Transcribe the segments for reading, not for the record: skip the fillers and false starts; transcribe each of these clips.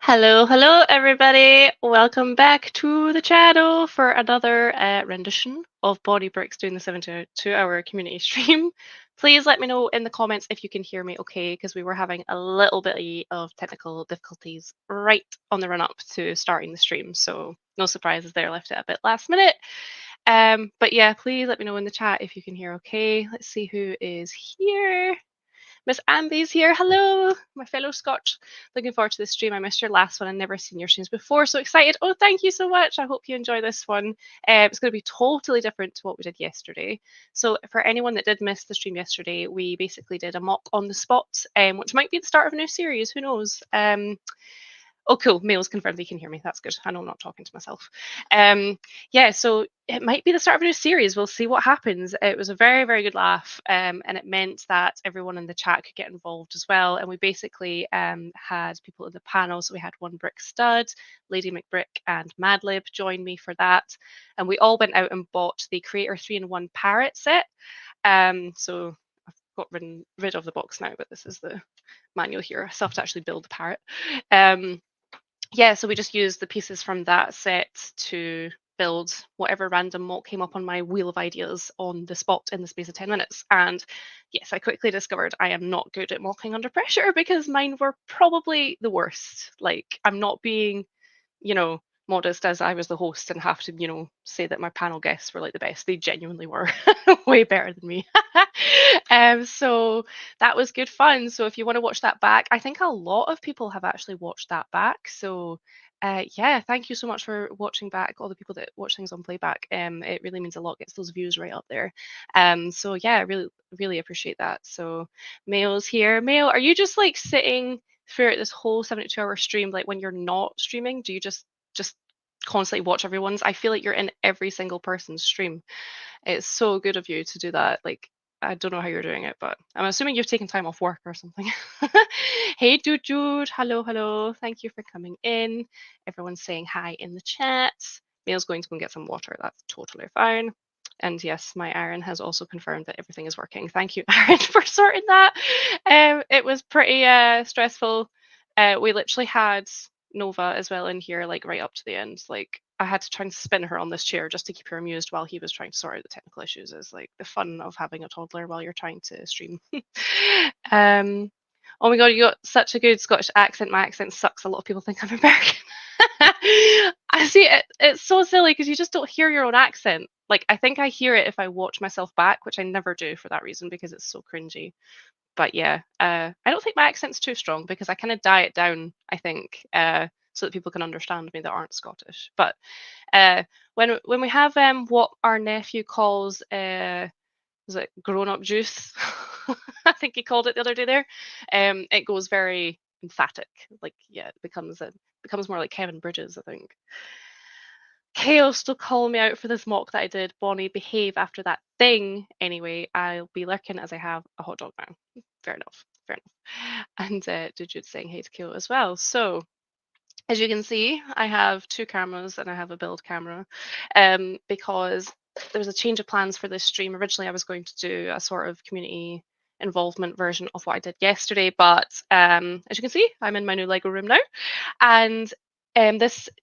Hello everybody. Welcome back to the channel for another rendition of Body Bricks doing the 72-hour community stream. Please let me know in the comments if you can hear me okay, because we were having a little bit of technical difficulties right on the run up to starting the stream. So no surprises there, left it a bit last minute. But yeah, please let me know in the chat if you can hear okay. Let's see who is here. Miss Amby's here. Hello, my fellow Scotch. Looking forward to this stream. I missed your last one and never seen your streams before. So excited. Oh, thank you so much. I hope you enjoy this one. It's going to be totally different to what we did yesterday. So for anyone that did miss the stream yesterday, we basically did a mock on the spot, which might be the start of a new series. Who knows? Oh, cool. Mail's confirmed they can hear me. That's good. I know I'm not talking to myself. Yeah, so it might be the start of a new series. We'll see what happens. It was a very, very good laugh, and it meant that everyone in the chat could get involved as well. And we basically had people in the panel. So we had One Brick Stud, Lady McBrick, and Madlib join me for that. And we all went out and bought the Creator 3-in-1 Parrot set. So I've got rid of the box now, but this is the manual here. I still have to actually build the parrot. Yeah, so we just used the pieces from that set to build whatever random mock came up on my wheel of ideas on the spot in the space of 10 minutes. And yes, I quickly discovered I am not good at mocking under pressure because mine were probably the worst. Like, I'm not being, modest as I was the host and have to, say that my panel guests were like the best. They genuinely were way better than me. So that was good fun. So if you want to watch that back, I think a lot of people have actually watched that back. So yeah, thank you so much for watching back. All the people that watch things on playback, it really means a lot. Gets those views right up there. So yeah, really appreciate that. So Mayo's here. Mayo, are you just like sitting throughout this whole 72-hour stream, like when you're not streaming? Do you just constantly watch everyone's? I feel like you're in every single person's stream. It's so good of you to do that. Like, I don't know how you're doing it, but I'm assuming you've taken time off work or something. Hey, Jude. Hello. Thank you for coming in. Everyone's saying hi in the chat. Mail's going to go and get some water. That's totally fine. And yes, my Aaron has also confirmed that everything is working. Thank you, Aaron, for sorting that. It was pretty stressful. We literally had Nova as well in here, like right up to the end. Like, I had to try and spin her on this chair just to keep her amused while he was trying to sort out the technical issues. Is like the fun of having a toddler while you're trying to stream. Oh my god, you got such a good Scottish accent. My accent sucks. A lot of people think I'm American. I see it. It's so silly because you just don't hear your own accent. Like, I think I hear it if I watch myself back, which I never do for that reason because it's so cringy. But yeah, I don't think my accent's too strong because I kind of diet down, I think, so that people can understand me that aren't Scottish. But when we have what our nephew calls is it grown-up juice? I think he called it the other day there. It goes very emphatic. Like, yeah, it becomes more like Kevin Bridges, I think. Chaos still calling me out for this mock that I did. Bonnie, behave after that thing. Anyway, I'll be lurking as I have a hot dog now. Fair enough. And Digit saying hey to Kyo as well. So as you can see, I have two cameras and I have a build camera because there's a change of plans for this stream. Originally, I was going to do a sort of community involvement version of what I did yesterday, but as you can see, I'm in my new Lego room now, and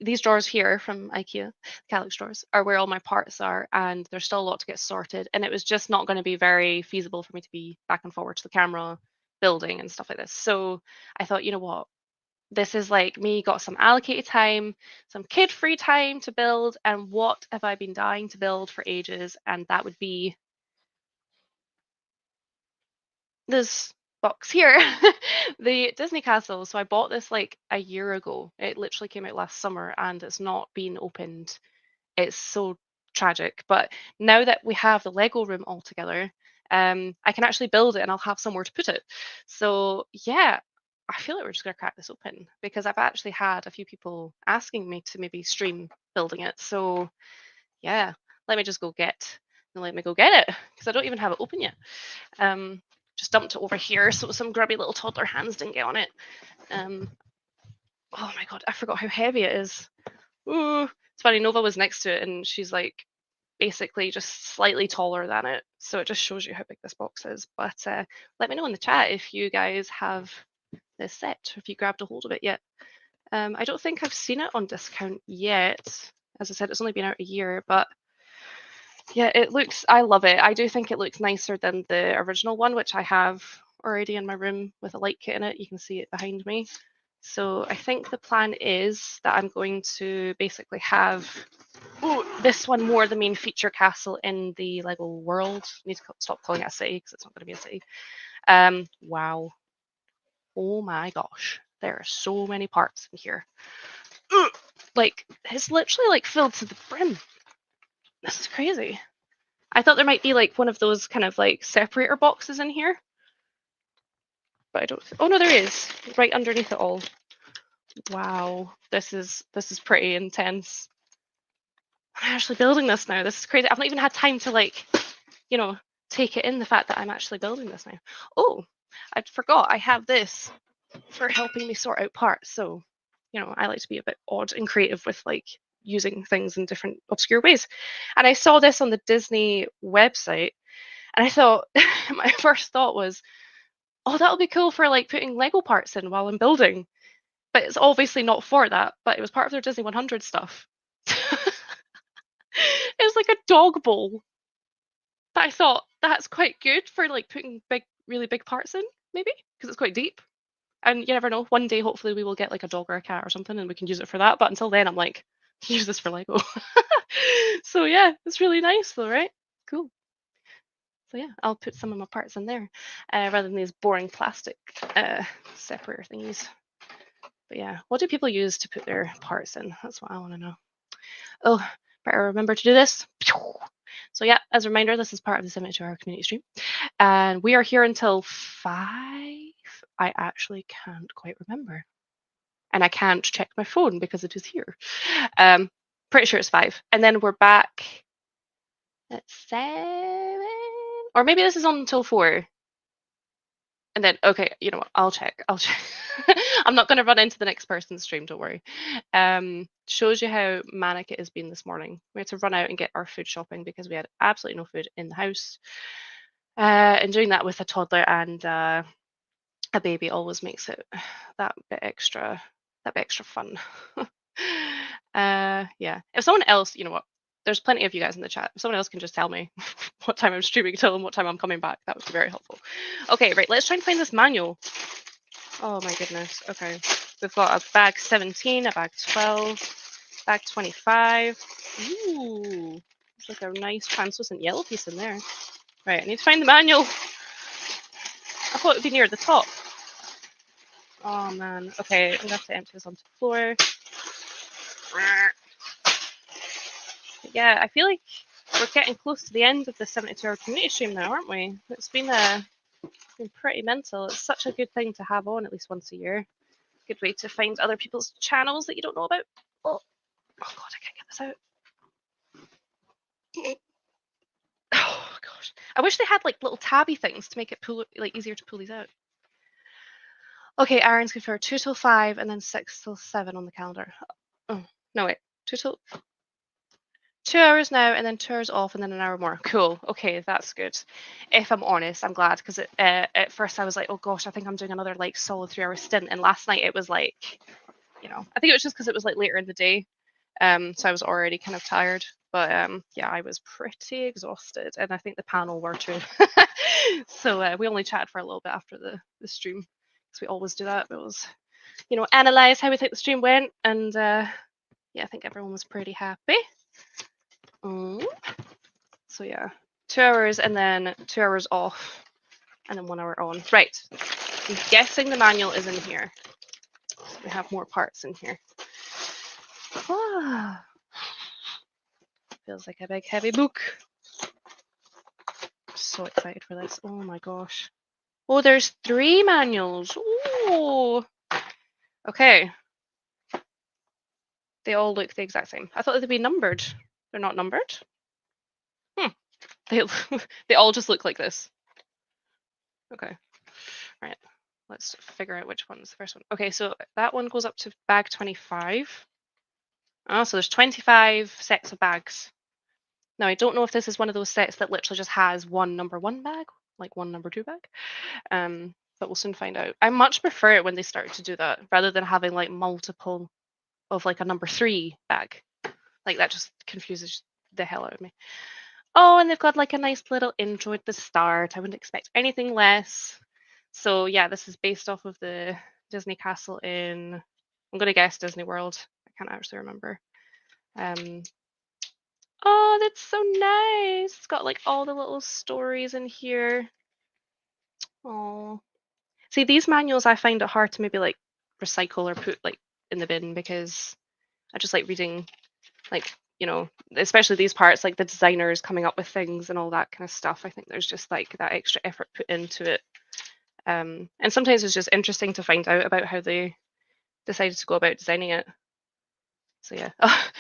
these drawers here from IKEA, the Calyx drawers, are where all my parts are, and there's still a lot to get sorted, and it was just not going to be very feasible for me to be back and forward to the camera building and stuff like this. So I thought, you know what, this is like me got some allocated time, some kid free time to build, and what have I been dying to build for ages? And that would be this box here, the Disney Castle. So I bought this like a year ago. It literally came out last summer and it's not been opened. It's so tragic. But now that we have the Lego room all together, I can actually build it and I'll have somewhere to put it. So yeah, I feel like we're just gonna crack this open because I've actually had a few people asking me to maybe stream building it. So yeah, let me just go get let me go get it because I don't even have it open yet. Just dumped it over here so some grubby little toddler hands didn't get on it. Oh my god, I forgot how heavy it is. Ooh, it's funny. Nova was next to it and she's like basically just slightly taller than it. So it just shows you how big this box is. But let me know in the chat if you guys have this set, if you grabbed a hold of it yet. I don't think I've seen it on discount yet. As I said, it's only been out a year, but yeah, I love it. I do think it looks nicer than the original one, which I have already in my room with a light kit in it. You can see it behind me. So I think the plan is that I'm going to basically have this one more the main feature castle in the Lego world. I need to stop calling it a city because it's not going to be a city. Wow. Oh my gosh. There are so many parts in here. Like, it's literally like filled to the brim. This is crazy. I thought there might be like one of those kind of like separator boxes in here. But I don't. Oh no, there is. Right underneath it all. Wow. This is pretty intense. I'm actually building this now. This is crazy. I've not even had time to like, you know, take it in the fact that I'm actually building this now. Oh, I forgot I have this for helping me sort out parts. So, you know, I like to be a bit odd and creative with like using things in different obscure ways. And I saw this on the Disney website and I thought, my first thought was, oh, that'll be cool for like putting Lego parts in while I'm building. But it's obviously not for that, but it was part of their Disney 100 stuff. It was like a dog bowl. But I thought that's quite good for like putting really big parts in, maybe, because it's quite deep. And you never know. One day, hopefully, we will get like a dog or a cat or something, and we can use it for that. But until then, I'm like, use this for Lego. So yeah, it's really nice, though, right? Cool. So yeah, I'll put some of my parts in there, rather than these boring plastic separator thingies. But yeah, what do people use to put their parts in? That's what I want to know. Oh, better remember to do this. So yeah, as a reminder, this is part of the 72-hour community stream. And we are here until 5. I actually can't quite remember. And I can't check my phone because it is here. Pretty sure it's 5. And then we're back at 7. Or maybe this is on until 4. And then, okay, you know what? I'll check. I'm not going to run into the next person's stream, don't worry. Shows you how manic it has been this morning. We had to run out and get our food shopping because we had absolutely no food in the house. And doing that with a toddler and a baby always makes it that bit extra fun. Yeah. If someone else, you know what? There's plenty of you guys in the chat. If someone else can just tell me what time I'm streaming till and what time I'm coming back, that would be very helpful. Okay, right, let's try and find this manual. Oh my goodness. Okay. We've got a bag 17, a bag 12, bag 25. Ooh, there's like a nice translucent yellow piece in there. Right, I need to find the manual. I thought it would be near the top. Oh man. Okay, I'm gonna have to empty this onto the floor. Yeah, I feel like we're getting close to the end of the 72-hour community stream now, aren't we? It's been pretty mental. It's such a good thing to have on at least once a year. Good way to find other people's channels that you don't know about. Oh god, I can't get this out. Oh gosh, I wish they had like little tabby things to make it like easier to pull these out. Okay, Aaron's good for 2 till 5 and then 6 till 7 on the calendar. Oh no, wait, 2 hours now and then 2 hours off and then an hour more. Cool. Okay, that's good. If I'm honest, I'm glad because at first I was like, oh gosh, I think I'm doing another like solid 3-hour stint. And last night it was like, you know, I think it was just because it was like later in the day. So I was already kind of tired. But yeah, I was pretty exhausted, and I think the panel were too. So we only chatted for a little bit after the stream because we always do that. It was, you know, analyze how we think the stream went, and yeah, I think everyone was pretty happy. So yeah, 2 hours and then 2 hours off, and then 1 hour on. Right. I'm guessing the manual is in here. We have more parts in here. Feels like a big heavy book. So excited for this. Oh my gosh. Oh, there's 3 manuals. Oh. Okay. They all look the exact same. I thought they'd be numbered. They're not numbered. They all just look like this. Okay. Right. Let's figure out which one's the first one. Okay, so that one goes up to bag 25. Oh, so there's 25 sets of bags. Now, I don't know if this is one of those sets that literally just has one number 1 bag, like one number 2 bag. but we'll soon find out. I much prefer it when they start to do that rather than having like multiple of like a number 3 bag. Like that just confuses the hell out of me. Oh, and they've got like a nice little intro at the start. I wouldn't expect anything less. So yeah, this is based off of the Disney castle in, I'm gonna guess Disney World. I can't actually remember. Oh, that's so nice. It's got like all the little stories in here. Oh, see, these manuals I find it hard to maybe like recycle or put like in the bin because I just like reading, like, you know, especially these parts, like the designers coming up with things and all that kind of stuff. I think there's just like that extra effort put into it. And sometimes it's just interesting to find out about how they decided to go about designing it. So yeah,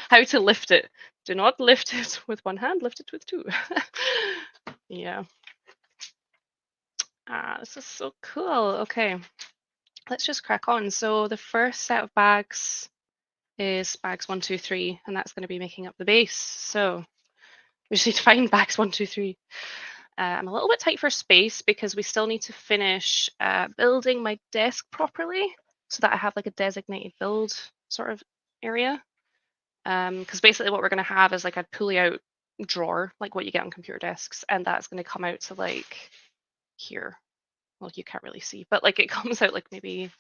how to lift it. Do not lift it with one hand, lift it with two. Yeah. This is so cool. Okay, let's just crack on. So the first set of bags is bags 1, 2, 3, and that's going to be making up the base. So we just need to find bags 1, 2, 3. I'm a little bit tight for space because we still need to finish building my desk properly so that I have like a designated build sort of area. Because basically what we're going to have is like a pulley out drawer, like what you get on computer desks, and that's going to come out to like here. Well, you can't really see, but like it comes out like maybe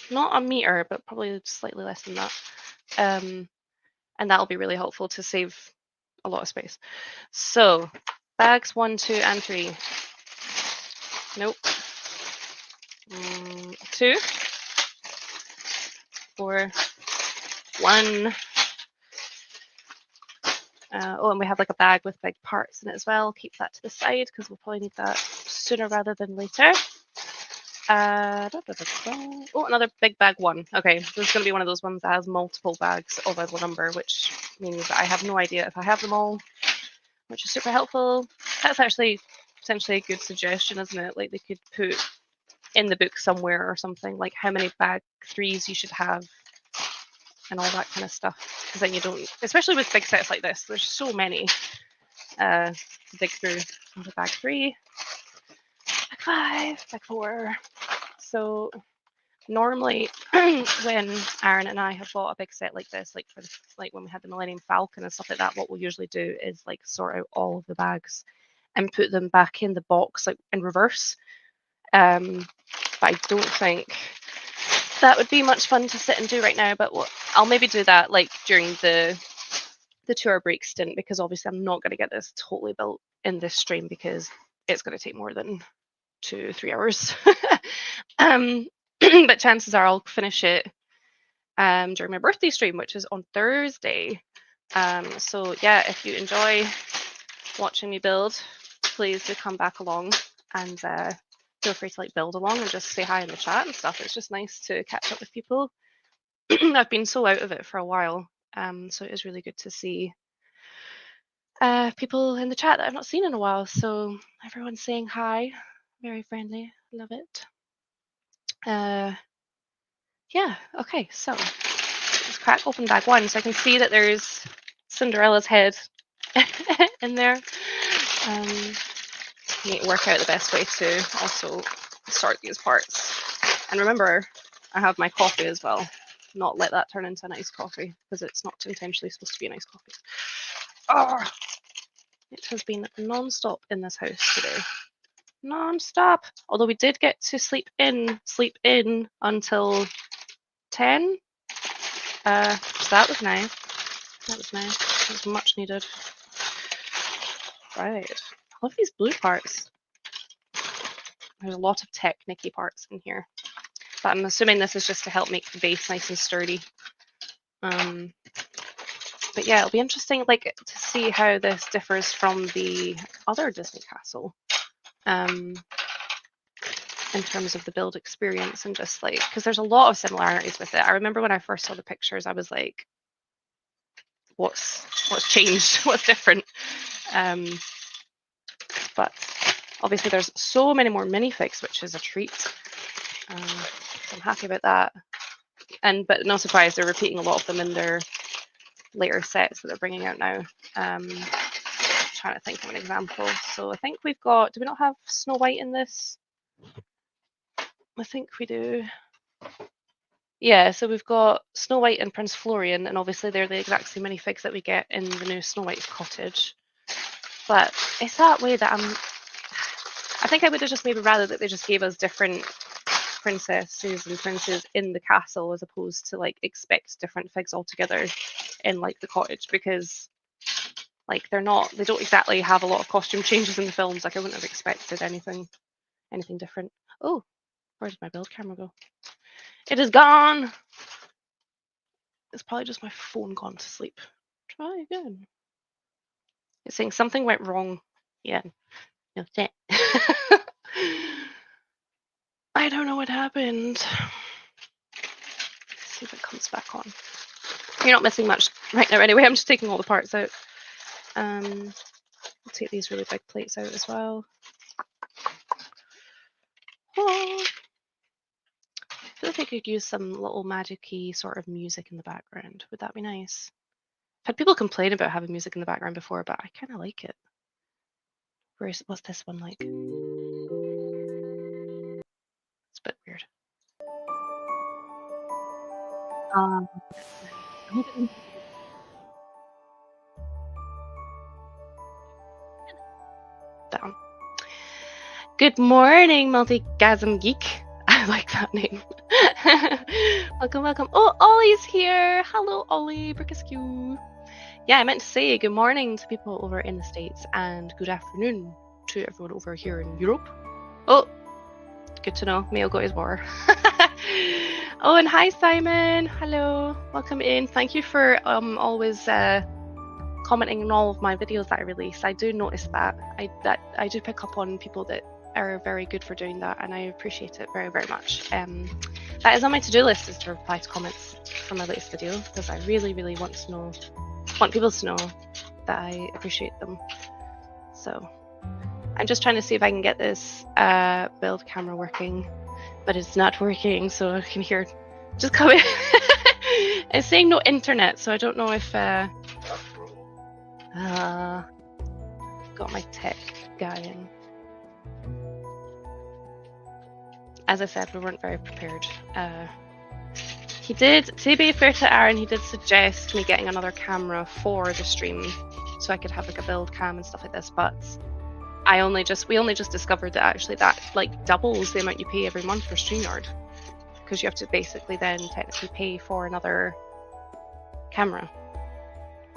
not a meter, but probably slightly less than that. And that'll be really helpful to save a lot of space. So bags 1, 2, and 3. Nope. 2, 4, 1. Oh, and we have like a bag with big parts in it as well. Keep that to the side because we'll probably need that sooner rather than later. Oh, another big bag 1. Okay, this is going to be one of those ones that has multiple bags of a number, which means that I have no idea if I have them all, which is super helpful. That's actually potentially a good suggestion, isn't it? Like they could put in the book somewhere or something, like how many bag 3s you should have and all that kind of stuff. Because then you don't, especially with big sets like this, there's so many to dig through. Into bag 3, bag 5, bag 4. So normally when Aaron and I have bought a big set like this, like for like when we had the Millennium Falcon and stuff like that, what we'll usually do is like sort out all of the bags and put them back in the box like in reverse. But I don't think that would be much fun to sit and do right now, but I'll maybe do that like during the 2-hour break stint, because obviously I'm not going to get this totally built in this stream because it's going to take more than 2-3 hours. But chances are I'll finish it during my birthday stream, which is on Thursday. So yeah, if you enjoy watching me build, please do come back along and feel free to like build along and just say hi in the chat and stuff. It's just nice to catch up with people. I've been so out of it for a while, so it is really good to see people in the chat that I've not seen in a while. So everyone's saying hi, very friendly, love it. Yeah, okay, so let's crack open bag 1 so I can see that there's Cinderella's head in there. Need to work out the best way to also sort these parts. And remember, I have my coffee as well. Not let that turn into an iced coffee because it's not intentionally supposed to be an iced coffee. Oh, it has been non-stop in this house today. Non-stop. Although we did get to sleep in until 10. So that was nice. That was nice. That was much needed. Right. I love these blue parts. There's a lot of technicky parts in here. But I'm assuming this is just to help make the base nice and sturdy. But yeah, it'll be interesting like to see how this differs from the other Disney castle. In terms of the build experience and just like, because there's a lot of similarities with it. I remember when I first saw the pictures, I was like, what's changed? What's different? But obviously there's so many more minifigs, which is a treat. So I'm happy about that. But no surprise, they're repeating a lot of them in their later sets that they're bringing out now. Trying to think of an example. So I think we've got, do we not have Snow White in this? I think we do. Yeah, so we've got Snow White and Prince Florian, and obviously they're the exact same minifigs that we get in the new Snow White cottage. But it's that way that I think I would have just maybe rather that they just gave us different princesses and princes in the castle as opposed to like expect different figs altogether in like the cottage, because like they don't exactly have a lot of costume changes in the films. Like I wouldn't have expected anything different. Oh, where did my build camera go? It is gone. It's probably just my phone gone to sleep. Try again. It's saying something went wrong. Yeah. No, that's it. I don't know what happened. Let's see if it comes back on. You're not missing much right now anyway. I'm just taking all the parts out. I'll take these really big plates out as well. Oh. I feel like I could use some little magic-y sort of music in the background. Would that be nice? I've had people complain about having music in the background before, but I kind of like it. What's this one like? It's a bit weird. Down. Good morning, Multigasm Geek. I like that name. Welcome, welcome. Oh, Ollie's here. Hello, Ollie. Brickaskew. Yeah, I meant to say good morning to people over in the States and good afternoon to everyone over here in Europe. Oh, good to know. Mail got his water. Oh, and hi, Simon. Hello. Welcome in. Thank you for always commenting on all of my videos that I release. I do notice that. I do pick up on people that are very good for doing that, and I appreciate it very, very much. That is on my to-do list, is to reply to comments from my latest video, because I really, really want people to know that I appreciate them. So I'm just trying to see if I can get this build camera working, but it's not working, so I can hear just coming. It's saying no internet, so I don't know if got my tech guy in. As I said, we weren't very prepared. He did, to be fair to Aaron, he did suggest me getting another camera for the stream so I could have like a build cam and stuff like this, but we only just discovered that actually that like doubles the amount you pay every month for StreamYard, because you have to basically then technically pay for another camera,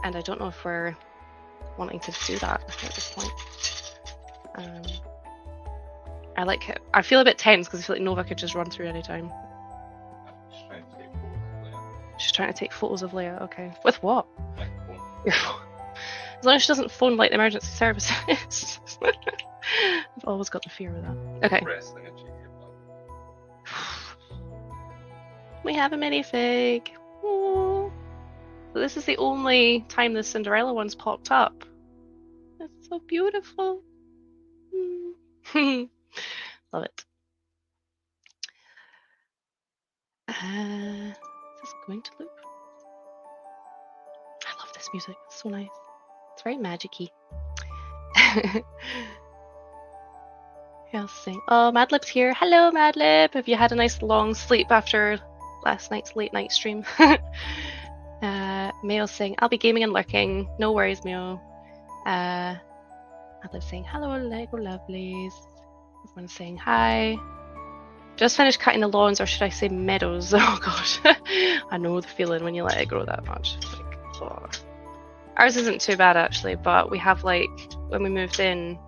and I don't know if we're wanting to do that at this point. I feel a bit tense because I feel like Nova could just run through any time. She's trying to take photos of Leia. Okay. With what? Your phone. As long as she doesn't phone like the emergency services. I've always got the fear of that. Okay. We have a minifig. Aww. So this is the only time the Cinderella one's popped up. It's so beautiful. Love it. Is this going to loop? I love this music. It's so nice. It's very magic-y. Who else sing? Oh, Madlib's here. Hello, Madlib. Have you had a nice long sleep after last night's late night stream? Mayo saying, I'll be gaming and lurking. No worries, Mayo. Madlib saying, hello, Lego lovelies. Everyone's saying hi. Just finished cutting the lawns, or should I say meadows? Oh gosh. I know the feeling when you let it grow that much. Like, oh. Ours isn't too bad actually, but we have like, when we moved in,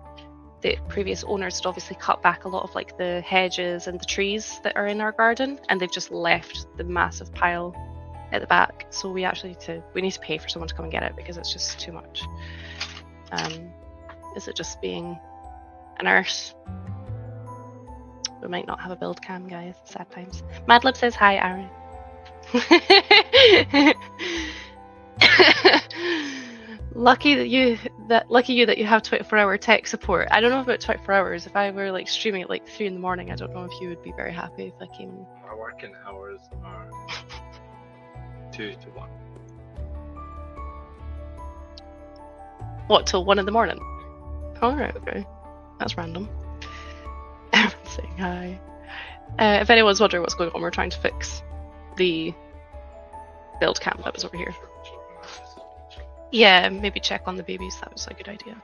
the previous owners had obviously cut back a lot of like the hedges and the trees that are in our garden, and they've just left the massive pile at the back. So we need to pay for someone to come and get it because it's just too much. Is it just being an arse? We might not have a build cam, guys. Sad times. Madlib says hi, Aaron. Lucky you that you have 24-hour tech support. I don't know about 24 hours. If I were like streaming at like 3 in the morning, I don't know if you would be very happy if I came in. My working hours are 2 to 1. What, till 1 in the morning? Alright, okay. That's random. Everyone's saying hi. If anyone's wondering what's going on, we're trying to fix the build cam that was over here. Yeah, maybe check on the babies. That was a good idea.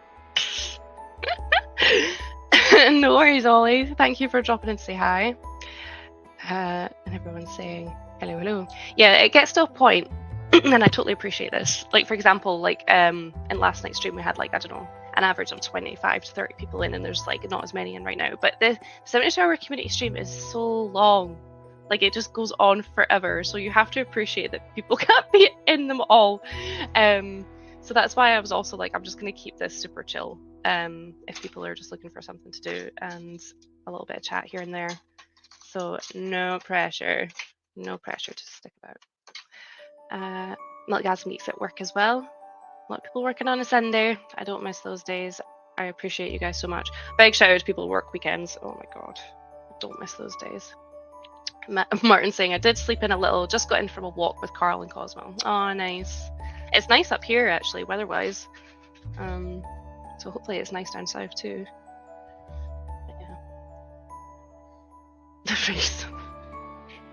No worries, Ollie. Thank you for dropping in to say hi. And everyone's saying hello, hello. Yeah, it gets to a point, and I totally appreciate this. Like, for example, like in last night's stream, we had like, I don't know, an average of 25 to 30 people in, and there's like not as many in right now. But the 72-hour community stream is so long. Like, it just goes on forever. So you have to appreciate that people can't be in them all. So that's why I was also like, I'm just going to keep this super chill. If people are just looking for something to do and a little bit of chat here and there. So no pressure to stick about. Milkgasm Geeks at work as well. A lot of people working on a Sunday. I don't miss those days. I appreciate you guys so much. Big shout out to people who work weekends. Oh my god, I don't miss those days. Martin saying, I did sleep in a little, just got in from a walk with Carl and Cosmo. Oh, nice. It's nice up here actually, weather-wise. So hopefully it's nice down south too. But yeah. The face.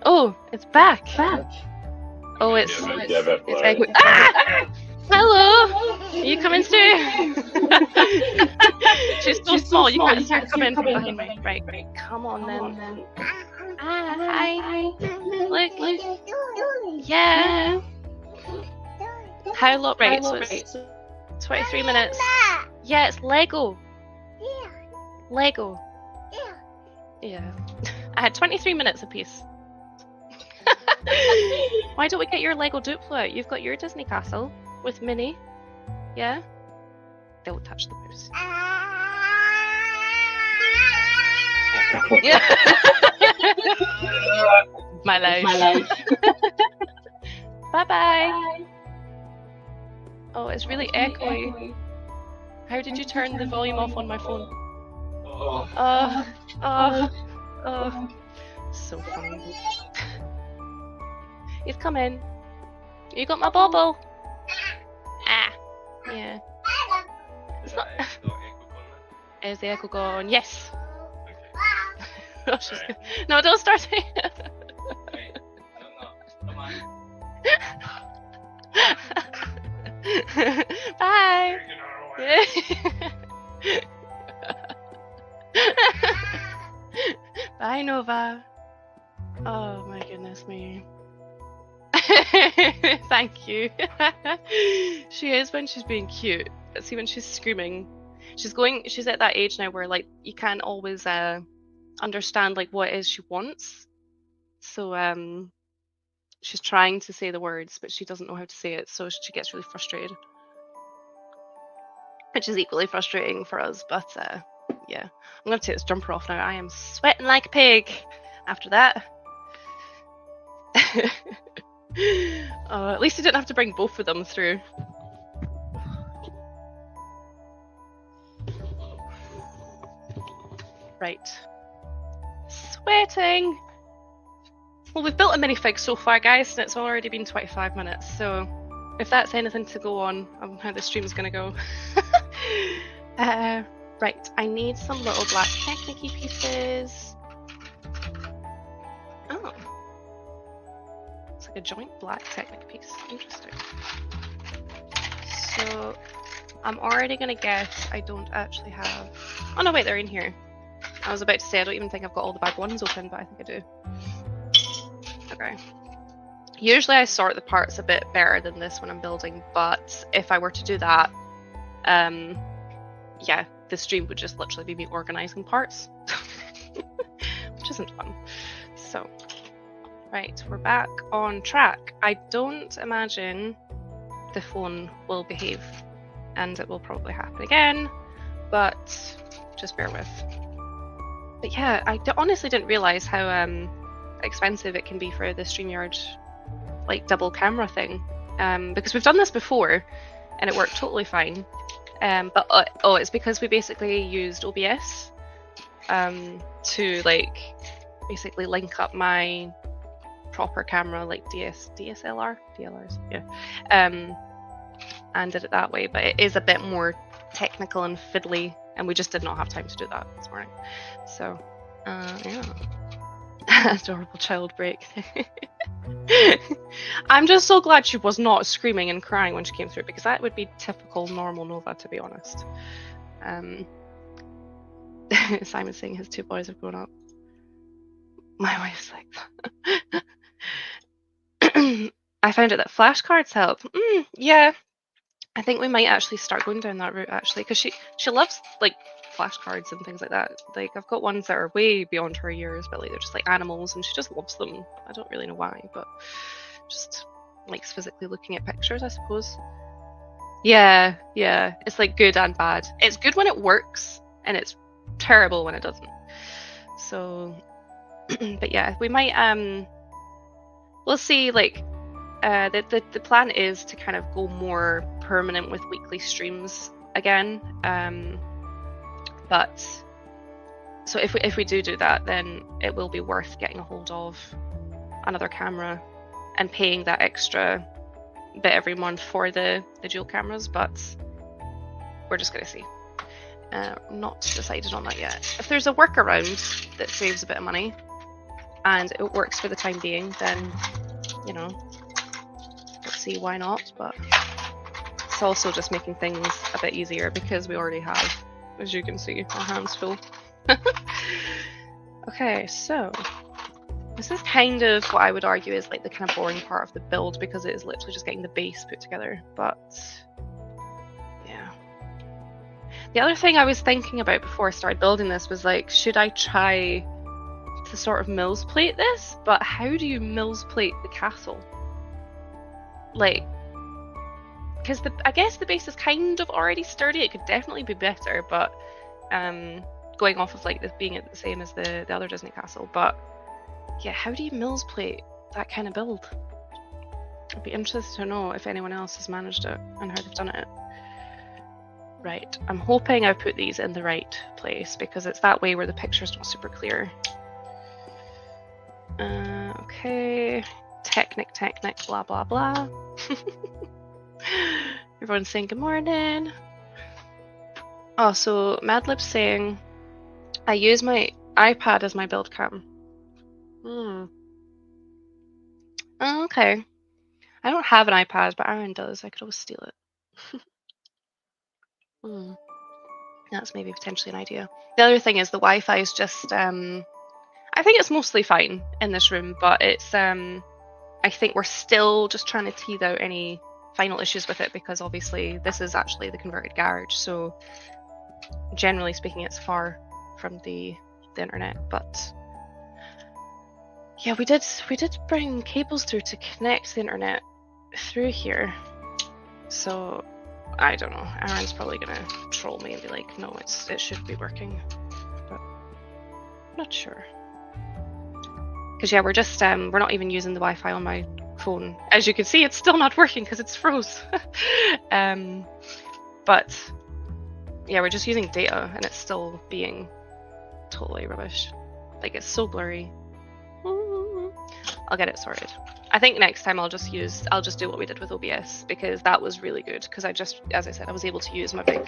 Oh, it's back. Oh, it's ah! Hello. Are you coming too? She's so small. You can't see her coming from behind me. Right. Come on then. Hi. Look. Yeah. How long? Right. So it's 23 minutes. Yeah, it's Lego. Lego. Yeah. I had 23 minutes apiece. Why don't we get your Lego Duplo out? You've got your Disney castle with Minnie. Yeah? Don't touch the mouse. Yeah. My life. Bye-bye. Oh, it's really echoey. How did you turn the volume off on my phone? Oh. So funny. He's coming. You got my bauble? Ah. Yeah. It's not. Is the echo gone? Yes. Okay. No, don't start it. Bye. Bye, Nova. Oh my goodness me. Thank you. She is when she's being cute. See, when she's screaming, she's at that age now where like you can't always understand like what it is she wants. So she's trying to say the words, but she doesn't know how to say it, so she gets really frustrated. Which is equally frustrating for us, but yeah. I'm gonna take this jumper off now. I am sweating like a pig after that. At least I didn't have to bring both of them through. Right. Sweating! Well, we've built a minifig so far, guys, and it's already been 25 minutes, so if that's anything to go on how the stream's gonna go. Right, I need some little black Technic-y pieces. Oh. It's like a joint black Technic piece. Interesting. So, I'm already gonna guess I don't actually have... Oh no, wait, they're in here. I was about to say I don't even think I've got all the bag ones open, but I think I do. Okay. Usually I sort the parts a bit better than this when I'm building, but if I were to do that, yeah, the stream would just literally be me organising parts, which isn't fun. So, right, we're back on track. I don't imagine the phone will behave, and it will probably happen again, but just bear with. But yeah, I honestly didn't realise how expensive it can be for the StreamYard like double camera thing, because we've done this before and it worked totally fine, but it's because we basically used OBS to like basically link up my proper camera, like DSLRs, yeah, and did it that way. But it is a bit more technical and fiddly, and we just did not have time to do that this morning. So yeah. Adorable child break. I'm just so glad she was not screaming and crying when she came through, because that would be typical normal Nova, to be honest. Simon's saying his 2 boys have grown up. My wife's like that. I found out that flashcards help. Yeah, I think we might actually start going down that route, actually, because she loves like flashcards and things like that. Like, I've got ones that are way beyond her years, but like they're just like animals, and she just loves them. I don't really know why, but just likes physically looking at pictures, I suppose. Yeah, it's like good and bad. It's good when it works, and it's terrible when it doesn't. So, but yeah, we might we'll see. Like, the plan is to kind of go more permanent with weekly streams again. But so if we do that, then it will be worth getting a hold of another camera and paying that extra bit every month for the dual cameras. But we're just gonna see. Not decided on that yet. If there's a workaround that saves a bit of money and it works for the time being, then, you know, let's see, why not. But it's also just making things a bit easier because we already have, as you can see, our hands full. Okay, so this is kind of what I would argue is like the kind of boring part of the build, because it is literally just getting the base put together. But yeah, the other thing I was thinking about before I started building this was like, should I try to sort of mills plate this? But how do you mills plate the castle? Like, because I guess the base is kind of already sturdy. It could definitely be better, but going off of like this being the same as the other Disney castle. But yeah, how do you mills plate that kind of build? I'd be interested to know if anyone else has managed it and how they've done it. Right, I'm hoping I put these in the right place, because it's that way where the picture's not super clear. Okay, Technic, blah blah blah. Everyone's saying good morning. Oh, so Madlib's saying I use my iPad as my build cam. Okay. I don't have an iPad, but Aaron does. I could always steal it. That's maybe potentially an idea. The other thing is the Wi-Fi is just I think it's mostly fine in this room, but it's I think we're still just trying to tease out any final issues with it, because obviously this is actually the converted garage, so generally speaking it's far from the internet. But yeah, we did bring cables through to connect the internet through here, so I don't know. Aaron's probably gonna troll me and be like, no, it should be working, but I'm not sure. Because yeah, we're just we're not even using the Wi-Fi on my phone. As you can see, it's still not working because it's froze. But yeah, we're just using data and it's still being totally rubbish. Like, it's so blurry. I'll get it sorted. I think next time I'll just do what we did with OBS, because that was really good. Because as I said, I was able to use my big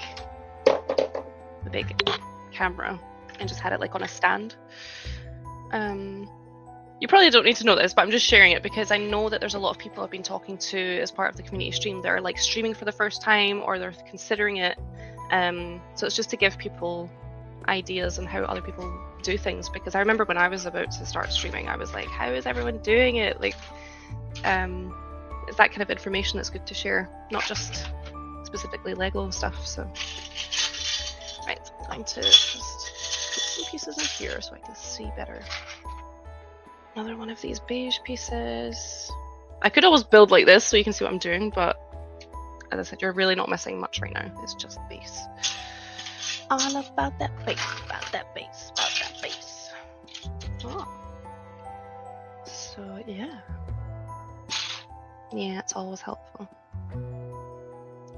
camera and just had it like on a stand. You probably don't need to know this, but I'm just sharing it because I know that there's a lot of people I've been talking to as part of the community stream that are like streaming for the first time, or they're considering it. So it's just to give people ideas on how other people do things, because I remember when I was about to start streaming, I was like, how is everyone doing it? Like, it's that kind of information that's good to share, not just specifically Lego stuff. So, right, I'm going to just put some pieces in here so I can see better. Another one of these beige pieces. I could always build like this so you can see what I'm doing, but as I said, you're really not missing much right now. It's just the base. All about that base, about that base, about that base. Oh. So yeah. Yeah, it's always helpful.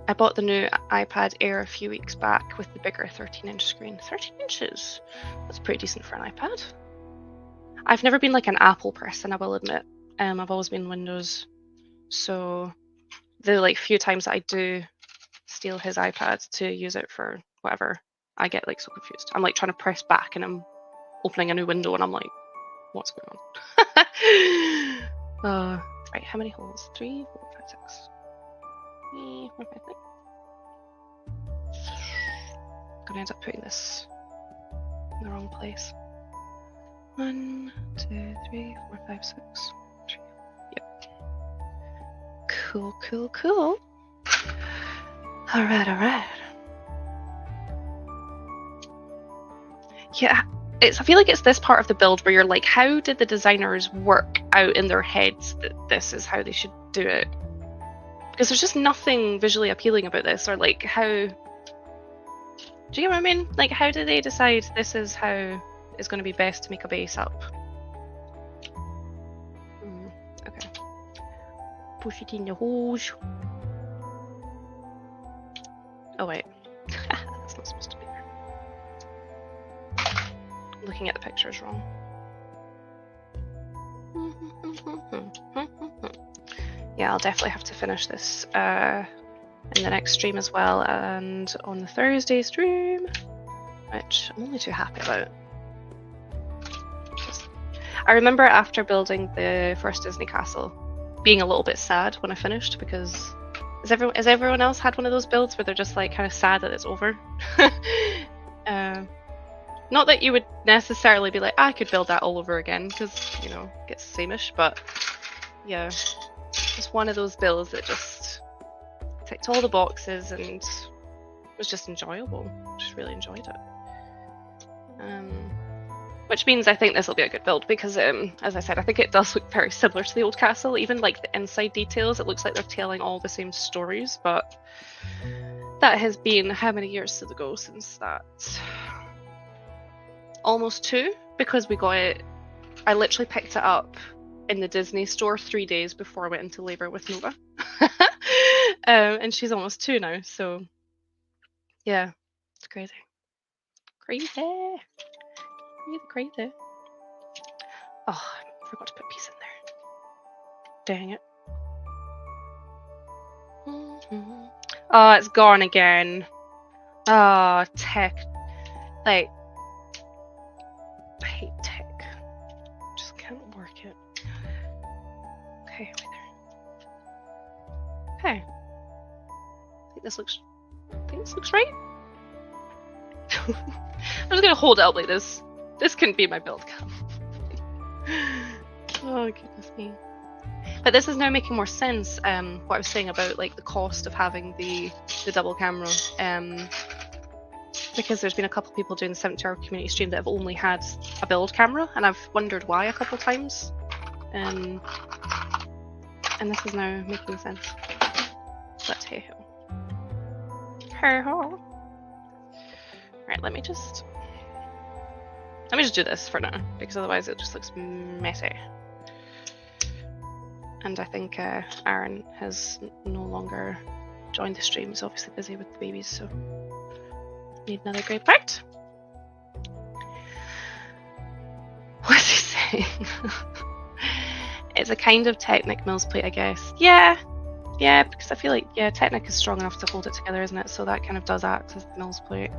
I bought the new iPad Air a few weeks back with the bigger 13-inch screen. 13 inches? That's pretty decent for an iPad. I've never been like an Apple person, I will admit. I've always been Windows. So the like few times that I do steal his iPad to use it for whatever, I get like so confused. I'm like trying to press back and I'm opening a new window and I'm like, what's going on. Right, how many holes? 3, 4, 5, 6. 3, 4, 5, 6. I'm gonna end up putting this in the wrong place. 1, 2, 3, 4, 5, 6. 3. Yep. Cool. Alright. Yeah, I feel like it's this part of the build where you're like, how did the designers work out in their heads that this is how they should do it? Because there's just nothing visually appealing about this, or like how... Do you get what I mean? Like, how do they decide this is how it's going to be best to make a base up? Okay. Push it in the holes. Oh wait. That's not supposed to be there. Looking at the pictures wrong. Yeah, I'll definitely have to finish this in the next stream as well, and on the Thursday stream, which I'm only too happy about. I remember after building the first Disney castle being a little bit sad when I finished, because has everyone else had one of those builds where they're just like kind of sad that it's over? Not that you would necessarily be like, I could build that all over again, because, you know, it gets sameish, but yeah, just one of those builds that just ticked all the boxes and was just enjoyable. Just really enjoyed it. Which means I think this will be a good build, because as I said, I think it does look very similar to the old castle. Even like the inside details, it looks like they're telling all the same stories, but that has been how many years ago since that? Almost 2, because we got it, I literally picked it up in the Disney store 3 days before I went into labour with Nova. And she's almost 2 now, so yeah, it's crazy. Crazy. Oh, I forgot to put peace in there. Dang it. Oh, it's gone again. Oh, tech. Like, I hate tech. Just can't work it. Okay, wait there. Okay. I think this looks right. I'm just gonna hold it up like this. This couldn't be my build cam. Oh goodness me. But this is now making more sense, what I was saying about like the cost of having the double camera. Because there's been a couple of people doing the 72-hour community stream that have only had a build camera, and I've wondered why a couple of times. And this is now making sense. But hey ho. Hey ho. Right, let me just do this for now, because otherwise it just looks messy. And I think Aaron has no longer joined the stream. He's obviously busy with the babies, so need another grey part. What's he saying? It's a kind of Technic Mills plate, I guess. Yeah, because I feel like, yeah, Technic is strong enough to hold it together, isn't it? So that kind of does act as the Mills plate.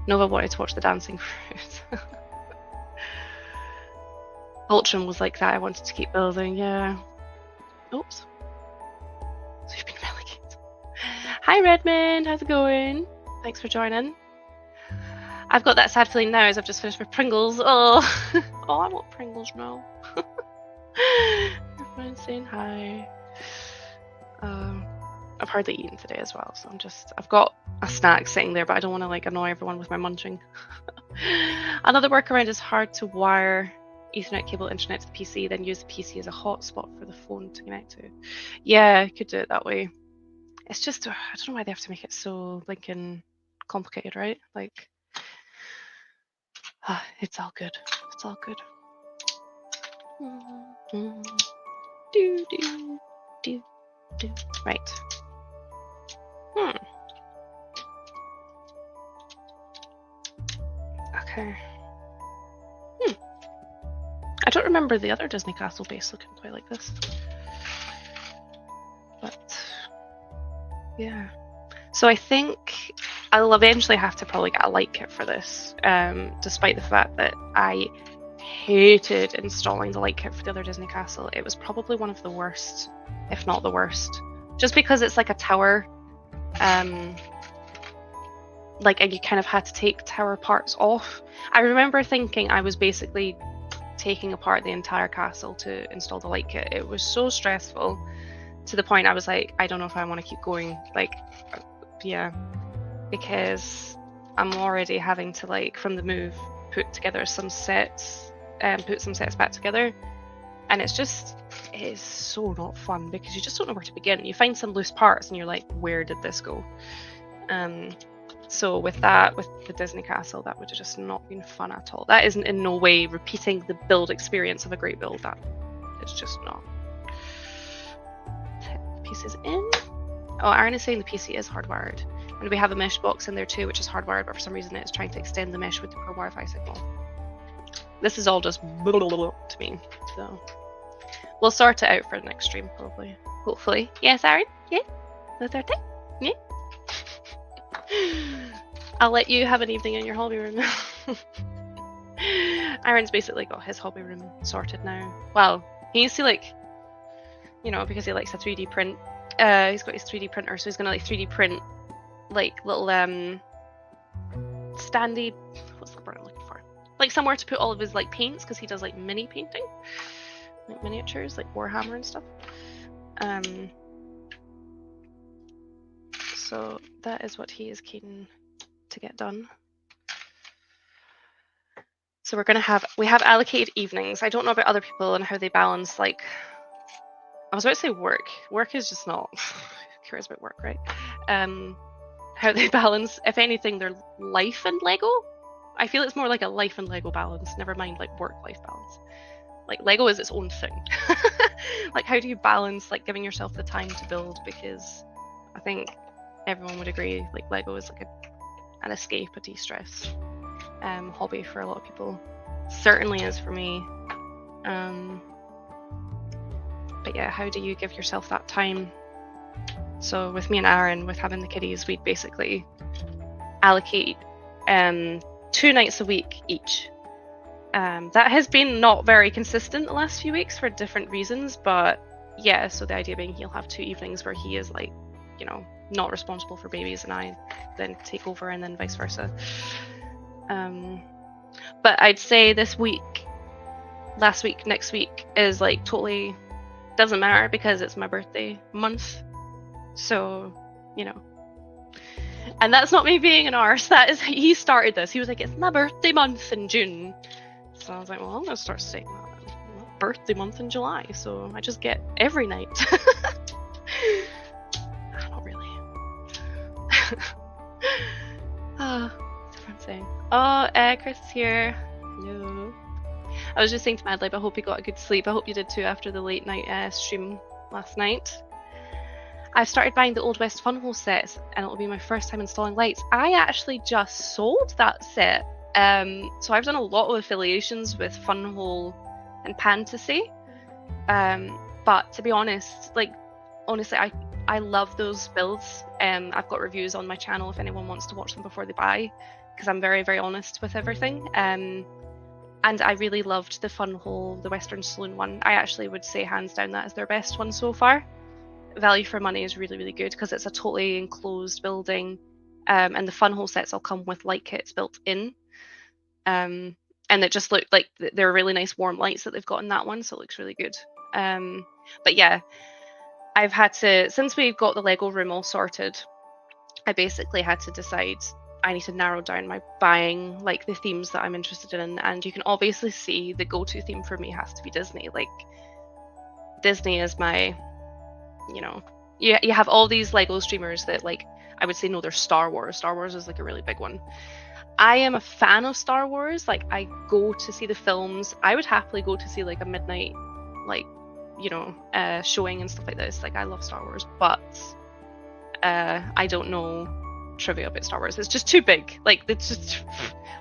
Nova wanted to watch the dancing fruit. Ultron was like that. I wanted to keep building, yeah. Oops. So you've been relegated. Hi Redmond, how's it going? Thanks for joining. I've got that sad feeling now as I've just finished with Pringles. Oh, I want Pringles now. Everyone's saying hi. I've hardly eaten today as well, so I've got a snack sitting there, but I don't want to like annoy everyone with my munching. Another workaround is hard to wire Ethernet cable internet to the PC, then use the PC as a hotspot for the phone to connect to. Yeah, you could do it that way. It's just, I don't know why they have to make it so blinking complicated, right? Like, it's all good. It's all good. Do. Right. Okay. I don't remember the other Disney Castle base looking quite like this. But yeah. So I think I'll eventually have to probably get a light kit for this, despite the fact that I hated installing the light kit for the other Disney castle. It was probably one of the worst, if not the worst. Just because it's like a tower, like, and you kind of had to take tower parts off. I remember thinking I was basically taking apart the entire castle to install the light kit. It was so stressful, to the point I was like, I don't know if I want to keep going. Like, yeah, because I'm already having to, like, from the move, put together some sets and put some sets back together, and it's so not fun because you just don't know where to begin. You find some loose parts and you're like, where did this go? So with the Disney castle, that would have just not been fun at all. That isn't in no way repeating the build experience of a great build. That it's just not. The piece is in. Oh, Aaron is saying the PC is hardwired. And we have a mesh box in there too, which is hardwired, but for some reason it's trying to extend the mesh with the per Wi-Fi signal. This is all just to me, so we'll sort it out for the next stream, probably. Hopefully. Yes, Aaron? Yeah? That's our thing? Yeah? I'll let you have an evening in your hobby room. Aaron's basically got his hobby room sorted now. Well, he used to, like, you know, because he likes a 3D print, he's got his 3D printer, so he's gonna, like, 3D print, like, little standy, what's the word I'm looking for, like somewhere to put all of his, like, paints, because he does, like, mini painting, like miniatures, like Warhammer and stuff. So that is what he is keen to get done. So we have allocated evenings. I don't know about other people and how they balance, like, I was about to say work. Work is just not, who cares about work, right? How they balance, if anything, their life and Lego. I feel it's more like a life and Lego balance, never mind like work-life balance. Like, Lego is its own thing. Like, how do you balance, like, giving yourself the time to build? Because I think everyone would agree, like, Lego is like an escape, a de-stress hobby for a lot of people. Certainly is for me. But yeah, how do you give yourself that time? So with me and Aaron, with having the kiddies, we'd basically allocate 2 nights a week each. That has been not very consistent the last few weeks for different reasons, but yeah, so the idea being he'll have 2 evenings where he is, like, you know, not responsible for babies, and I then take over, and then vice versa. But I'd say this week, last week, next week is, like, totally doesn't matter because it's my birthday month. So, you know. And that's not me being an arse. That is, he started this. He was like, it's my birthday month in June. So I was like, well, I'm going to start saying that. Birthday month in July. So I just get every night. Not really. What's everyone saying? Oh, Chris is here. Hello. I was just saying to Madlib, I hope you got a good sleep. I hope you did too after the late night stream last night. I've started buying the Old West Funhole sets, and it'll be my first time installing lights. I actually just sold that set. So I've done a lot of affiliations with Funhole and Fantasy. But to be honest, like, honestly, I love those builds. I've got reviews on my channel if anyone wants to watch them before they buy, because I'm very, very honest with everything. And I really loved the Funhole, the Western Saloon one. I actually would say hands down that is their best one so far. Value for money is really, really good because it's a totally enclosed building, and the Funhole sets all come with light kits built in. And it just looked like they're really nice warm lights that they've got in that one, so it looks really good. But yeah, I've had to, since we've got the Lego room all sorted, I basically had to decide I need to narrow down my buying, like, the themes that I'm interested in, and you can obviously see the go-to theme for me has to be Disney. Like, Disney is my, you know, you have all these Lego streamers that, like, I would say, no, they're Star Wars. Star Wars is, like, a really big one. I am a fan of Star Wars. Like, I go to see the films. I would happily go to see, like, a midnight, like, you know, showing and stuff like this. Like, I love Star Wars, but I don't know trivia about Star Wars. It's just too big. Like, it's just,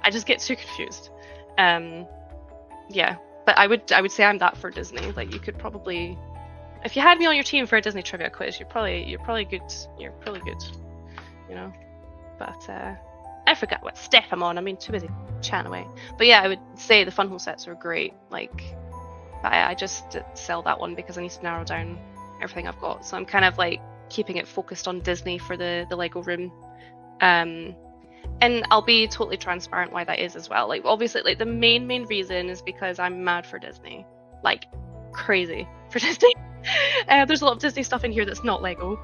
I just get too confused. Yeah, but I would say I'm that for Disney. Like, you could probably, if you had me on your team for a Disney trivia quiz, you're probably good. You're probably good, you know. But I forgot what step I'm on. I mean, too busy chatting away. But yeah, I would say the Funhole sets are great. Like, I just sell that one because I need to narrow down everything I've got. So I'm kind of like keeping it focused on Disney for the Lego room. And I'll be totally transparent why that is as well. Like, obviously, like the main reason is because I'm mad for Disney, like crazy for Disney. There's a lot of Disney stuff in here that's not Lego.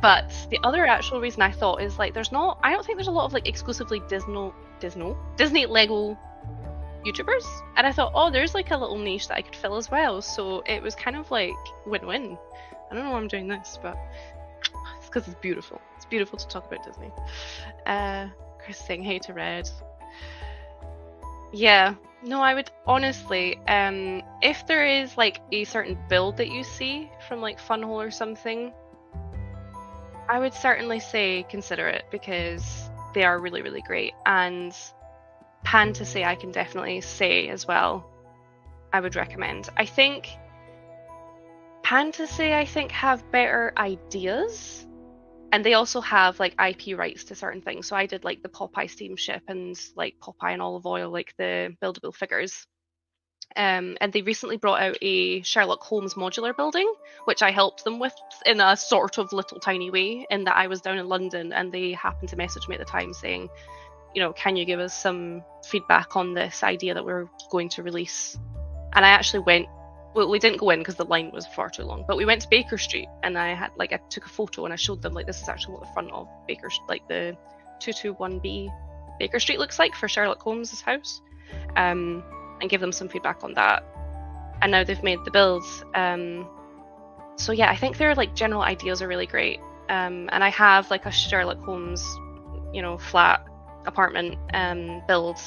But the other actual reason I thought is like I don't think there's a lot of like exclusively Disney Lego YouTubers, and I thought, oh, there's like a little niche that I could fill as well. So it was kind of like win-win. I don't know why I'm doing this, but it's because it's beautiful. It's beautiful to talk about Disney. Chris saying hey to Red. Yeah, no, I would honestly, if there is like a certain build that you see from like Funhole or something, I would certainly say consider it because they are really, really great. And Fantasy, I can definitely say as well, I would recommend. I think Fantasy, have better ideas, and they also have like IP rights to certain things. So I did like the Popeye steamship and like Popeye and Olive Oil, like the buildable figures. And they recently brought out a Sherlock Holmes modular building, which I helped them with in a sort of little tiny way, in that I was down in London and they happened to message me at the time saying, you know, can you give us some feedback on this idea that we're going to release? And I actually went, well, we didn't go in because the line was far too long, but we went to Baker Street and I took a photo and I showed them like, this is actually what the front of Baker, like the 221B Baker Street looks like for Sherlock Holmes's house. And give them some feedback on that. And now they've made the builds. So yeah, I think their like general ideas are really great. And I have like a Sherlock Holmes, you know, flat apartment build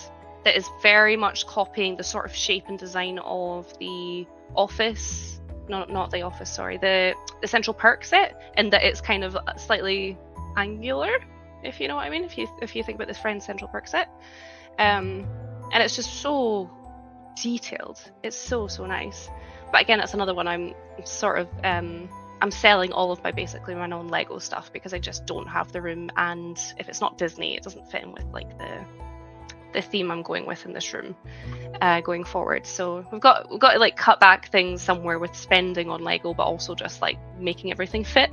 that is very much copying the sort of shape and design of the Office. Not the Office, sorry, the Central Perk set, and that it's kind of slightly angular, if you know what I mean. If you think about this Friends Central Perk set, and it's just so detailed. It's so nice. But again, that's another one I'm sort of I'm selling all of basically my non-Lego stuff because I just don't have the room, and if it's not Disney, it doesn't fit in with like the theme I'm going with in this room going forward. So we've got to like cut back things somewhere with spending on Lego, but also just like making everything fit.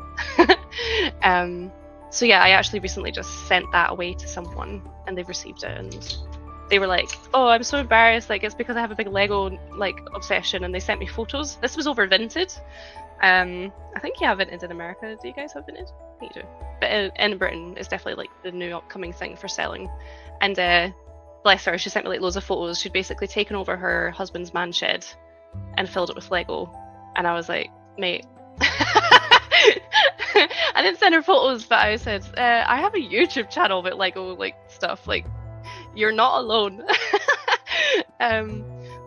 So yeah, I actually recently just sent that away to someone and they've received it, and they were like, oh, I'm so embarrassed, like it's because I have a big Lego like obsession, and they sent me photos. This was over Vinted. I think you have Vinted in America. Do you guys have Vinted? I think you do. But in Britain, it's definitely like the new upcoming thing for selling. And bless her, she sent me like loads of photos. She'd basically taken over her husband's man shed and filled it with Lego. And I was like, mate. I didn't send her photos, but I said, I have a YouTube channel about Lego like stuff. Like, you're not alone.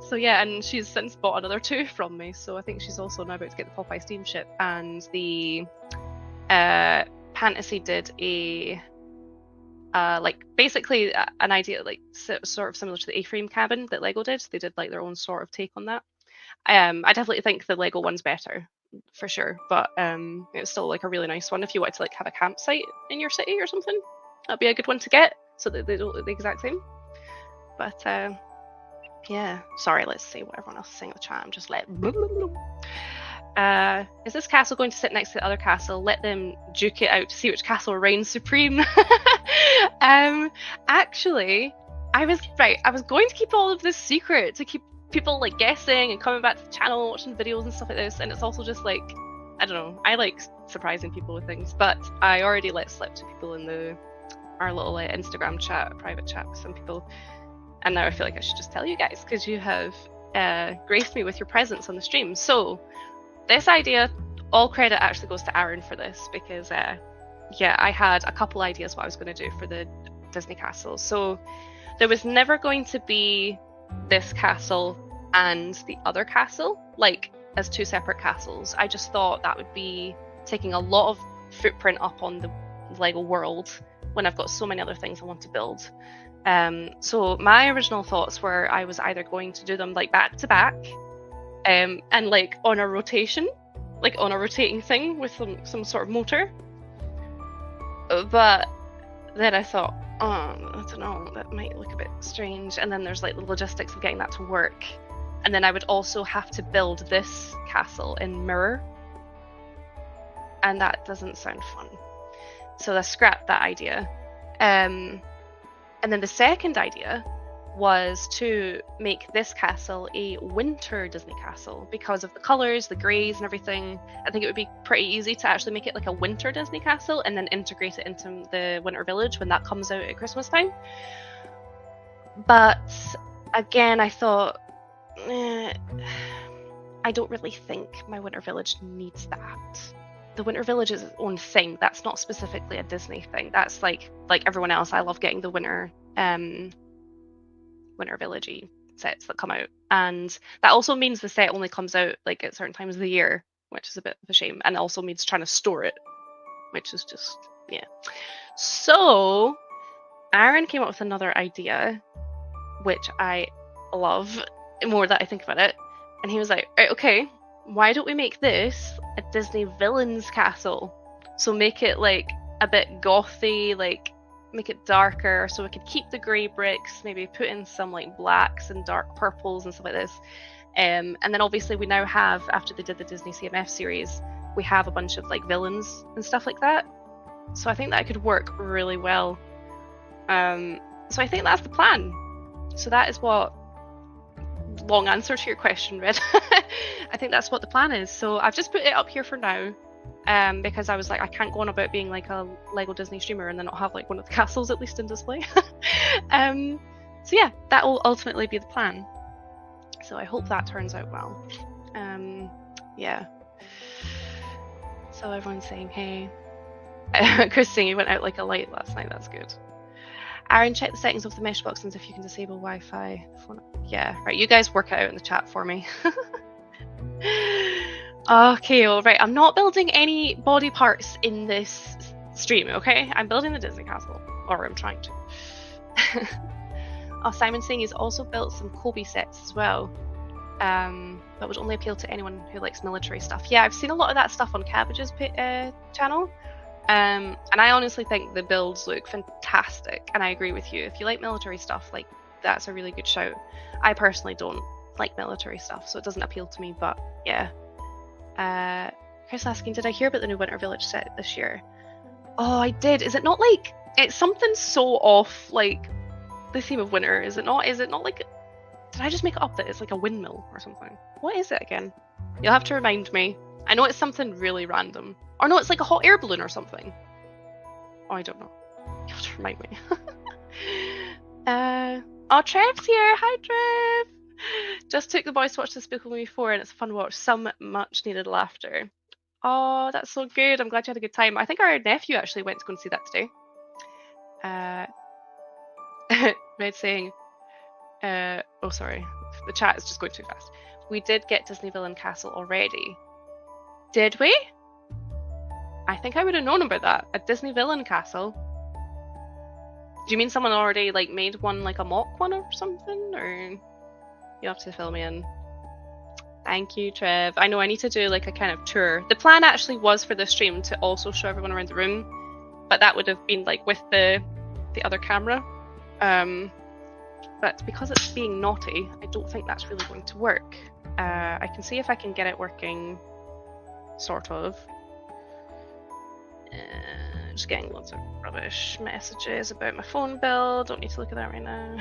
So yeah, and she's since bought another 2 from me. So I think she's also now about to get the Popeye steamship, and the Fantasy did a like basically an idea like sort of similar to the A-frame cabin that Lego did. They did like their own sort of take on that. I definitely think the Lego one's better for sure, but it's still like a really nice one if you want to like have a campsite in your city or something. That'd be a good one to get, so that they don't look the exact same. But yeah, sorry, let's see what everyone else is saying in the chat. I'm just is this castle going to sit next to the other castle? Let them duke it out to see which castle reigns supreme. Actually, I was going to keep all of this secret to keep people like guessing and coming back to the channel, watching videos and stuff like this. And it's also just like, I don't know, I like surprising people with things, but I already let slip to people in our little Instagram chat, private chat with some people. And now I feel like I should just tell you guys because you have graced me with your presence on the stream. So this idea, all credit actually goes to Aaron for this because yeah, I had a couple ideas what I was going to do for the Disney castle. So there was never going to be this castle and the other castle like as 2 separate castles. I just thought that would be taking a lot of footprint up on the Lego world when I've got so many other things I want to build. So my original thoughts were I was either going to do them like back to back and like on a rotation, like on a rotating thing with some sort of motor. But then I thought, oh, I don't know, that might look a bit strange. And then there's like the logistics of getting that to work. And then I would also have to build this castle in mirror. And that doesn't sound fun. So I scrapped that idea. And then the second idea was to make this castle a winter Disney castle because of the colors, the greys and everything. I think it would be pretty easy to actually make it like a winter Disney castle and then integrate it into the Winter Village when that comes out at Christmas time. But again, I thought, I don't really think my Winter Village needs that. The Winter Village is its own thing. That's not specifically a Disney thing. That's like everyone else. I love getting the Winter Village-y sets that come out, and that also means the set only comes out like at certain times of the year, which is a bit of a shame, and it also means trying to store it, which is just So Aaron came up with another idea, which I love more that I think about it, and he was like, right, okay, why don't we make this a Disney villains castle? So make it like a bit gothy, like make it darker, so we could keep the grey bricks, maybe put in some like blacks and dark purples and stuff like this. And then obviously we now have, after they did the Disney CMF series, we have a bunch of like villains and stuff like that. So I think that could work really well. So I think that's the plan. So that is what, long answer to your question, Red. I think that's what the plan is. So I've just put it up here for now. Because I was like, I can't go on about being like a Lego Disney streamer and then not have like one of the castles at least in display. So yeah, that will ultimately be the plan. So I hope that turns out well. Yeah. So everyone's saying, hey. Chris saying you went out like a light last night, that's good. Aaron, check the settings of the mesh box and if you can disable Wi-Fi. Yeah, right, you guys work it out in the chat for me. Okay, all right. I'm not building any body parts in this stream, okay? I'm building the Disney castle, or I'm trying to. Oh, Simon's saying he's also built some Kobe sets as well, that would only appeal to anyone who likes military stuff. Yeah, I've seen a lot of that stuff on Cabbage's channel, and I honestly think the builds look fantastic, and I agree with you. If you like military stuff, like, that's a really good shout. I personally don't like military stuff, so it doesn't appeal to me, but yeah. Chris asking, did I hear about the new Winter Village set this year? Oh, I did. Is it not like, it's something so off, like, the theme of winter, is it not? Is it not like, did I just make it up that it's like a windmill or something? What is it again? You'll have to remind me. I know it's something really random. Or no, it's like a hot air balloon or something. Oh, I don't know. You have to remind me. Oh, Trev's here. Hi, Trev. Just took the boys to watch the Spookle movie 4 and it's a fun watch. Some much needed laughter. Oh, that's so good. I'm glad you had a good time. I think our nephew actually went to go and see that today. Red saying, oh sorry, the chat is just going too fast. We did get Disney Villain Castle already. Did we? I think I would have known about that. A Disney Villain Castle. Do you mean someone already like made one, like a mock one or something? Or you have to fill me in. Thank you, Trev. I know I need to do like a kind of tour. The plan actually was for the stream to also show everyone around the room, but that would have been like with the other camera. But because it's being naughty, I don't think that's really going to work. I can see if I can get it working, sort of. Just getting lots of rubbish messages about my phone bill. Don't need to look at that right now.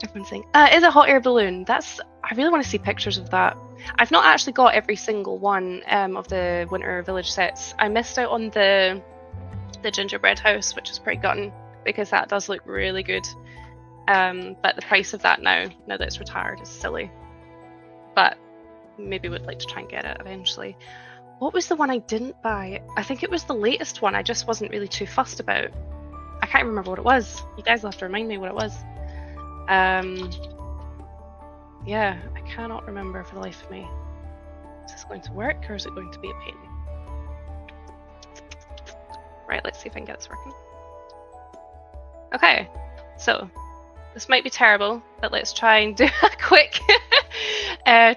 Everyone's saying, is a hot air balloon. I really want to see pictures of that. I've not actually got every single one of the Winter Village sets. I missed out on the gingerbread house, which is pretty gutting because that does look really good. But the price of that now that it's retired, is silly. But maybe would like to try and get it eventually. What was the one I didn't buy? I think it was the latest one. I just wasn't really too fussed about. I can't remember what it was. You guys will have to remind me what it was. Yeah, I cannot remember for the life of me. Is this going to work or is it going to be a pain? Right, let's see if I can get this working. Okay, so this might be terrible, but let's try and do a quick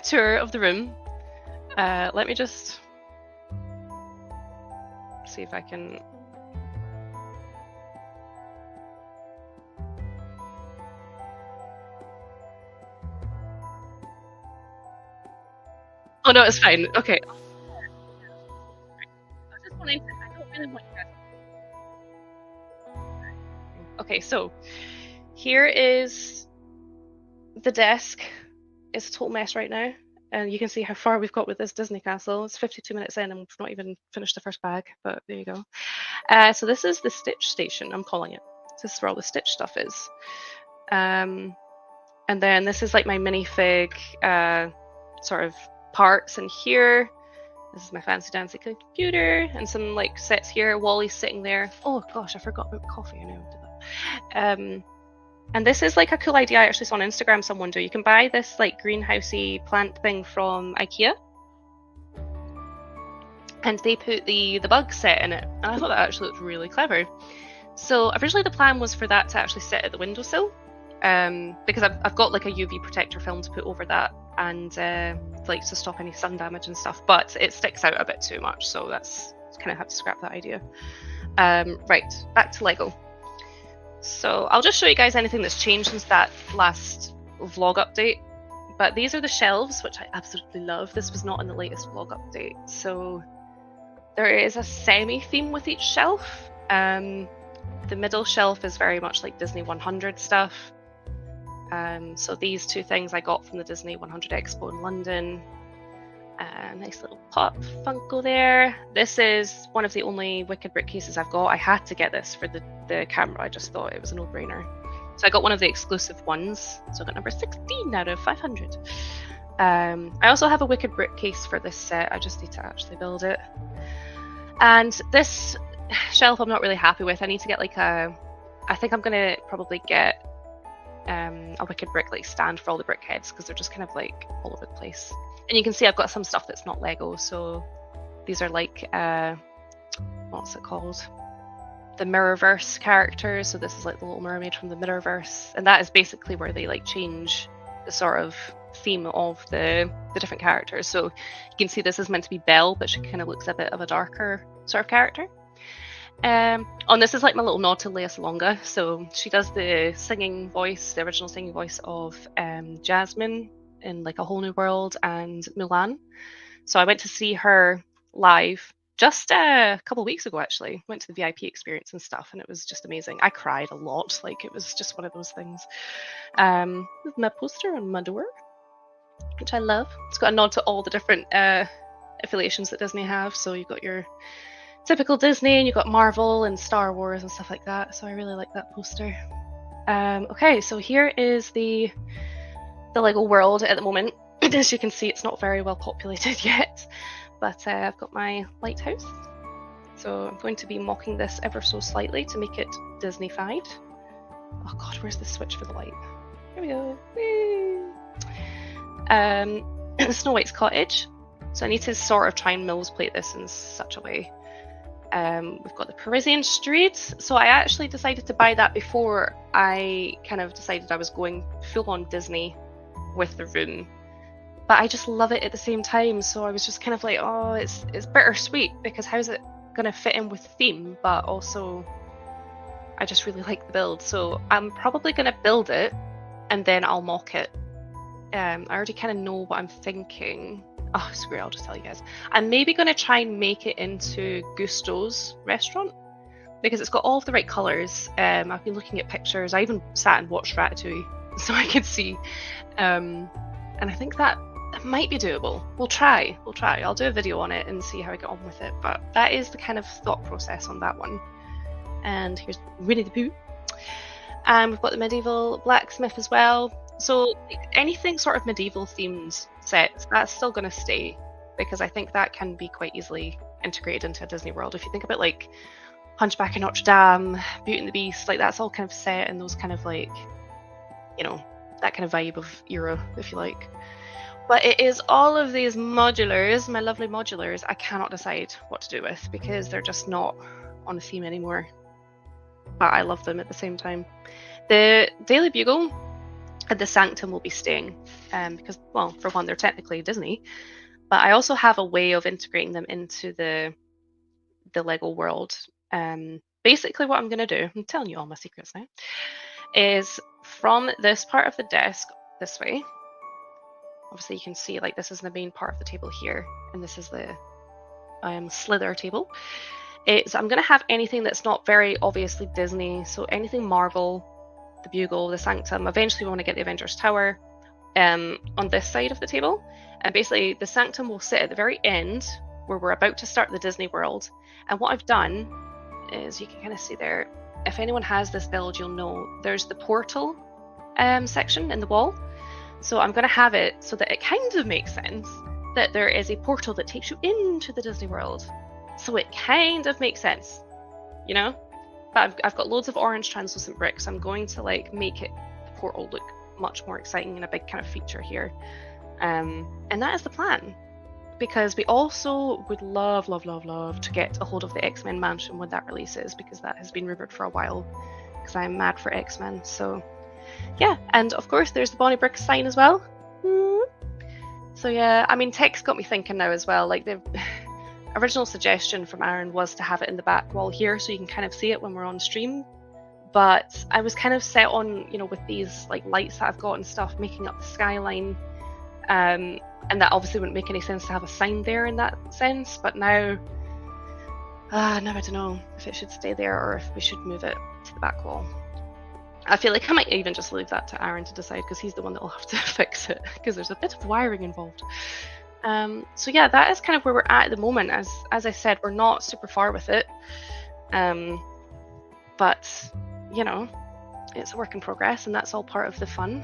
tour of the room. Let me just see if I can Oh no, it's fine. Okay. I just wanted to, I don't really want you guys. Okay, so here is the desk. It's a total mess right now. And you can see how far we've got with this Disney castle. It's 52 minutes in and we've not even finished the first bag, but there you go. So this is the Stitch station, I'm calling it. This is where all the Stitch stuff is. And then this is like my minifig sort of parts in here. This is my fancy dancy computer and some like sets here. Wally's sitting there. Oh gosh, I forgot about coffee. I know I did that. And this is like a cool idea I actually saw on Instagram someone do. You can buy this like greenhousey plant thing from IKEA. And they put the bug set in it. And I thought that actually looked really clever. So originally the plan was for that to actually sit at the windowsill. Because I've got like a UV protector film to put over that and like to stop any sun damage and stuff, but it sticks out a bit too much, so that's kind of have to scrap that idea. Right, back to Lego. So I'll just show you guys anything that's changed since that last vlog update. But these are the shelves, which I absolutely love. This was not in the latest vlog update. So there is a semi-theme with each shelf. The middle shelf is very much like Disney 100 stuff. So these two things I got from the Disney 100 Expo in London. Nice little pop Funko there. This is one of the only Wicked Brick cases I've got. I had to get this for the camera. I just thought it was a no-brainer. So I got one of the exclusive ones. So I got number 16 out of 500. I also have a Wicked Brick case for this set. I just need to actually build it. And this shelf I'm not really happy with. I need to get like I think I'm going to probably get a Wicked Brick like stand for all the brick heads because they're just kind of like all over the place. And you can see I've got some stuff that's not Lego, so these are like what's it called, the Mirrorverse characters. So this is like the Little Mermaid from the Mirrorverse, and that is basically where they like change the sort of theme of the different characters. So you can see this is meant to be Belle, but she kind of looks a bit of a darker sort of character. And this is like my little nod to Lea Salonga. So she does the singing voice, the original singing voice of Jasmine in like A Whole New World and Mulan. So I went to see her live just a couple of weeks ago, actually. Went to the VIP experience and stuff, and it was just amazing. I cried a lot. Like, it was just one of those things. With my poster on my door, which I love. It's got a nod to all the different affiliations that Disney have. So you've got your typical Disney, and you've got Marvel and Star Wars and stuff like that. So I really like that poster. Okay, so here is the Lego world at the moment. As you can see, it's not very well populated yet, but I've got my lighthouse. So I'm going to be mocking this ever so slightly to make it Disney-fied. Oh god, where's the switch for the light? Here we go. Whee! Snow White's cottage. So I need to sort of try and Mills plate this in such a way. We've got the Parisian Street. So I actually decided to buy that before I kind of decided I was going full on Disney with the room, but I just love it at the same time. So I was just kind of like, oh, it's bittersweet, because how's it gonna fit in with the theme? But also, I just really like the build, so I'm probably gonna build it and then I'll mock it. I already kind of know what I'm thinking. Oh, screw it, I'll just tell you guys. I'm maybe gonna try and make it into Gusto's restaurant, because it's got all of the right colours. I've been looking at pictures. I even sat and watched Ratatouille so I could see. And I think that might be doable. We'll try. I'll do a video on it and see how I get on with it. But that is the kind of thought process on that one. And here's Winnie the Pooh. And we've got the medieval blacksmith as well. So anything sort of medieval themed sets, that's still going to stay, because I think that can be quite easily integrated into a Disney World. If you think about like Hunchback of Notre Dame, Beauty and the Beast, like that's all kind of set in those kind of like, you know, that kind of vibe of era, if you like. But it is all of these modulars, my lovely modulars, I cannot decide what to do with, because they're just not on a theme anymore. But I love them at the same time. The Daily Bugle and the Sanctum will be staying, because, well, for one, they're technically Disney, but I also have a way of integrating them into the Lego world. Basically what I'm going to do, I'm telling you all my secrets now, is from this part of the desk, this way, obviously you can see like this is the main part of the table here, and this is the Slither table. So I'm going to have anything that's not very obviously Disney, so anything Marvel, the Bugle, the Sanctum. Eventually we want to get the Avengers Tower on this side of the table, and basically the Sanctum will sit at the very end where we're about to start the Disney World. And what I've done is, you can kind of see there, if anyone has this build, you'll know there's the portal section in the wall. So I'm going to have it so that it kind of makes sense that there is a portal that takes you into the Disney World. So it kind of makes sense, you know? But I've got loads of orange translucent bricks. I'm going to like make the portal look much more exciting and a big kind of feature here. And that is the plan. Because we also would love to get a hold of the X-Men mansion when that releases, because that has been rumored for a while, because I'm mad for X-Men. So yeah, and of course there's the Bonnie Brick sign as well. So yeah, I mean, tech's got me thinking now as well. Like, the original suggestion from Aaron was to have it in the back wall here so you can kind of see it when we're on stream. But I was kind of set on, you know, with these like lights that I've got and stuff, making up the skyline. And that obviously wouldn't make any sense to have a sign there in that sense, but now I don't know if it should stay there or if we should move it to the back wall. I feel like I might even just leave that to Aaron to decide, because he's the one that will have to fix it, because there's a bit of wiring involved. So yeah, that is kind of where we're at the moment. As I said, we're not super far with it, but you know, it's a work in progress, and that's all part of the fun.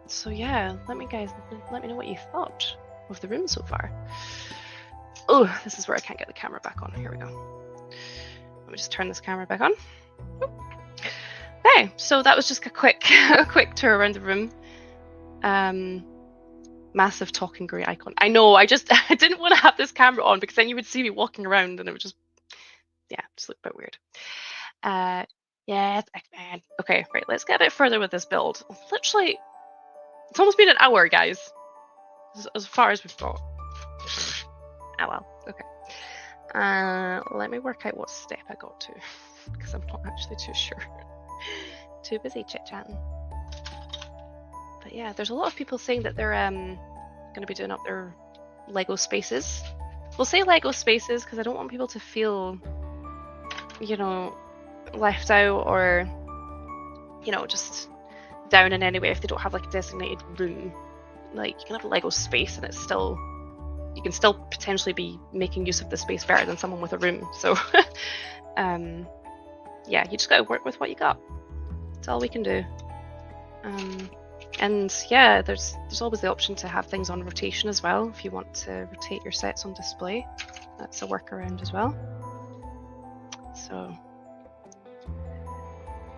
So yeah, let me know what you thought of the room so far. Oh, this is where I can't get the camera back on. Here we go. Let me just turn this camera back on. Okay, so that was just a quick tour around the room. Massive talking grey icon. I know, I didn't want to have this camera on, because then you would see me walking around and it would just look a bit weird. Yes, X-Men. Okay, right, let's get a bit further with this build. Literally, it's almost been an hour, guys. As far as we've got. Oh well, okay. Let me work out what step I got to, because I'm not actually too sure. Too busy chit-chatting. But yeah, there's a lot of people saying that they're going to be doing up their Lego spaces. We'll say Lego spaces because I don't want people to feel, you know, left out or, you know, just down in any way if they don't have like a designated room. Like, you can have a Lego space and it's still, you can still potentially be making use of the space better than someone with a room. So yeah, you just got to work with what you got. That's all we can do. And yeah, there's always the option to have things on rotation as well if you want to rotate your sets on display. That's a workaround as well. So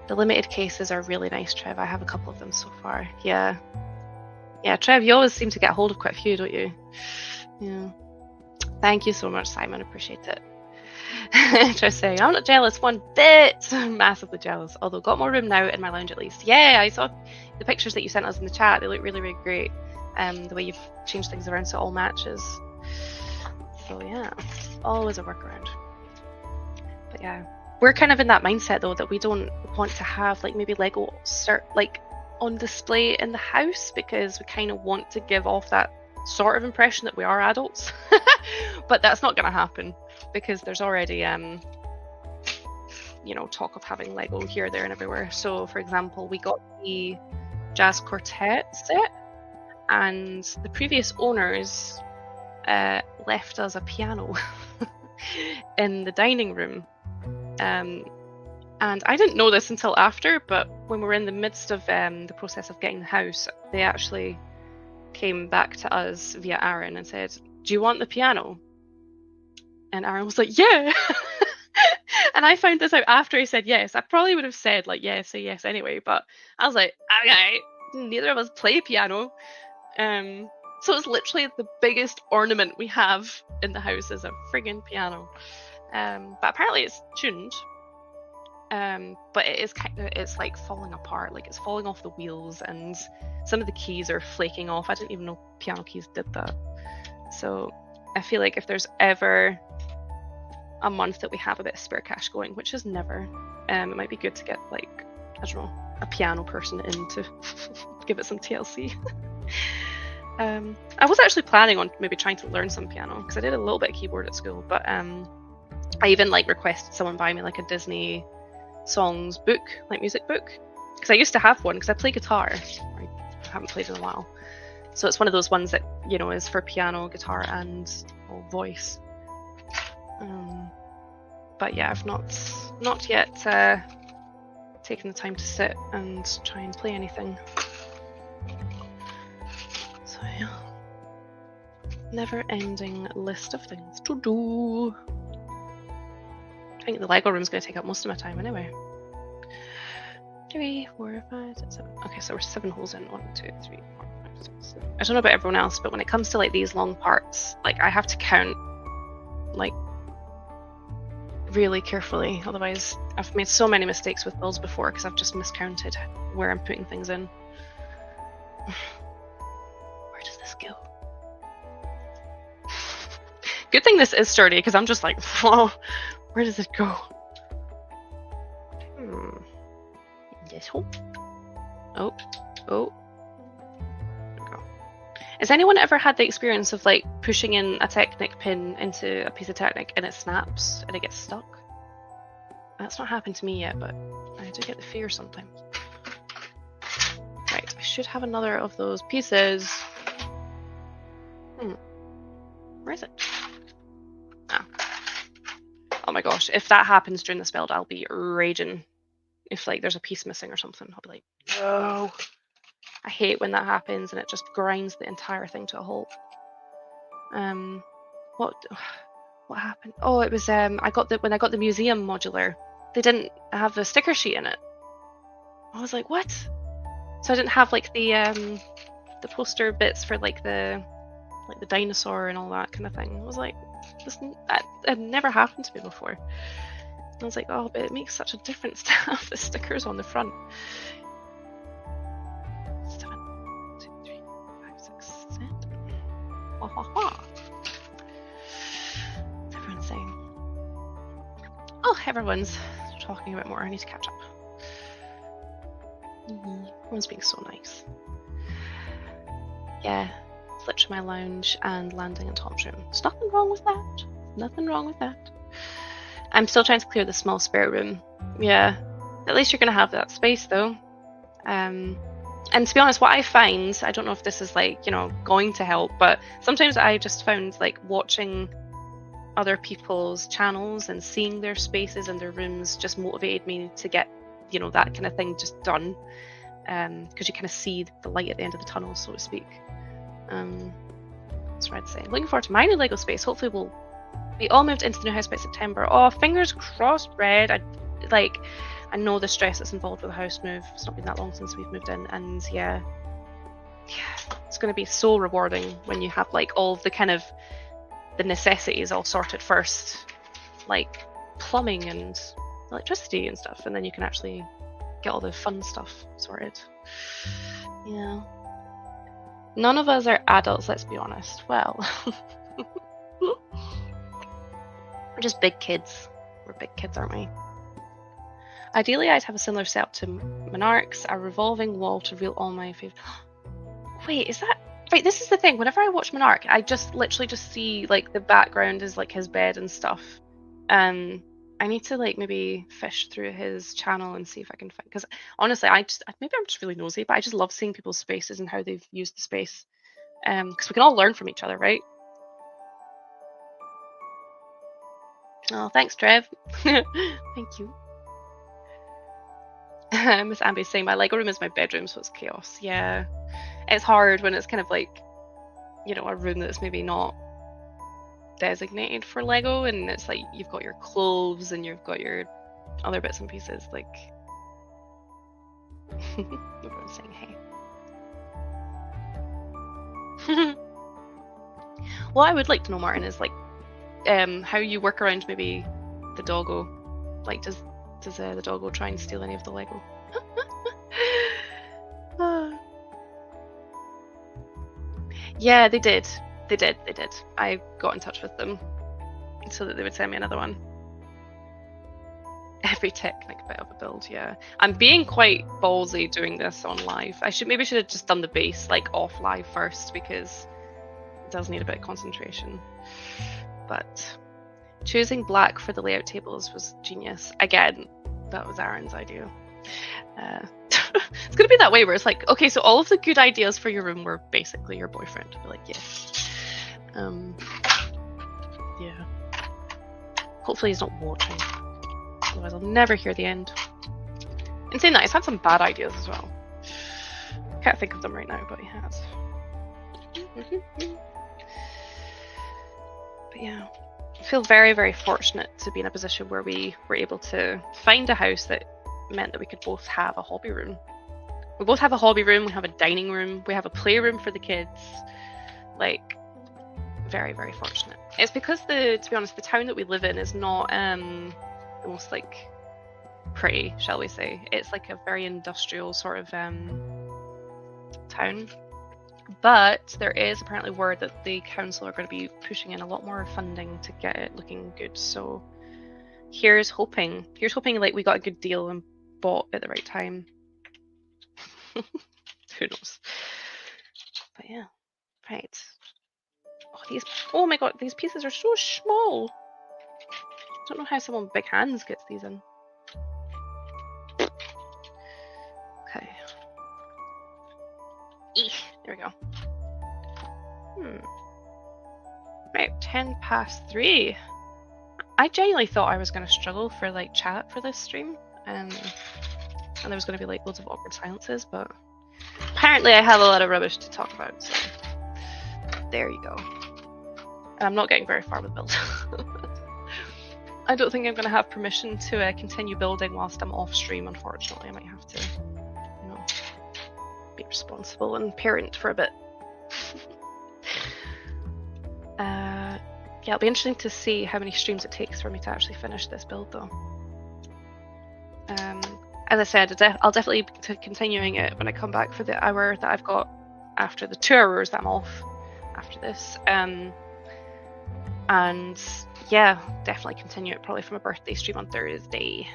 the limited cases are really nice, Trev. I have a couple of them so far. Yeah, Trev, you always seem to get hold of quite a few, don't you? Yeah. Thank you so much, Simon. Appreciate it. Just saying, I'm not jealous one bit. I'm massively jealous. Although got more room now in my lounge at least. Yeah, I saw the pictures that you sent us in the chat. They look really, really great. The way you've changed things around so it all matches. So yeah, always a workaround. But yeah, we're kind of in that mindset though that we don't want to have like maybe Lego start like on display in the house, because we kind of want to give off that sort of impression that we are adults. But that's not going to happen, because there's already you know, talk of having Lego here, there and everywhere. So for example, we got the Jazz Quartet set, and the previous owners left us a piano in the dining room, and I didn't know this until after, but when we were in the midst of the process of getting the house, they actually came back to us via Aaron and said, "Do you want the piano?" And Aaron was like, "Yeah." And I found this out after he said yes. I probably would have said like, yeah, say yes anyway, but I was like, okay, neither of us play piano. So it's literally the biggest ornament we have in the house is a friggin' piano. But apparently it's tuned. But it is it's like falling apart, like it's falling off the wheels, and some of the keys are flaking off. I didn't even know piano keys did that. So I feel like if there's ever a month that we have a bit of spare cash going, which is never, it might be good to get like, I don't know, a piano person in to give it some TLC. I was actually planning on maybe trying to learn some piano because I did a little bit of keyboard at school, but I even like requested someone buy me like a Disney songs book, like music book, because I used to have one because I play guitar. I haven't played in a while, so it's one of those ones that is for piano, guitar, and voice. But yeah, I've not yet taken the time to sit and try and play anything. So yeah, never-ending list of things to do. I think the Lego room's going to take up most of my time anyway. 3, 4, 5, 6, 7. Okay, so we're 7 holes in. 1, 2, 3, 4, 5, 6, 7. I don't know about everyone else, but when it comes to like these long parts, like I have to count like really carefully. Otherwise, I've made so many mistakes with builds before because I've just miscounted where I'm putting things in. Where does this go? Good thing this is sturdy because I'm just like, whoa. Where does it go? Yes. Oh. There we go. Has anyone ever had the experience of like pushing in a Technic pin into a piece of Technic and it snaps and it gets stuck? That's not happened to me yet, but I do get the fear sometimes. Right, I should have another of those pieces. Where is it? Oh my gosh, if that happens during this build, I'll be raging. If like there's a piece missing or something, I'll be like, no. I hate when that happens and it just grinds the entire thing to a halt. What happened? Oh, it was when I got the museum modular, they didn't have the sticker sheet in it. I was like, what? So I didn't have like the poster bits for like the dinosaur and all that kind of thing. I was like, that had never happened to me before. I was like, oh, but it makes such a difference to have the stickers on the front. 7, 2, 3, 5, 6, 7. Ha ha ha. What's everyone saying? Oh, everyone's talking a bit more. I need to catch up. Everyone's being so nice. Yeah. Literally my lounge and landing in Tom's room. There's nothing wrong with that. Nothing wrong with that. I'm still trying to clear the small spare room. Yeah. At least you're going to have that space though. And to be honest, what I find, I don't know if this is like, going to help, but sometimes I just found like watching other people's channels and seeing their spaces and their rooms just motivated me to get, that kind of thing just done. Because you kind of see the light at the end of the tunnel, so to speak. That's what I'd say. Looking forward to my new Lego space. Hopefully we'll be all moved into the new house by September. Oh, fingers crossed, Red. I know the stress that's involved with a house move. It's not been that long since we've moved in, and yeah, it's going to be so rewarding when you have like all of the kind of the necessities all sorted first, like plumbing and electricity and stuff, and then you can actually get all the fun stuff sorted. Yeah. None of us are adults, let's be honest. Well, we're just big kids. We're big kids, aren't we? Ideally, I'd have a similar setup to Monarchs, a revolving wall to reveal all my favorite. Wait, is that right? This is the thing. Whenever I watch Monarch, I just literally just see like the background is like his bed and stuff. I need to like maybe fish through his channel and see if I can find, because honestly, maybe I'm just really nosy, but I just love seeing people's spaces and how they've used the space. Because we can all learn from each other, right? Oh, thanks, Trev. Thank you. Miss Ambi's saying my Lego room is my bedroom, so it's chaos. Yeah, it's hard when it's kind of like, a room that's maybe not designated for Lego, and it's like you've got your clothes and you've got your other bits and pieces. Like, everyone's saying hey. What I would like to know, Martin, is like how you work around maybe the doggo. Like, does the doggo try and steal any of the Lego? Yeah, they did. I got in touch with them so that they would send me another one. Every technic bit of a build, yeah. I'm being quite ballsy doing this on live. Maybe should have just done the base like off live first, because it does need a bit of concentration. But choosing black for the layout tables was genius. Again, that was Aaron's idea. It's gonna be that way where it's like, okay, so all of the good ideas for your room were basically your boyfriend. Be like, yes. Yeah. Hopefully he's not watching. Otherwise I'll never hear the end. In saying that, he's had some bad ideas as well. Can't think of them right now, but he has. But yeah, I feel very, very fortunate to be in a position where we were able to find a house that meant that we could both have a hobby room. We both have a hobby room, we have a dining room, we have a playroom for the kids. Like, very, very fortunate. It's because to be honest, the town that we live in is not the most like pretty, shall we say. It's like a very industrial sort of town. But there is apparently word that the council are going to be pushing in a lot more funding to get it looking good. So here's hoping like we got a good deal and bought at the right time. Who knows? But yeah, right. Oh my god, these pieces are so small. I don't know how someone with big hands gets these in. Okay. There we go. Right, 3:10. I genuinely thought I was going to struggle for like chat for this stream, and there was going to be like loads of awkward silences, but apparently I have a lot of rubbish to talk about, so there you go. And I'm not getting very far with build. I don't think I'm going to have permission to continue building whilst I'm off stream, unfortunately. I might have to, you know, be responsible and parent for a bit. Yeah, it'll be interesting to see how many streams it takes for me to actually finish this build, though. As I said, I'll definitely be continuing it when I come back for the hour that I've got after the 2 hours that I'm off after this. And yeah, definitely continue it probably from a birthday stream on Thursday.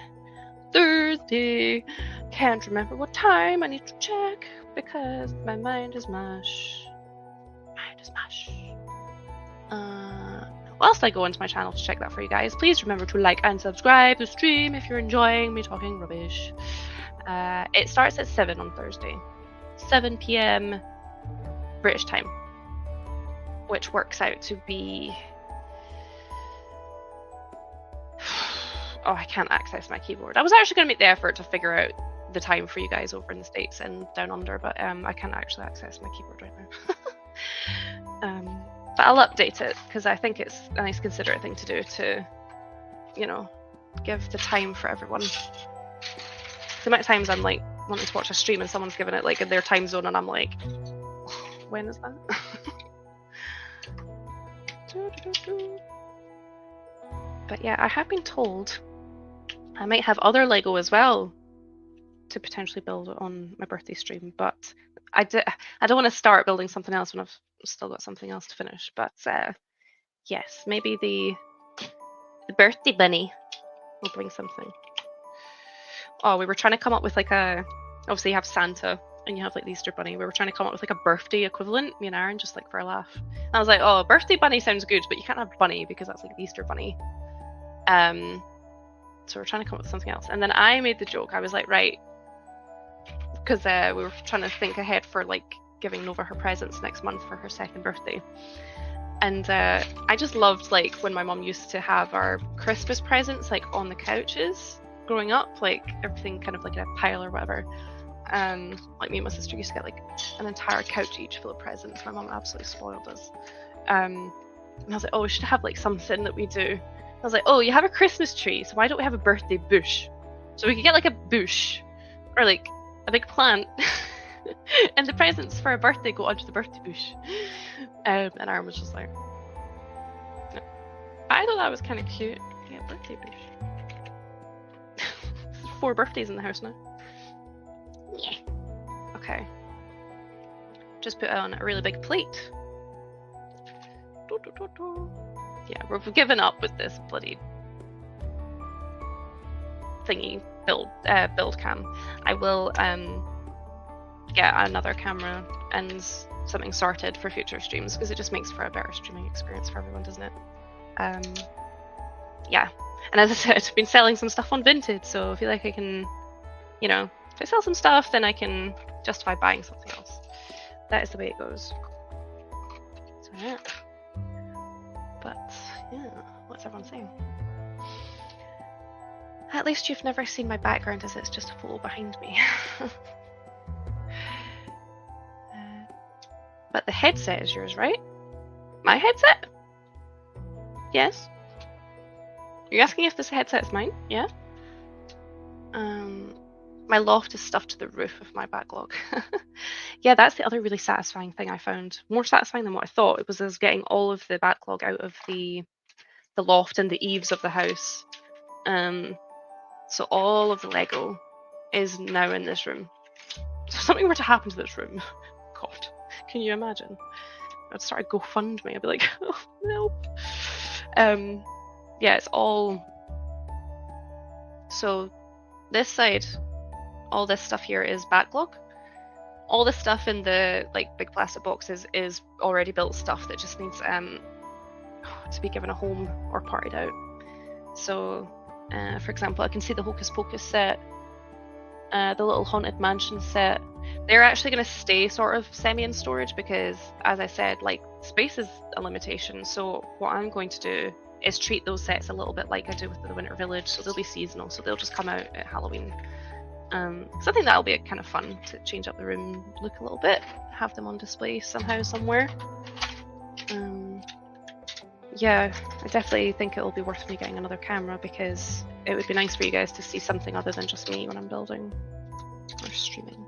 Can't remember what time. I need to check because my mind is mush. Whilst I go into my channel to check that for you guys, please remember to like and subscribe the stream if you're enjoying me talking rubbish. It starts at 7 on Thursday, 7 p.m. British time, which works out to be... Oh, I can't access my keyboard. I was actually going to make the effort to figure out the time for you guys over in the States and down under, but I can't actually access my keyboard right now. But I'll update it because I think it's a nice considerate thing to do to, you know, give the time for everyone. The amount of times I'm like wanting to watch a stream and someone's given it like in their time zone and I'm like, when is that? But yeah, I have been told I might have other Lego as well to potentially build on my birthday stream, but I don't want to start building something else when I've still got something else to finish. But yes, maybe the birthday bunny will bring something. Oh, we were trying to come up with like obviously you have Santa and you have like the Easter bunny. We were trying to come up with like a birthday equivalent, me and Aaron, just like for a laugh. And I was like, oh, birthday bunny sounds good, but you can't have bunny because that's like the Easter bunny. So we're trying to come up with something else. And then I made the joke. I was like, right, because we were trying to think ahead for like giving Nova her presents next month for her 2nd birthday. And I just loved like when my mum used to have our Christmas presents like on the couches growing up, like everything kind of like in a pile or whatever. Like me and my sister used to get like an entire couch each full of presents. My mum absolutely spoiled us. And I was like, oh, we should have like something that we do. I was like, oh, you have a Christmas tree, so why don't we have a birthday bush? So we could get like a bush or like a big plant and the presents for a birthday go onto the birthday bush. And Aaron was just like, no. I thought that was kind of cute. Yeah, birthday bush. 4 birthdays in the house now. Yeah. Okay. Just put it on a really big plate. Yeah, we've given up with this bloody thingy build cam, I will get another camera and something sorted for future streams, because it just makes for a better streaming experience for everyone, doesn't it? Yeah, and as I said, I've been selling some stuff on Vinted, so I feel like I can, you know, if I sell some stuff, then I can justify buying something else. That is the way it goes. So yeah. But yeah, what's everyone saying? At least you've never seen my background, as it's just a photo behind me. But the headset is yours, right? My headset? Yes. You're asking if this headset's mine? Yeah. My loft is stuffed to the roof of my backlog. Yeah, that's the other really satisfying thing I found. More satisfying than what I thought. It was getting all of the backlog out of the loft and the eaves of the house. So all of the Lego is now in this room. So if something were to happen to this room, God, can you imagine? I'd start a GoFundMe. I'd be like, oh no. Yeah, it's all. So this side, all this stuff here is backlog. All the stuff in the big plastic boxes is already built stuff that just needs to be given a home or partied out. So, for example, I can see the Hocus Pocus set, the little Haunted Mansion set. They're actually going to stay sort of semi in storage because, as I said, space is a limitation. So what I'm going to do is treat those sets a little bit like I do with the Winter Village. So they'll be seasonal. So they'll just come out at Halloween. So I think that'll be kind of fun to change up the room, look a little bit, have them on display somehow, somewhere. Yeah, I definitely think it'll be worth me getting another camera, because it would be nice for you guys to see something other than just me when I'm building or streaming.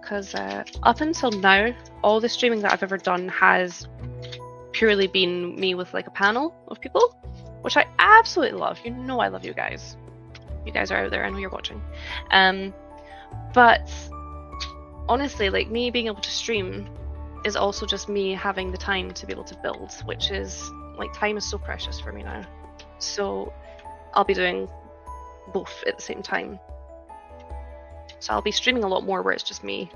Because up until now, all the streaming that I've ever done has purely been me with a panel of people, which I absolutely love. You know I love you guys. You guys are out there, I know you're watching. But honestly, me being able to stream is also just me having the time to be able to build, which is time is so precious for me now. So I'll be doing both at the same time. So I'll be streaming a lot more where it's just me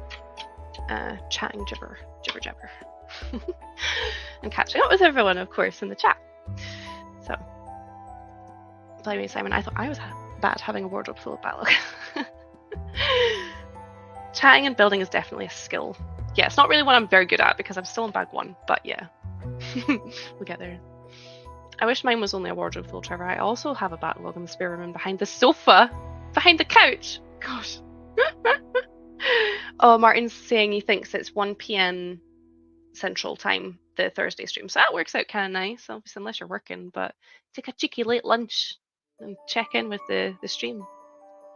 chatting jibber jabber and catching up with everyone, of course, in the chat. So blame me, Simon. I thought I was bad having a wardrobe full of backlog. Chatting and building is definitely a skill. Yeah, it's not really what I'm very good at because I'm still in bag 1, but yeah. We'll get there. I wish mine was only a wardrobe full, Trevor. I also have a backlog in the spare room behind the sofa, behind the couch. Gosh. Oh, Martin's saying he thinks it's 1 p.m. Central Time, the Thursday stream. So that works out kind of nice, obviously, unless you're working. But take a cheeky late lunch and check in with the stream.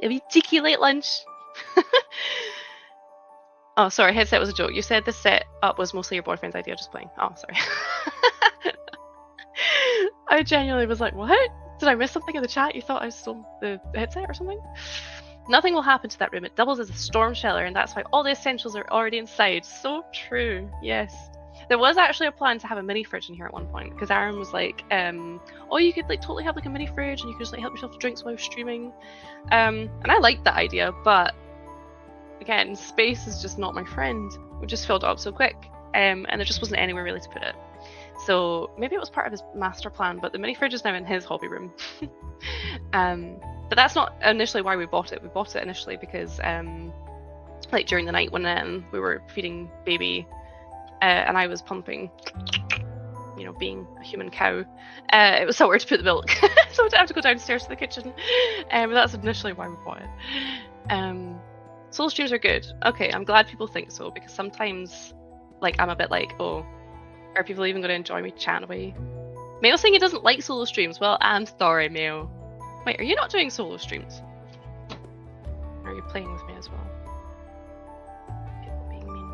A wee cheeky late lunch. Oh, sorry, headset was a joke. You said the setup was mostly your boyfriend's idea, just playing. Oh, sorry. I genuinely was like, what? Did I miss something in the chat? You thought I stole the headset or something? Nothing will happen to that room. It doubles as a storm shelter, and that's why all the essentials are already inside. So true. Yes. There was actually a plan to have a mini fridge in here at one point, because Aaron was like, oh, you could totally have a mini fridge and you could just help yourself to drinks while you're streaming. And I liked that idea, but again, space is just not my friend. We just filled it up so quick, and there just wasn't anywhere really to put it. So maybe it was part of his master plan, but the mini fridge is now in his hobby room. But that's not initially why we bought it. We bought it initially because during the night when we were feeding baby and I was pumping, being a human cow, it was somewhere to put the milk. So I didn't have to go downstairs to the kitchen. But that's initially why we bought it. Solo streams are good. Okay, I'm glad people think so, because sometimes I'm a bit oh, are people even going to enjoy me chatting away? Mail saying he doesn't like solo streams. Well, I'm sorry, Mail. Wait, are you not doing solo streams? Or are you playing with me as well? People being mean.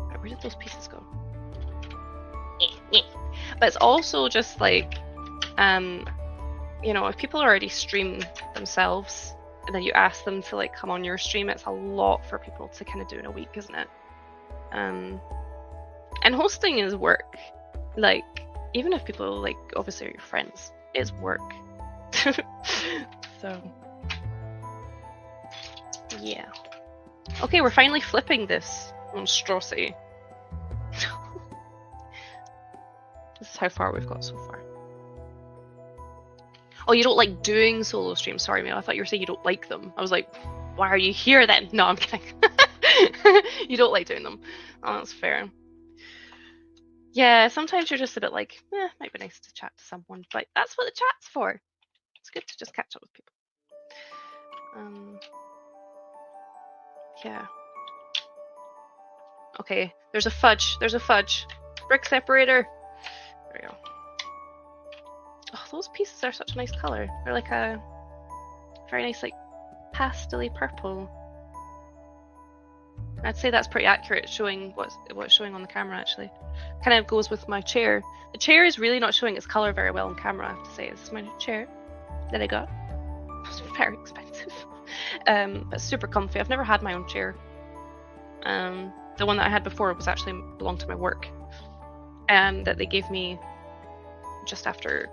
Where did those pieces go? But it's also just if people already stream themselves and then you ask them to come on your stream, it's a lot for people to kind of do in a week, isn't it? And hosting is work. Even if people obviously are your friends, it's work. So Yeah. Okay, we're finally flipping this monstrosity. This is how far we've got so far. Oh, you don't like doing solo streams? Sorry, Mel. I thought you were saying you don't like them. I was like, why are you here then? No, I'm kidding. You don't like doing them. Oh, that's fair. Yeah, sometimes you're just a bit like, might be nice to chat to someone, but that's what the chat's for. It's good to just catch up with people. Yeah. Okay, there's a fudge. There's a fudge. Brick separator. There we go. Oh, those pieces are such a nice color. They're like a very nice, like, pastel-y purple. I'd say that's pretty accurate, showing what's showing on the camera, actually. Kind of goes with my chair. The chair is really not showing its color very well on camera, I have to say. This is my chair that I got. It's very expensive. But super comfy. I've never had my own chair. The one that I had before was actually belonged to my work. That they gave me just after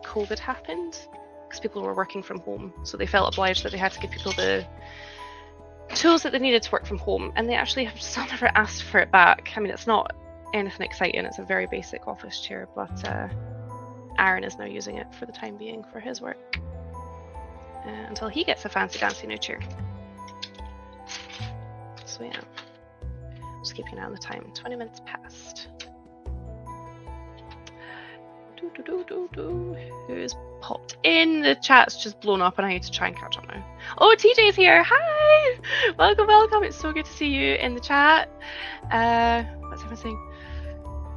COVID happened, because people were working from home, so they felt obliged that they had to give people the tools that they needed to work from home, and they actually have still never asked for it back. I mean, it's not anything exciting, it's a very basic office chair, but Aaron is now using it for the time being for his work, until he gets a fancy dancy new chair. So yeah, just keeping an eye on the time. 20 minutes past. Who's popped in? The chat's just blown up and I need to try and catch up now. Oh, TJ's here. Hi! Welcome, welcome. It's so good to see you in the chat. What's everyone saying?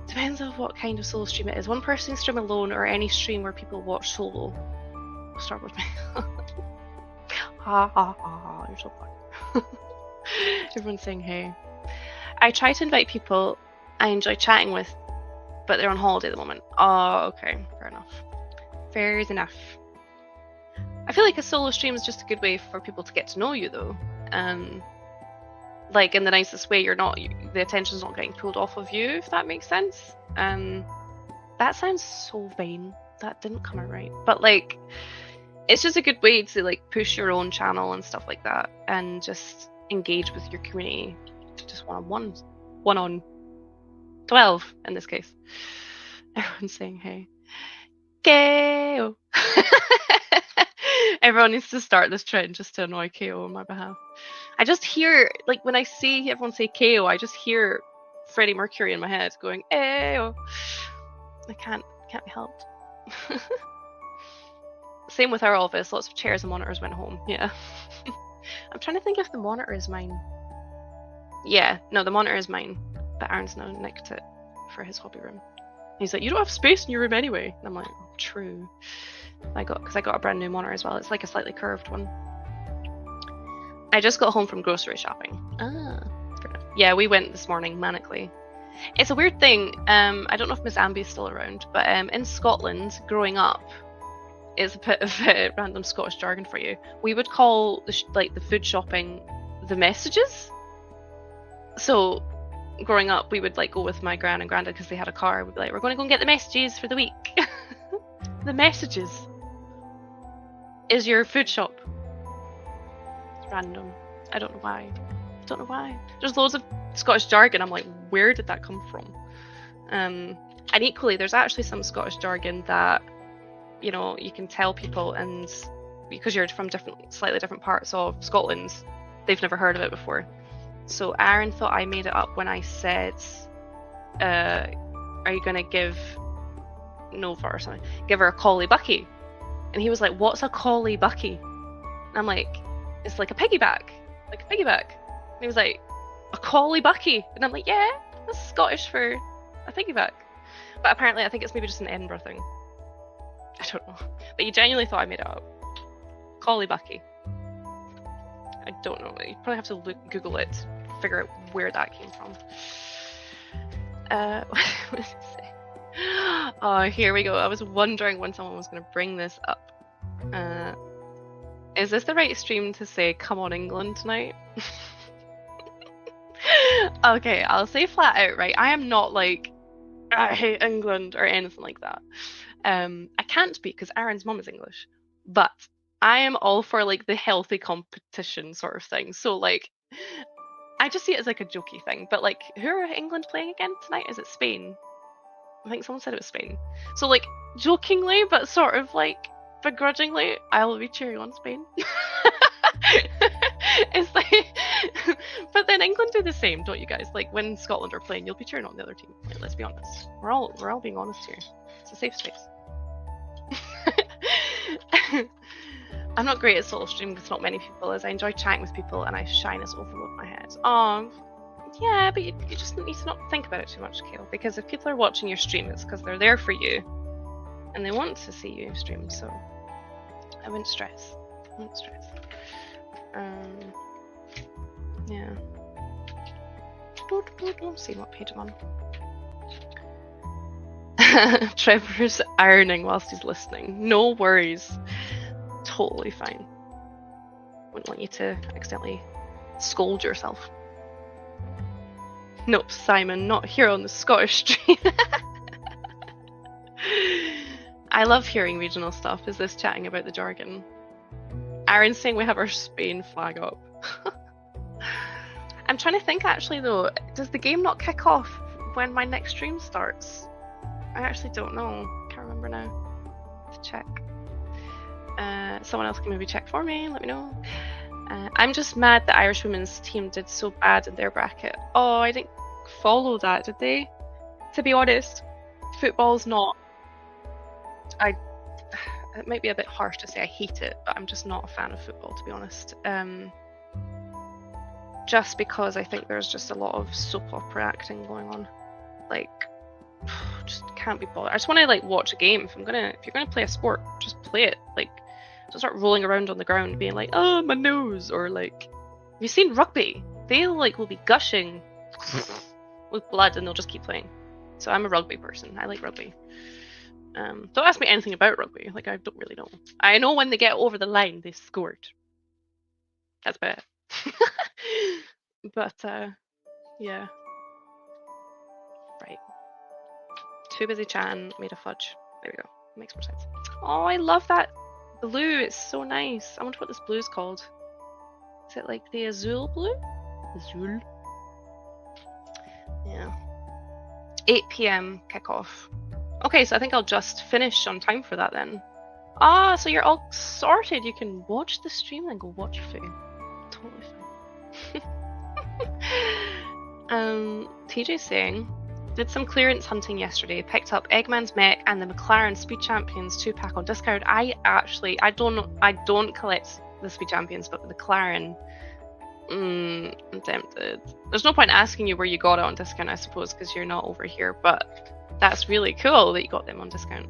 Depends on what kind of solo stream it is. One person stream alone or any stream where people watch solo. We'll start with me. Ha ha ha ha. You're so funny. Everyone's saying hey. I try to invite people I enjoy chatting with, but they're on holiday at the moment. Oh, okay. Fair enough. Fair enough. I feel like a solo stream is just a good way for people to get to know you, though. Like, in the nicest way, the attention's not getting pulled off of you, if that makes sense. That sounds so vain. That didn't come out right. But, like, it's just a good way to, like, push your own channel and stuff like that, and just engage with your community just one-on-one. 12 in this case. Everyone's saying hey. KO. Everyone needs to start this trend just to annoy KO on my behalf. I just hear, like, when I see everyone say KO, I just hear Freddie Mercury in my head going, Ayo. I can't be helped. Same with our office, lots of chairs and monitors went home. Yeah. I'm trying to think if the monitor is mine. Yeah, no, the monitor is mine, but Aaron's now nicked it for his hobby room. He's like, you don't have space in your room anyway. And I'm like, oh, true. Because I got a brand new monitor as well. It's like a slightly curved one. I just got home from grocery shopping. Ah, fair enough. Yeah, we went this morning manically. It's a weird thing. I don't know if Miss Amby is still around, but in Scotland, growing up, it's a bit of random Scottish jargon for you. We would call the food shopping the messages. So growing up, we would like go with my gran and granddad because they had a car. We'd be like, we're going to go and get the messages for the week. The messages is your food shop. It's random. I don't know why. There's loads of Scottish jargon. I'm like, where did that come from? And equally, there's actually some Scottish jargon that, you know, you can tell people, and because you're from slightly different parts of Scotland, they've never heard of it before. So Aaron thought I made it up when I said, are you going to give Nova or something, give her a collie bucky? And he was like, what's a collie bucky? And I'm like, it's like a piggyback. And he was like, a collie bucky? And I'm like, yeah, that's Scottish for a piggyback. But apparently I think it's maybe just an Edinburgh thing. I don't know. But you genuinely thought I made it up. Collie bucky. I don't know. You probably have to Google it, figure out where that came from. What did it say? Oh, here we go. I was wondering when someone was going to bring this up. Is this the right stream to say, come on England tonight? Okay, I'll say flat out, right? I am not like, I hate England or anything like that. I can't be because Aaron's mum is English. But I am all for like the healthy competition sort of thing. So like, I just see it as like a jokey thing. But like, who are England playing again tonight? Is it Spain? I think someone said it was Spain. So like, jokingly, but sort of like begrudgingly, I will be cheering on Spain. It's like, but then England do the same, don't you guys? Like when Scotland are playing, you'll be cheering on the other team. Like, let's be honest. We're all being honest here. It's a safe space. I'm not great at solo streaming with not many people, as I enjoy chatting with people and I shyness overload my head. Yeah, but you just need to not think about it too much, Kale, because if people are watching your stream, it's because they're there for you and they want to see you stream, so I wouldn't stress. Yeah. Let's see what page I'm on. Trevor's ironing whilst he's listening. No worries. Totally fine. Wouldn't want you to accidentally scold yourself. Nope, Simon, not here on the Scottish stream. I love hearing regional stuff. Is this chatting about the jargon? Aaron's saying we have our Spain flag up. I'm trying to think actually though, does the game not kick off when my next stream starts? I actually don't know. Can't remember now. To check. Someone else can maybe check for me, let me know. I'm just mad the Irish women's team did so bad in their bracket. Oh, I didn't follow that, did they? To be honest, football's not... It might be a bit harsh to say I hate it, but I'm just not a fan of football, to be honest. Just because I think there's just a lot of soap opera acting going on. Like, just can't be bothered. I just want to like watch a game. If you're gonna play a sport, just play it. Like, don't start rolling around on the ground being like, oh my nose, or like, have you seen rugby? They like will be gushing with blood and they'll just keep playing. So I'm a rugby person. I like rugby. Don't ask me anything about rugby. Like, I don't really know. I know when they get over the line, they scored. That's about it. But yeah. Right. Too busy chatting, made a fudge. There we go. Makes more sense. Oh, I love that blue. It's so nice. I wonder what this blue is called. Is it like the azul blue? Azul. Yeah. 8 PM kickoff. Okay, so I think I'll just finish on time for that then. Ah, so you're all sorted. You can watch the stream and go watch your food. Totally fine. TJ's saying, did some clearance hunting yesterday, picked up Eggman's Mech and the McLaren Speed Champions 2-pack on discount. I don't collect the Speed Champions, but the McLaren, I'm tempted. There's no point asking you where you got it on discount, I suppose, because you're not over here, but that's really cool that you got them on discount.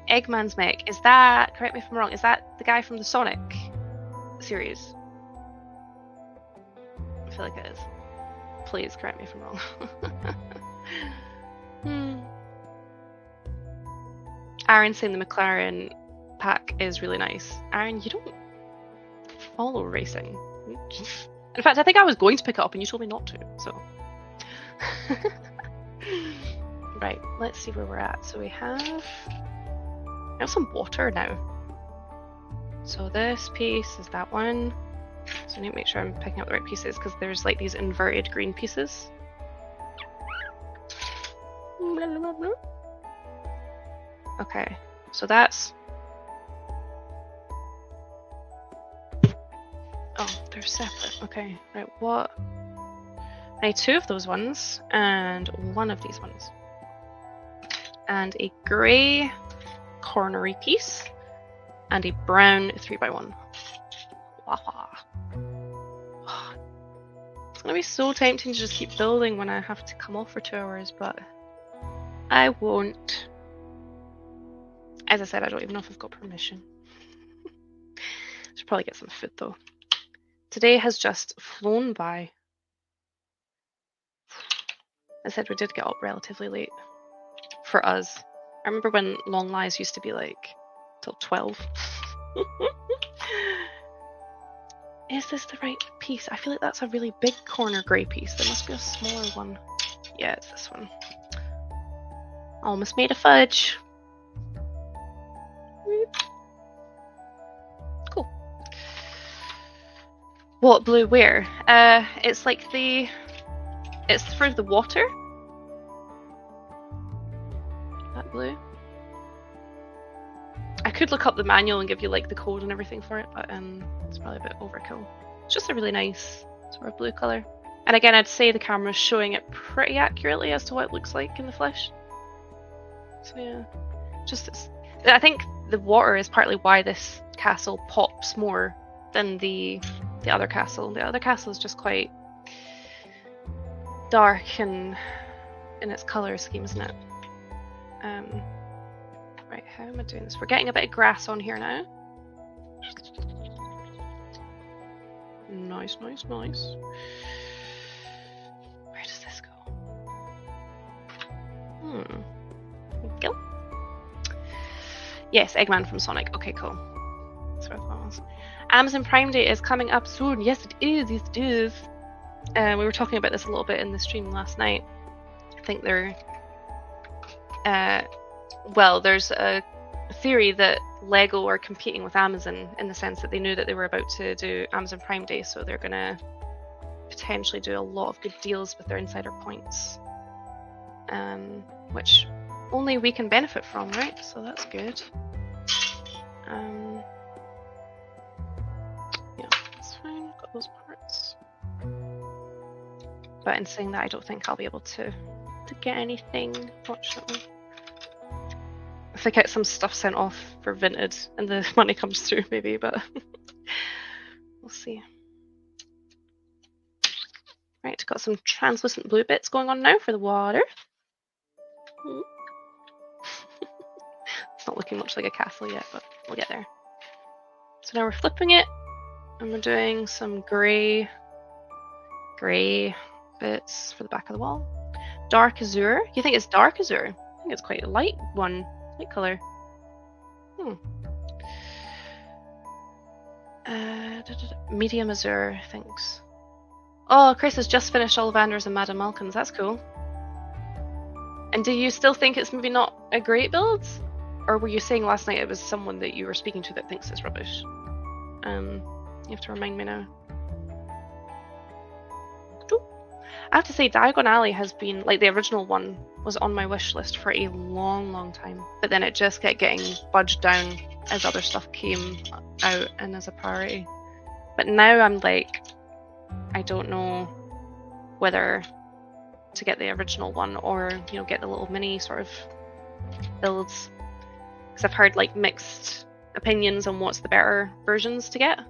Eggman's Mech, is that, correct me if I'm wrong, is that the guy from the Sonic series? I feel like it is. Please correct me if I'm wrong. Aaron saying the McLaren pack is really nice. Aaron, you don't follow racing. In fact, I think I was going to pick it up and you told me not to, so. Right, let's see where we're at. So we have some water now. So this piece is that one. So I need to make sure I'm picking up the right pieces because there's like these inverted green pieces. Okay, so that's... Oh, they're separate. Okay, right, what? I need 2 of those ones and 1 of these ones. And a grey cornery piece and a brown 3x1. It's gonna be so tempting to just keep building when I have to come off for 2 hours, but I won't. As I said, I don't even know if I've got permission. Should probably get some food though. Today has just flown by. I said we did get up relatively late. For us. I remember when Long Lies used to be like till 12. Is this the right piece? I feel like that's a really big corner grey piece. There must be a smaller one. Yeah, it's this one. Almost made a fudge. What blue where? It's like it's for the water. That blue. I could look up the manual and give you like the code and everything for it, but it's probably a bit overkill. It's just a really nice sort of blue color. And again, I'd say the camera's showing it pretty accurately as to what it looks like in the flesh. So yeah, I think the water is partly why this castle pops more than the other castle. The other castle is just quite dark and in its color scheme, isn't it? Right, how am I doing this? We're getting a bit of grass on here now. Nice, nice, nice. Where does this go? There we go. Yes, Eggman from Sonic. Okay, cool. That's what I thought it was. Amazon Prime Day is coming up soon. Yes, it is. Yes, it is. We were talking about this a little bit in the stream last night. I think they're... well, there's a theory that LEGO are competing with Amazon in the sense that they knew that they were about to do Amazon Prime Day, so they're going to potentially do a lot of good deals with their insider points, which only we can benefit from, right? So that's good. Yeah, that's fine. Got those parts. But in saying that, I don't think I'll be able to get anything, fortunately. If I get some stuff sent off for Vinted and the money comes through, maybe, but we'll see. Right, got some translucent blue bits going on now for the water. It's not looking much like a castle yet, but we'll get there. So now we're flipping it, and we're doing some grey bits for the back of the wall. Dark azure. You think it's dark azure? I think it's quite a light one. Light color. Medium azure, thanks. Oh, Chris has just finished Ollivanders and Madame Malkin's. That's cool. And do you still think it's maybe not a great build? Or were you saying last night it was someone that you were speaking to that thinks it's rubbish? You have to remind me now. I have to say, Diagon Alley has been, like, the original one was on my wish list for a long, long time. But then it just kept getting budged down as other stuff came out and as a priority. But now I'm like, I don't know whether to get the original one or, you know, get the little mini sort of builds. Because I've heard, like, mixed opinions on what's the better versions to get.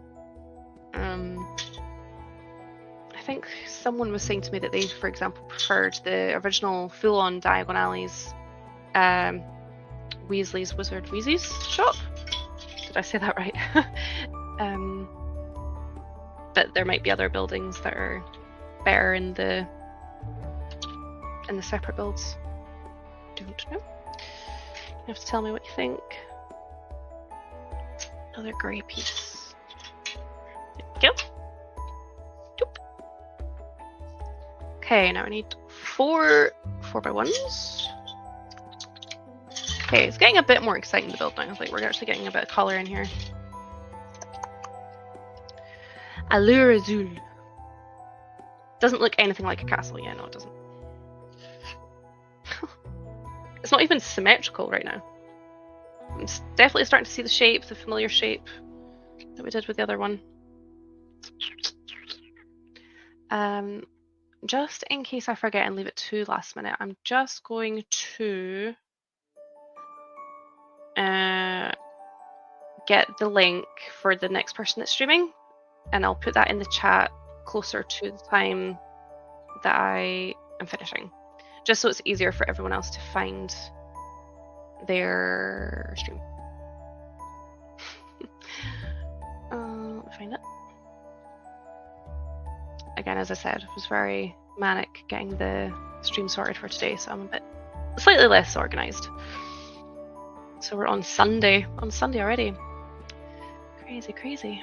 I think someone was saying to me that they, for example, preferred the original full-on Diagon Alley's Weasley's Wizard Wheezy's shop. Did I say that right? But there might be other buildings that are better in the separate builds. Don't know. You have to tell me what you think. Another grey piece. There we go. Okay, now I need 4 4x1s. Okay, it's getting a bit more exciting to build now. Like, we're actually getting a bit of colour in here. Allure Azul. Doesn't look anything like a castle. Yeah, no, it doesn't. It's not even symmetrical right now. I'm definitely starting to see the shape, the familiar shape that we did with the other one. Just in case I forget and leave it to last minute, I'm just going to get the link for the next person that's streaming, and I'll put that in the chat closer to the time that I am finishing, just so it's easier for everyone else to find their stream. Let me find it. Again, as I said, it was very manic getting the stream sorted for today, so I'm a bit slightly less organised. So we're on Sunday already. Crazy, crazy.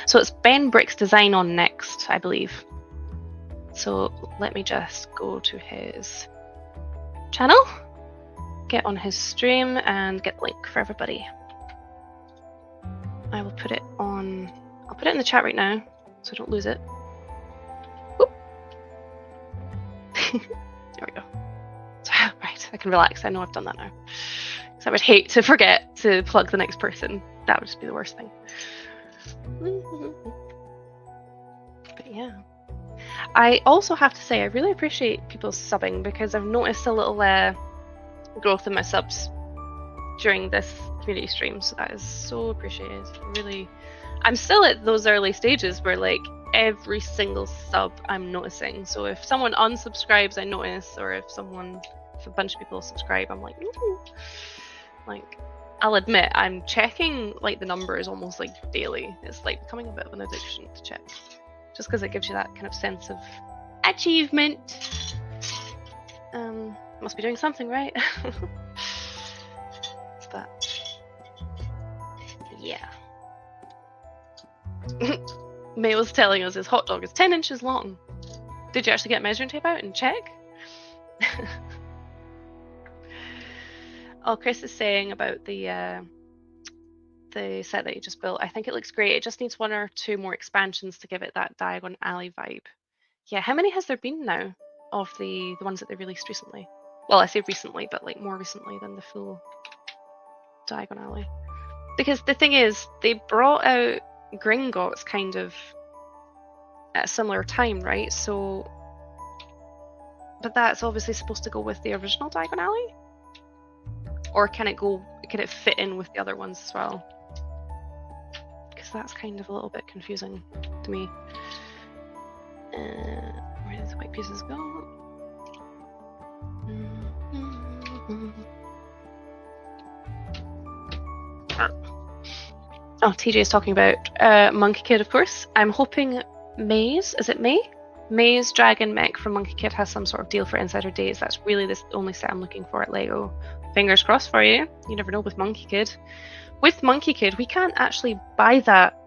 So it's Ben Brick's design on next, I believe. So let me just go to his channel, get on his stream and get the link for everybody. I will put it on. I'll put it in the chat right now, so I don't lose it. There we go. So, right, I can relax. I know I've done that now. Because I would hate to forget to plug the next person. That would just be the worst thing. But yeah. I also have to say, I really appreciate people subbing because I've noticed a little growth in my subs during this community stream. So that is so appreciated. Really, I'm still at those early stages where like every single sub I'm noticing. So if someone unsubscribes, I notice, or if a bunch of people subscribe, I'm like, ooh. Like, I'll admit I'm checking like the numbers almost like daily. It's like becoming a bit of an addiction to check, just because it gives you that kind of sense of achievement. Must be doing something right. But yeah. May was telling us his hot dog is 10 inches long. Did you actually get measuring tape out and check? Oh, Chris is saying about the set that you just built. I think it looks great. It just needs 1 or 2 more expansions to give it that Diagon Alley vibe. Yeah, how many has there been now of the ones that they released recently? Well, I say recently, but like more recently than the full Diagon Alley. Because the thing is, they brought out Gringotts kind of at a similar time, right? So, but that's obviously supposed to go with the original Diagon Alley, or can it fit in with the other ones as well? Because that's kind of a little bit confusing to me. Where did the white pieces go? Oh, TJ is talking about Monkey Kid, of course. I'm hoping Maze, is it May? Maze Dragon Mech from Monkey Kid has some sort of deal for Insider Days. That's really the only set I'm looking for at LEGO. Fingers crossed for you. You never know with Monkey Kid. With Monkey Kid, we can't actually buy that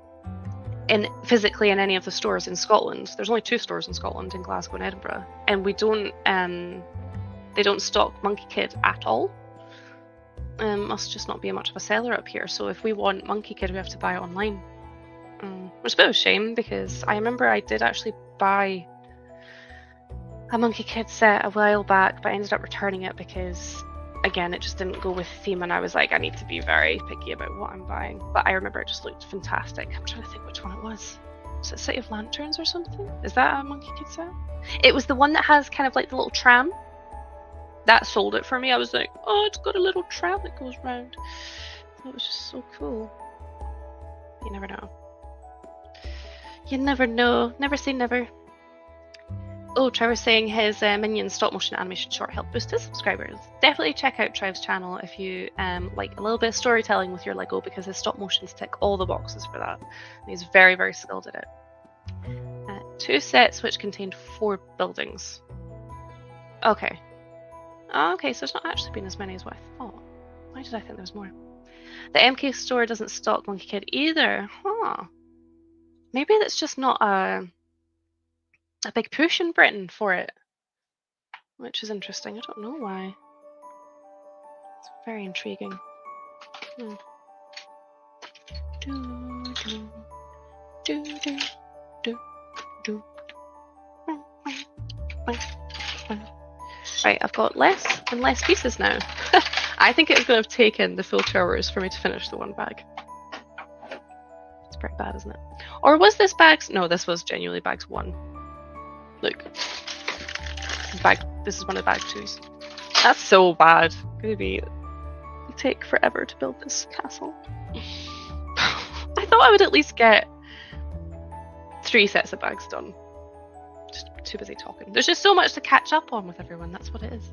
physically in any of the stores in Scotland. There's only 2 stores in Scotland, in Glasgow and Edinburgh, and we don't. They don't stock Monkey Kid at all. Must just not be much of a seller up here. So if we want Monkey Kid, we have to buy it online. Which is a bit of a shame because I remember I did actually buy a Monkey Kid set a while back, but I ended up returning it because, again, it just didn't go with the theme, and I was like, I need to be very picky about what I'm buying. But I remember it just looked fantastic. I'm trying to think which one it was. Was it City of Lanterns or something? Is that a Monkey Kid set? It was the one that has kind of like the little tram. That sold it for me. I was like, oh, it's got a little tram that goes round. That was just so cool. You never know. You never know. Never say never. Oh, Trevor's saying his Minions stop motion animation short helped boost his subscribers. Definitely check out Trev's channel if you like a little bit of storytelling with your LEGO, because his stop motions tick all the boxes for that. And he's very, very skilled at it. 2 sets which contained 4 buildings. Okay. Okay, so it's not actually been as many as what I thought. Why did I think there was more? The MK store doesn't stock Monkey Kid either. Huh. Maybe that's just not a big push in Britain for it. Which is interesting. I don't know why. It's very intriguing. Right, I've got less and less pieces now. I think it was going to have taken the full 2 hours for me to finish the 1 bag. It's pretty bad, isn't it? Or was this bags? No, this was genuinely bags 1. Look. This is one of bag 2s. That's so bad. Gonna be take forever to build this castle. I thought I would at least get 3 sets of bags done. Just too busy talking. There's just so much to catch up on with everyone. That's what it is.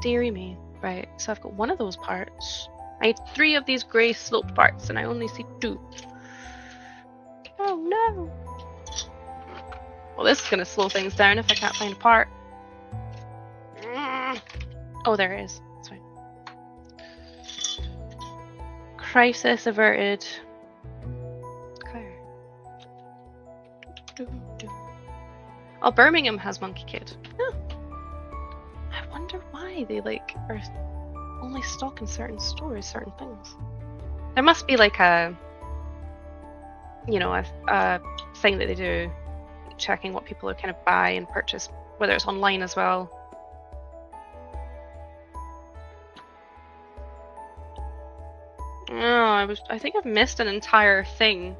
Deary me. Right, so I've got 1 of those parts. I need 3 of these grey sloped parts, and I only see 2. Oh no! Well, this is going to slow things down if I can't find a part. Oh, there it is. That's fine. Crisis averted. Okay. Oh, Birmingham has Monkey Kid. Oh. I wonder why they like are only stocking certain stores, certain things. There must be like a, you know, a thing that they do, checking what people are kind of buy and purchase, whether it's online as well. Oh, I think I've missed an entire thing.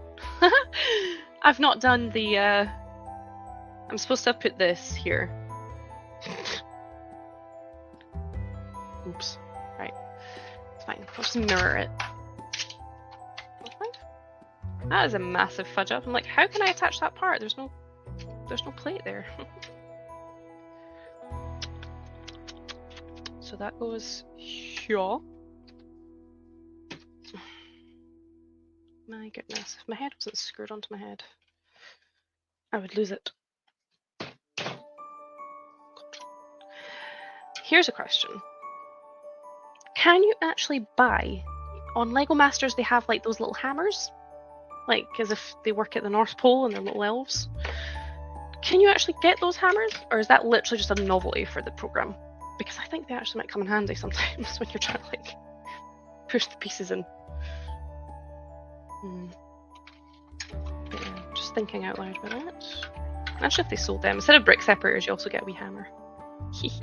I've not done the, I'm supposed to put this here. Oops. Right. It's fine. I'll just mirror it. That is a massive fudge up. I'm like, how can I attach that part? There's no plate there. So that goes here. My goodness, if my head wasn't screwed onto my head, I would lose it. Here's a question. Can you actually buy, on Lego Masters they have like those little hammers, like as if they work at the North Pole and they're little elves. Can you actually get those hammers, or is that literally just a novelty for the program? Because I think they actually might come in handy sometimes when you're trying to like push the pieces in. Yeah, just thinking out loud about that. Imagine if they sold them. Instead of brick separators, you also get a wee hammer. Is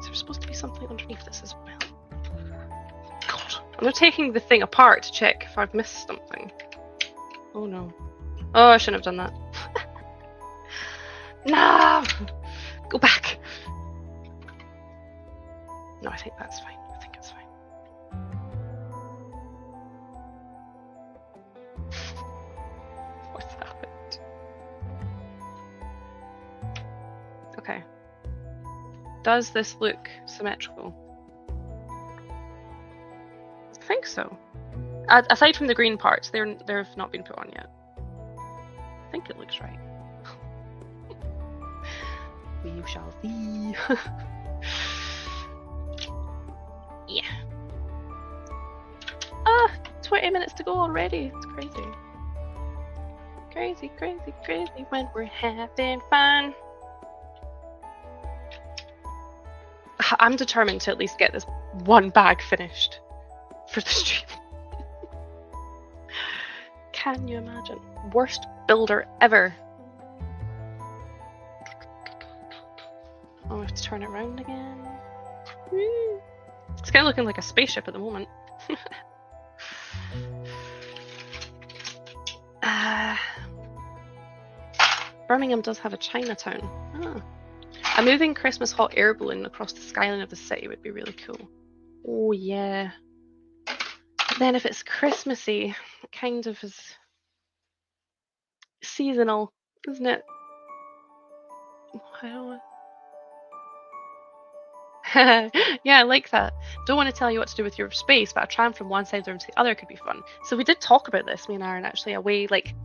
there supposed to be something underneath this as well? God. I'm not taking the thing apart to check if I've missed something. Oh no. Oh, I shouldn't have done that. No! Go back! No, I think that's fine. I think it's fine. What's happened? Okay. Does this look symmetrical? I think so. Aside from the green parts, they've not been put on yet. I think it looks right. We shall see. Yeah. 20 minutes to go already. It's crazy. Crazy, crazy, crazy when we're having fun. I'm determined to at least get this one bag finished for the stream. Can you imagine? Worst builder ever. Oh, I have to turn it around again. It's kind of looking like a spaceship at the moment. Birmingham does have a Chinatown. A moving Christmas hot air balloon across the skyline of the city would be really cool. Oh yeah. But then if it's Christmassy, it kind of is seasonal, isn't it? I don't yeah, I like that. Don't want to tell you what to do with your space, but a tram from one side of the room to the other could be fun. So we did talk about this, me and Aaron, actually, a way, like,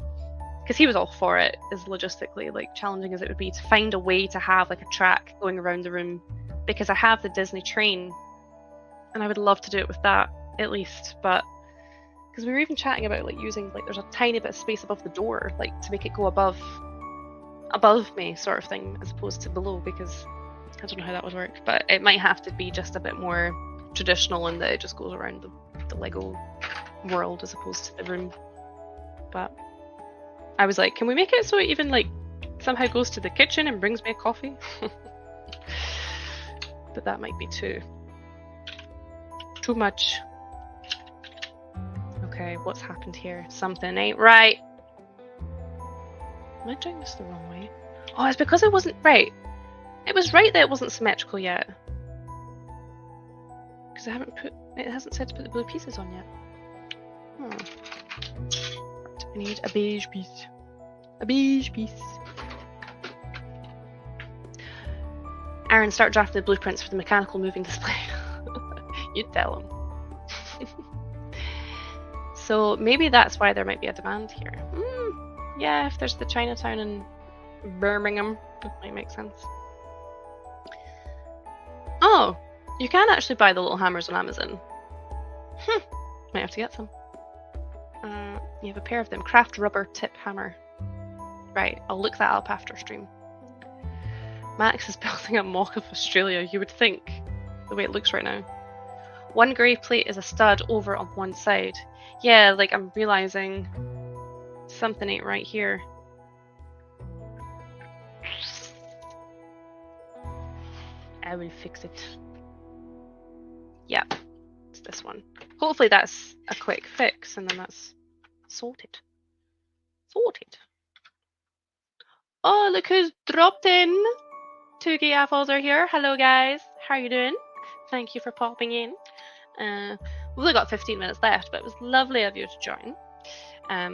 because he was all for it, as logistically, like, challenging as it would be, to find a way to have, like, a track going around the room, because I have the Disney train, and I would love to do it with that, at least, but, because we were even chatting about, like, using, like, there's a tiny bit of space above the door, like, to make it go above me, sort of thing, as opposed to below, because I don't know how that would work, but it might have to be just a bit more traditional in that it just goes around the Lego world as opposed to the room. But I was like, can we make it so it even like somehow goes to the kitchen and brings me a coffee? But that might be too much. Okay, what's happened here? Something ain't right. Am I doing this the wrong way? Oh, it's because it wasn't right. It was right that it wasn't symmetrical yet. Because it hasn't said to put the blue pieces on yet. I need a beige piece. A beige piece. Aaron, start drafting the blueprints for the mechanical moving display. You tell him. So maybe that's why there might be a demand here. Yeah, if there's the Chinatown in Birmingham, it might make sense. Oh, you can actually buy the little hammers on Amazon. Might have to get some. You have a pair of them. Craft rubber tip hammer. Right, I'll look that up after stream. Max is building a mock of Australia, you would think, the way it looks right now. One grey plate is a stud over on one side. Yeah, like I'm realising something ain't right here. I will fix it. Yeah, it's this one. Hopefully that's a quick fix and then that's sorted. Sorted. Oh, look who's dropped in. Toogie Apples are here. Hello guys, how are you doing? Thank you for popping in. We've only got 15 minutes left, but it was lovely of you to join.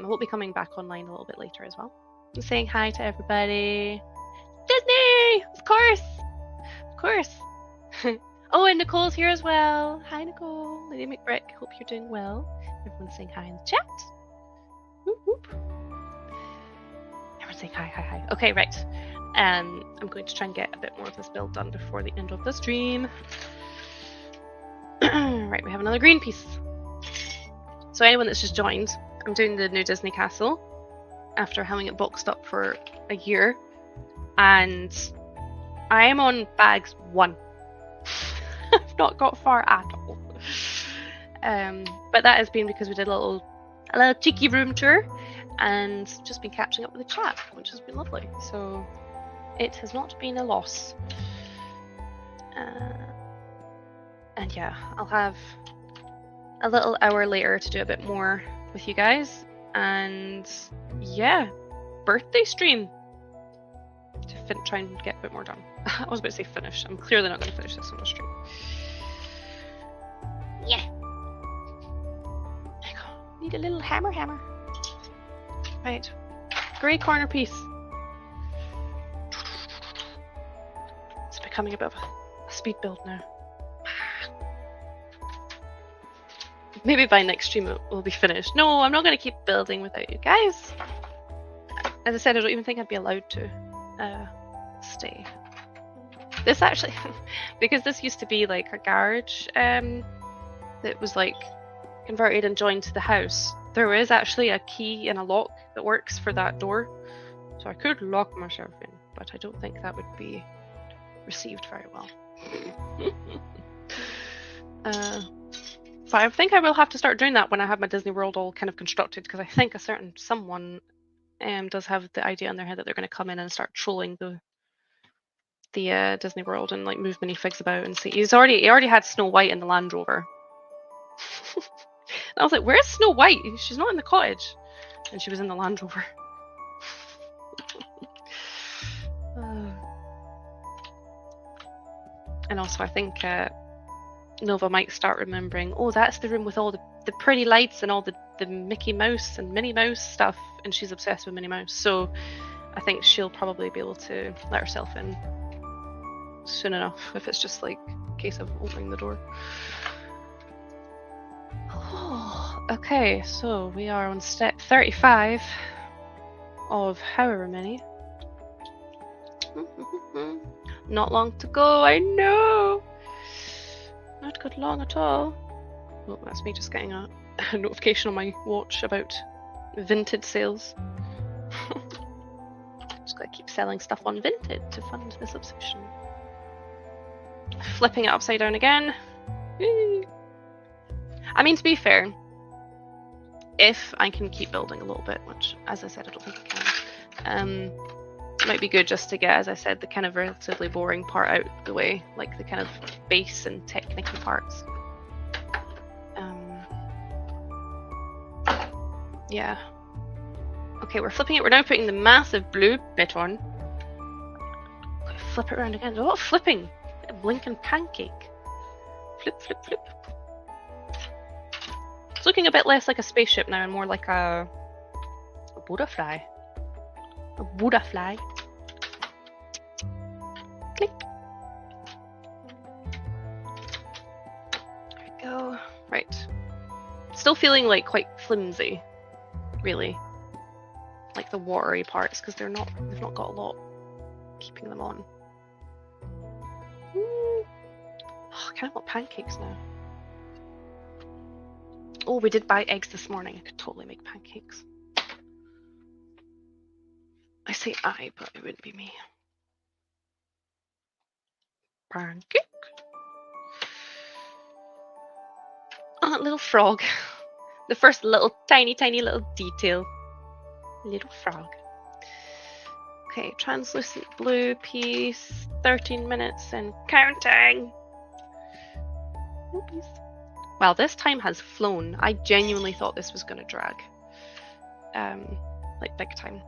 We'll be coming back online a little bit later as well. I'm saying hi to everybody. Disney! Of course! Of course. Oh, and Nicole's here as well. Hi, Nicole. Lady McBrick, hope you're doing well. Everyone's saying hi in the chat. Whoop, whoop. Everyone's saying hi, hi, hi. Okay, right. I'm going to try and get a bit more of this build done before the end of the stream. Right, we have another green piece. So anyone that's just joined, I'm doing the new Disney Castle after having it boxed up for a year. And I am on bags 1. I've not got far at all. But that has been because we did a little cheeky room tour and just been catching up with the chat, which has been lovely. So it has not been a loss. And yeah, I'll have a little hour later to do a bit more with you guys. And yeah, birthday stream to try and get a bit more done. I was about to say finish. I'm clearly not going to finish this on the stream. Yeah. Need a little hammer. Right. Grey corner piece. It's becoming a bit of a speed build now. Maybe by next stream it will be finished. No, I'm not going to keep building without you guys. As I said, I don't even think I'd be allowed to stay. This actually, because this used to be like a garage that was like converted and joined to the house, there is actually a key and a lock that works for that door. So I could lock myself in, but I don't think that would be received very well. But I think I will have to start doing that when I have my Disney World all kind of constructed, because I think someone does have the idea in their head that they're going to come in and start trolling the Disney World and like move minifigs about and see. He already had Snow White in the Land Rover. And I was like, where's Snow White? She's not in the cottage. And she was in the Land Rover. And also I think Nova might start remembering, oh, that's the room with all the pretty lights and all the Mickey Mouse and Minnie Mouse stuff, and she's obsessed with Minnie Mouse. So I think she'll probably be able to let herself in soon enough, if it's just like a case of opening the door. Oh, okay, so we are on step 35 of however many. Not long to go, I know! Not good long at all. Oh, that's me just getting a notification on my watch about Vinted sales. Just gotta keep selling stuff on Vinted to fund this obsession. Flipping it upside down again. Whee! I mean, to be fair, if I can keep building a little bit, which, as I said, I don't think I can, it might be good just to get, as I said, the kind of relatively boring part out of the way, like the kind of base and technical parts. Yeah. Okay, we're flipping it. We're now putting the massive blue bit on. Flip it around again. Oh, flipping! A blinking pancake. Flip, flip, flip. It's looking a bit less like a spaceship now and more like a butterfly. A butterfly. Click. There we go. Right. Still feeling like quite flimsy, really. Like the watery parts, because they've not got a lot keeping them on. Ooh. Oh, I kind of want pancakes now. Oh, we did buy eggs this morning. I could totally make pancakes. I say I, but it wouldn't be me. Pancake. Oh, little frog. The first little tiny little detail. Little frog. Okay, translucent blue piece. 13 minutes and counting. Oops. Wow, this time has flown. I genuinely thought this was going to drag. Like big time.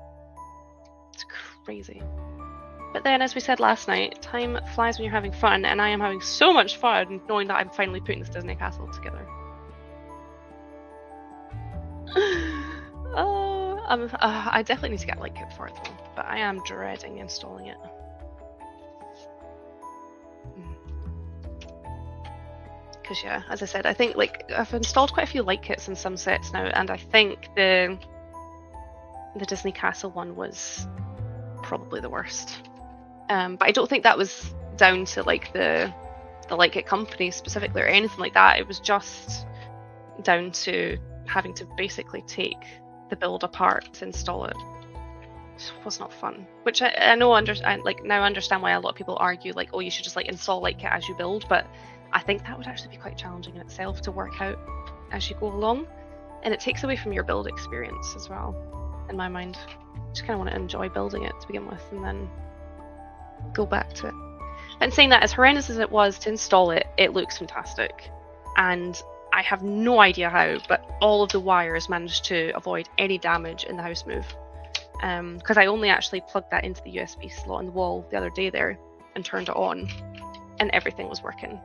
It's crazy. But then, as we said last night, time flies when you're having fun, and I am having so much fun knowing that I'm finally putting this Disney castle together. I definitely need to get a light kit for it though, but I am dreading installing it. Because yeah, as I said, I think like I've installed quite a few light kits in some sets now, and I think the Disney Castle one was probably the worst. But I don't think that was down to like the light kit company specifically or anything like that. It was just down to having to basically take the build apart to install it. It was not fun. Which I know now understand why a lot of people argue like, oh, you should just like install light kit as you build, but I think that would actually be quite challenging in itself to work out as you go along, and it takes away from your build experience as well, in my mind. Just kind of want to enjoy building it to begin with and then go back to it. And saying that, as horrendous as it was to install it, it looks fantastic, and I have no idea how, but all of the wires managed to avoid any damage in the house move, because I only actually plugged that into the USB slot on the wall the other day there and turned it on, and everything was working.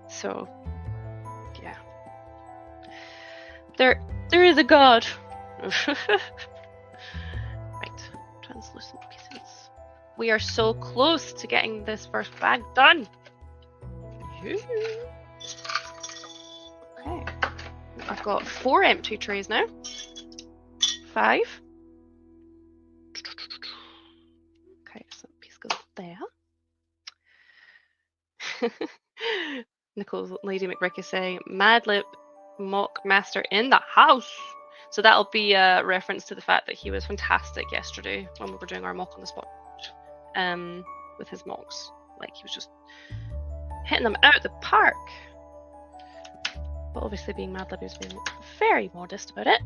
So yeah, there is a God. Right, translucent pieces. We are so close to getting this first bag done. Okay, I've got 4 empty trays now. 5. Okay, so that piece goes there. Nicole's Lady McRick is saying, Madlib Mock Master in the house. So that'll be a reference to the fact that he was fantastic yesterday when we were doing our mock on the spot. With his mocks. Like, he was just hitting them out the park. But obviously, being Madlib, he was being very modest about it,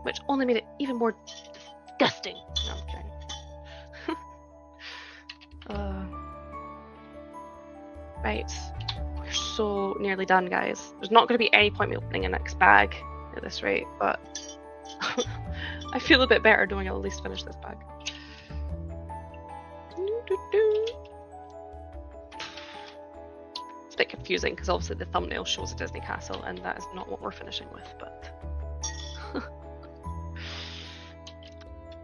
which only made it even more disgusting. No, I'm kidding. Right. We're so nearly done, guys. There's not going to be any point in me opening a next bag at this rate, but I feel a bit better knowing I'll at least finish this bag. It's a bit confusing because obviously the thumbnail shows a Disney castle and that is not what we're finishing with, but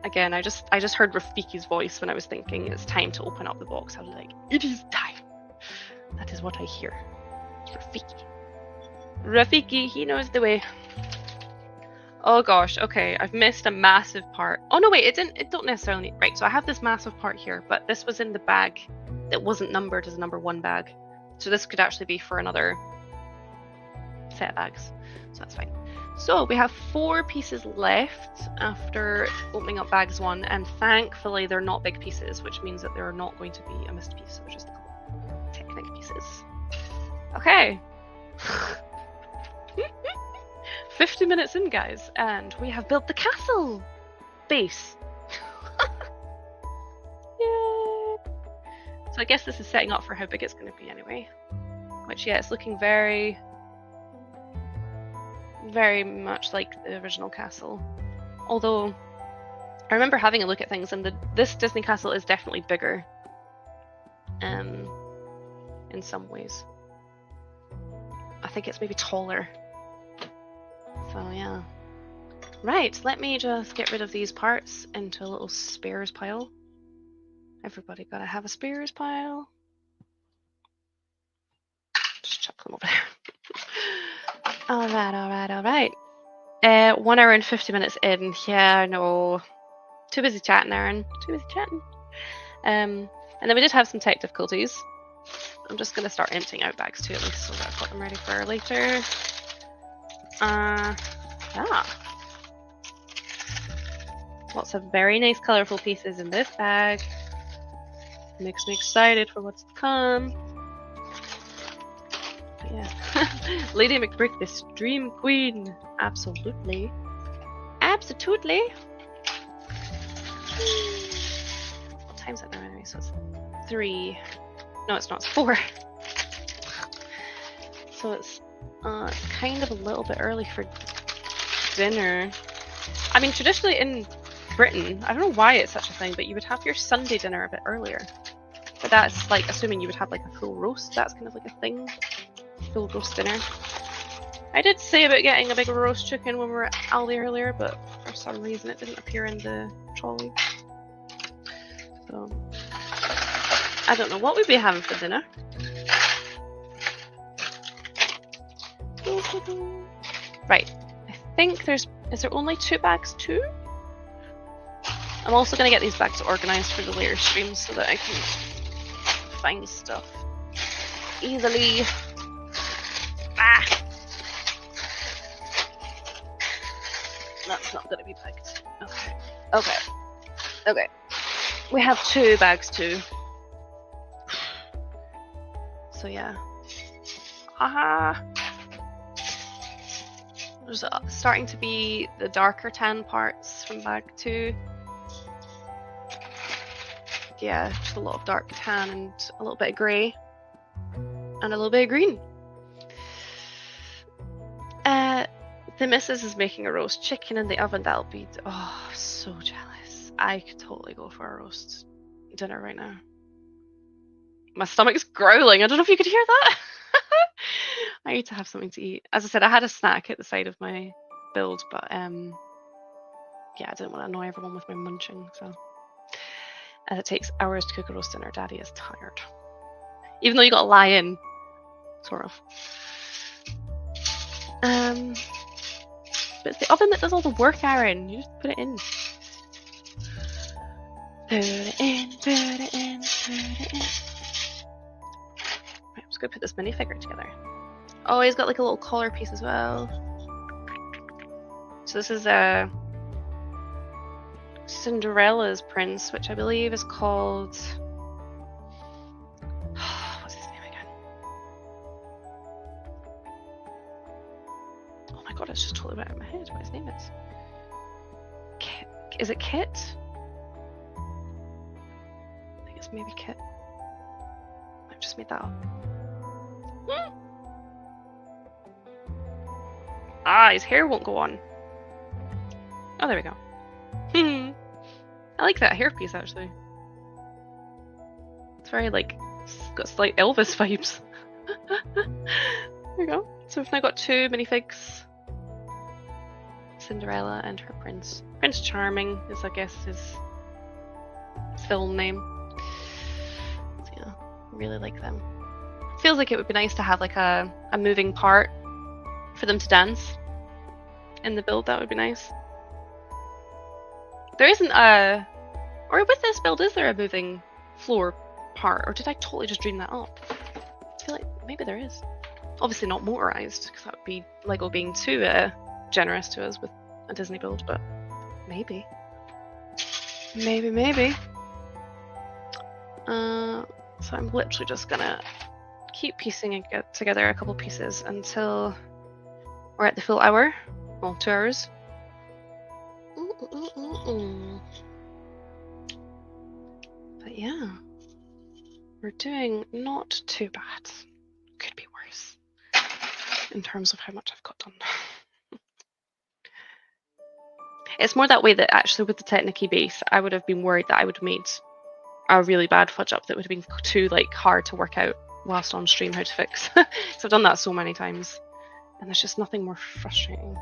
again, I just heard Rafiki's voice when I was thinking it's time to open up the box. I was like, it is time. That is what I hear. Rafiki. Rafiki, he knows the way. Oh gosh, okay, I've missed a massive part. Oh no, wait, it don't necessarily need, right, so I have this massive part here, but this was in the bag that wasn't numbered as a number 1 bag. So this could actually be for another set of bags. So that's fine. So we have 4 pieces left after opening up bags 1, and thankfully they're not big pieces, which means that there are not going to be a missed piece, which is the Technic pieces. Okay. 50 minutes in, guys, and we have built the castle base. Yay! So I guess this is setting up for how big it's going to be anyway. Which, yeah, it's looking very, very much like the original castle. Although, I remember having a look at things, and this Disney castle is definitely bigger. In some ways. I think it's maybe taller. So yeah. Right, let me just get rid of these parts into a little spares pile. Everybody gotta have a spares pile. Just chuck them over there. Alright. 1 hour and 50 minutes in. Yeah, no. Too busy chatting, Aaron. Too busy chatting. And then we did have some tech difficulties. I'm just going to start emptying out bags too, at least, so that I've got them ready for later. Yeah. Lots of very nice colourful pieces in this bag. Makes me excited for what's to come. But yeah. Lady McBrick, the Stream Queen. Absolutely. Absolutely. What time is it now anyway? So it's 3. No, it's not. It's 4. So it's kind of a little bit early for dinner. I mean, traditionally in Britain, I don't know why it's such a thing, but you would have your Sunday dinner a bit earlier. But that's like assuming you would have like a full roast. That's kind of like a thing. Full roast dinner. I did say about getting a big roast chicken when we were at Aldi earlier, but for some reason it didn't appear in the trolley. So I don't know what we'd be having for dinner. Right. I think is there only 2 bags too? I'm also going to get these bags organised for the later streams so that I can find stuff easily. Ah! That's not going to be packed. Okay. Okay. Okay. We have 2 bags too. So yeah. Haha! There's starting to be the darker tan parts from bag 2. Yeah, just a lot of dark tan and a little bit of grey. And a little bit of green. The missus is making a roast chicken in the oven. That'll be... Oh, so jealous. I could totally go for a roast dinner right now. My stomach's growling. I don't know if you could hear that. I need to have something to eat. As I said, I had a snack at the side of my build, but yeah, I didn't want to annoy everyone with my munching, so... As it takes hours to cook a roast dinner, Daddy is tired. Even though you gotta lie in. Sort of. But it's the oven that does all the work, Aaron. You just put it in. Put it in, put it in, put it in. Right, I'm just gonna put this minifigure together. Oh, he's got like a little collar piece as well. So this is Cinderella's prince, which I believe is called... What's his name again? Oh my god, it's just totally out of my head what his name is. Kit. Is it Kit? I think it's maybe Kit. I've just made that up. Ah, his hair won't go on. Oh, there we go. I like that hairpiece actually. It's very like, it's got slight Elvis vibes. There we go. So we've now got 2 minifigs. Cinderella and her prince. Prince Charming is, I guess, his film name. So, yeah, I really like them. Feels like it would be nice to have like a moving part for them to dance in the build. That would be nice. There isn't a... Or with this build, is there a moving floor part? Or did I totally just dream that up? I feel like maybe there is. Obviously not motorized, because that would be LEGO being too generous to us with a Disney build, but maybe. Maybe. So I'm literally just gonna keep piecing together a couple pieces until we're at the full hour. Well, 2 hours. But yeah, we're doing not too bad. Could be worse in terms of how much I've got done. It's more that way that actually with the Technic base, I would have been worried that I would have made a really bad fudge up that would have been too like hard to work out whilst on stream how to fix. So I've done that so many times, and there's just nothing more frustrating.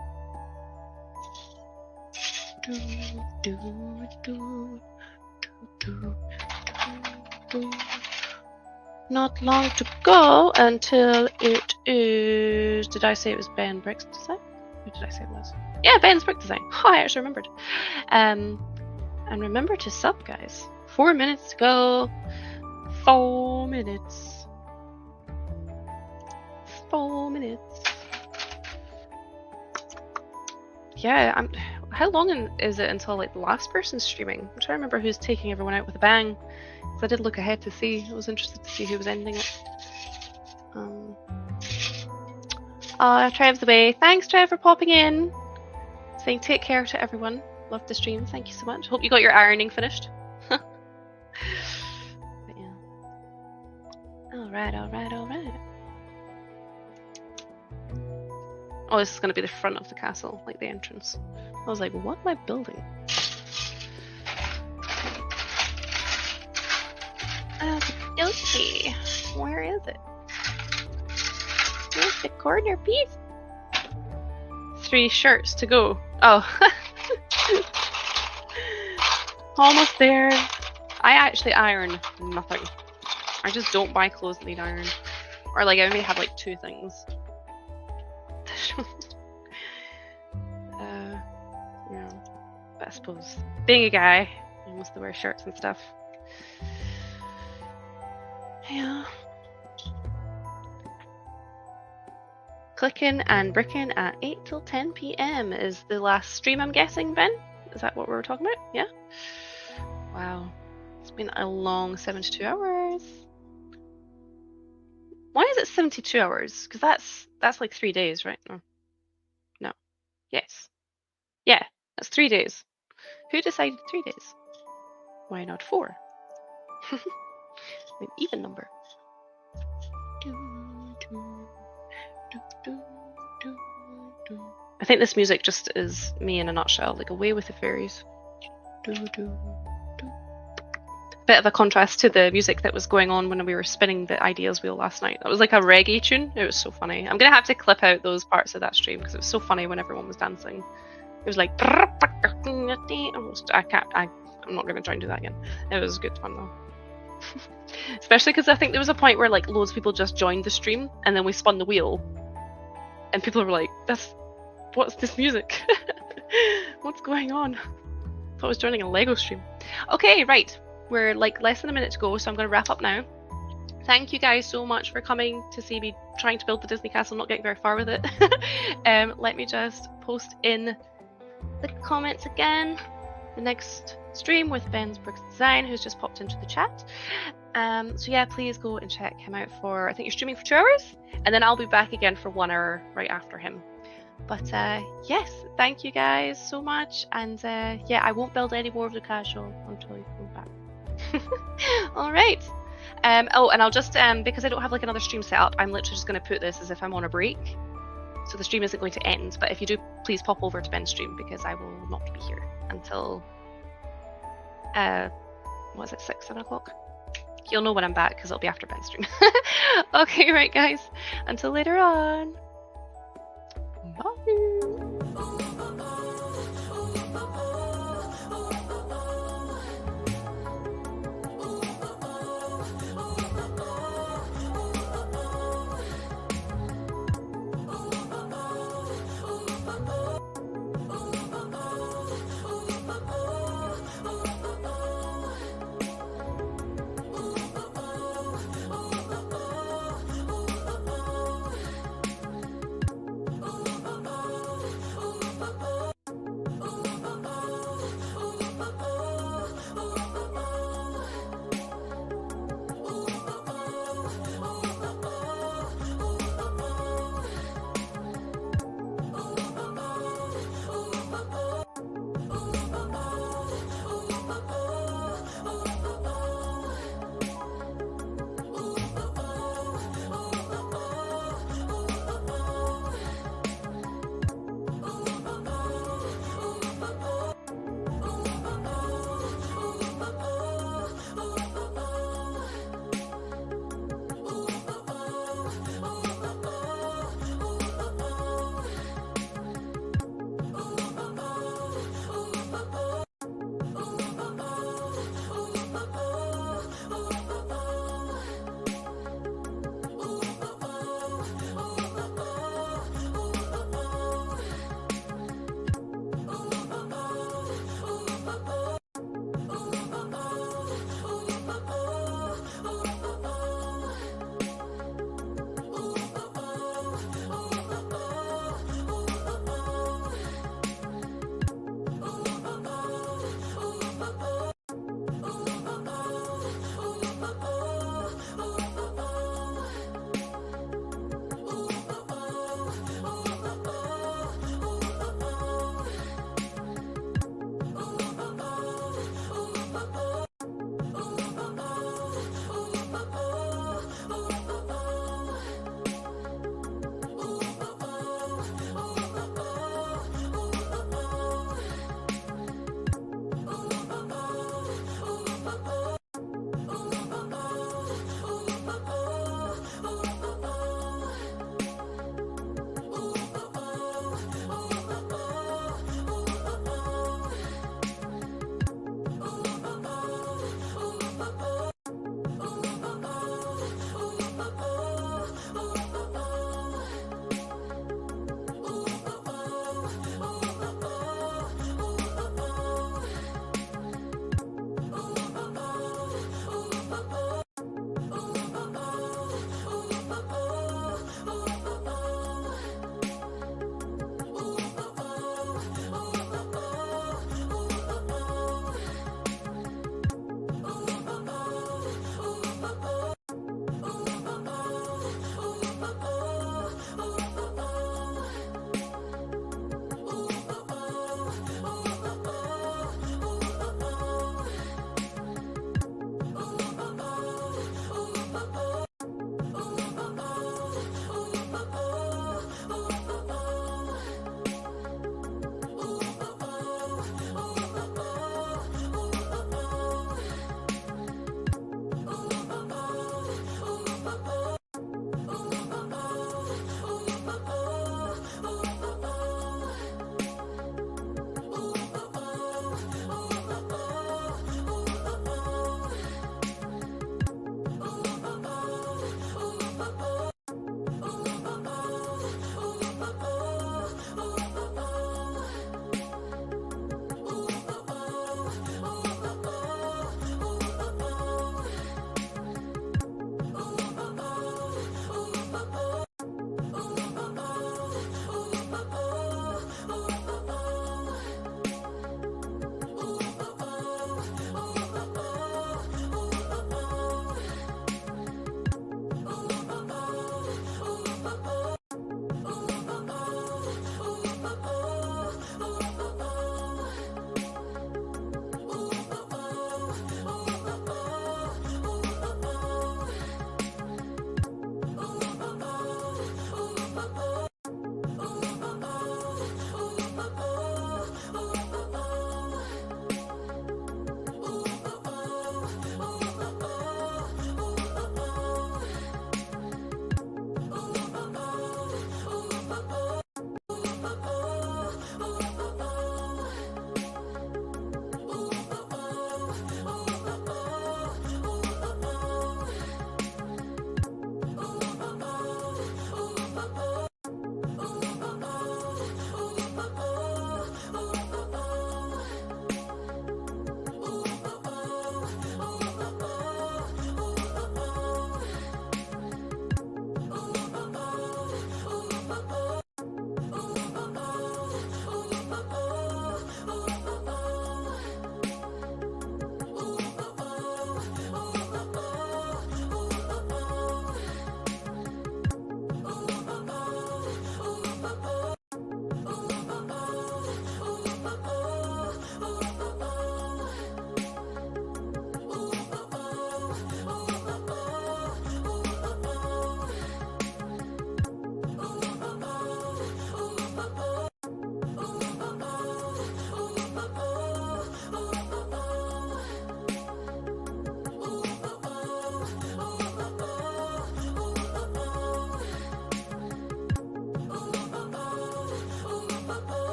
Not long to go until it is... Did I say it was Ben Brick's design? Who did I say it was? Yeah, Ben's Brick design. Oh, I actually remembered. And remember to sub, guys. 4 minutes to go. 4 minutes. 4 minutes. yeah, how long is it until like the last person's streaming? I'm trying to remember who's taking everyone out with a bang. Because I did look ahead to see. I was interested to see who was ending it. Trev's away. Thanks, Trev, for popping in. Saying take care to everyone. Love the stream. Thank you so much. Hope you got your ironing finished. But yeah. Alright. Oh, this is going to be the front of the castle, like the entrance. I was like, what am I building? Okay. Where is it? Where's the corner piece? 3 shirts to go. Oh. Almost there. I actually iron nothing. I just don't buy clothes that need iron. Or like I only have like 2 things. Yeah. But I suppose being a guy, you must wear shirts and stuff. Yeah. Clicking and bricking at 8 till 10 p.m. is the last stream, I'm guessing, Ben? Is that what we were talking about? Yeah? Wow. It's been a long 72 hours. Why is it 72 hours? Because that's like 3 days, right? No. Yes. Yeah, that's 3 days. Who decided 3 days? Why not 4? An even number. I think this music just is me in a nutshell, like Away with the Fairies. Bit of a contrast to the music that was going on when we were spinning the ideas wheel last night. That was like a reggae tune. It was so funny. I'm gonna have to clip out those parts of that stream because it was so funny when everyone was dancing. It was like I'm not gonna try and do that again. It was good fun though. Especially because I think there was a point where like loads of people just joined the stream and then we spun the wheel and people were like, what's this music? What's going on? I thought I was joining a Lego stream. Okay, right. We're like less than a minute to go, so I'm going to wrap up now. Thank you guys so much for coming to see me trying to build the Disney castle, not getting very far with it. Let me just post in the comments again. The next stream with Ben's Bricks Design, who's just popped into the chat. So yeah, please go and check him out for, I think you're streaming for 2 hours, and then I'll be back again for 1 hour right after him. But yes, thank you guys so much, and yeah, I won't build any more of the castle until you come back. All right. Oh, and I'll just because I don't have like another stream set up, I'm literally just going to put this as if I'm on a break, so the stream isn't going to end. But if you do, please pop over to Ben's stream because I will not be here until what is it, 6, 7 o'clock? You'll know when I'm back because it'll be after Ben's stream. Okay, right, guys. Until later on. Bye.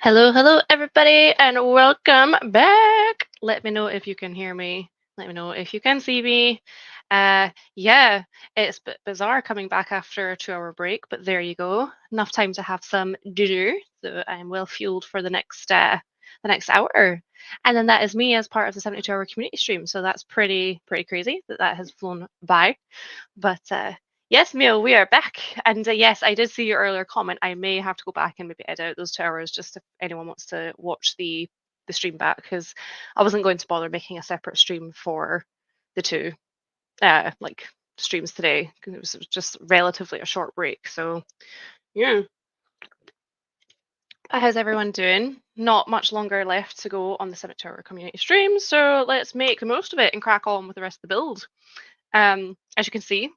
Hello, hello, everybody, and welcome back. Let me know if you can hear me. Let me know if you can see me. Yeah, it's a bit bizarre coming back after a 2-hour break, but there you go. Enough time to have some dinner, so I'm well fueled for the next hour. And then that is me as part of the 72-hour community stream. So that's pretty crazy that has flown by. But yes, Mio, we are back. And yes, I did see your earlier comment. I may have to go back and maybe edit out those 2 hours just if anyone wants to watch the stream back, because I wasn't going to bother making a separate stream for the two like streams today, because it was just relatively a short break. So yeah. How's everyone doing? Not much longer left to go on the 72-hour community stream, so let's make the most of it and crack on with the rest of the build. As you can see,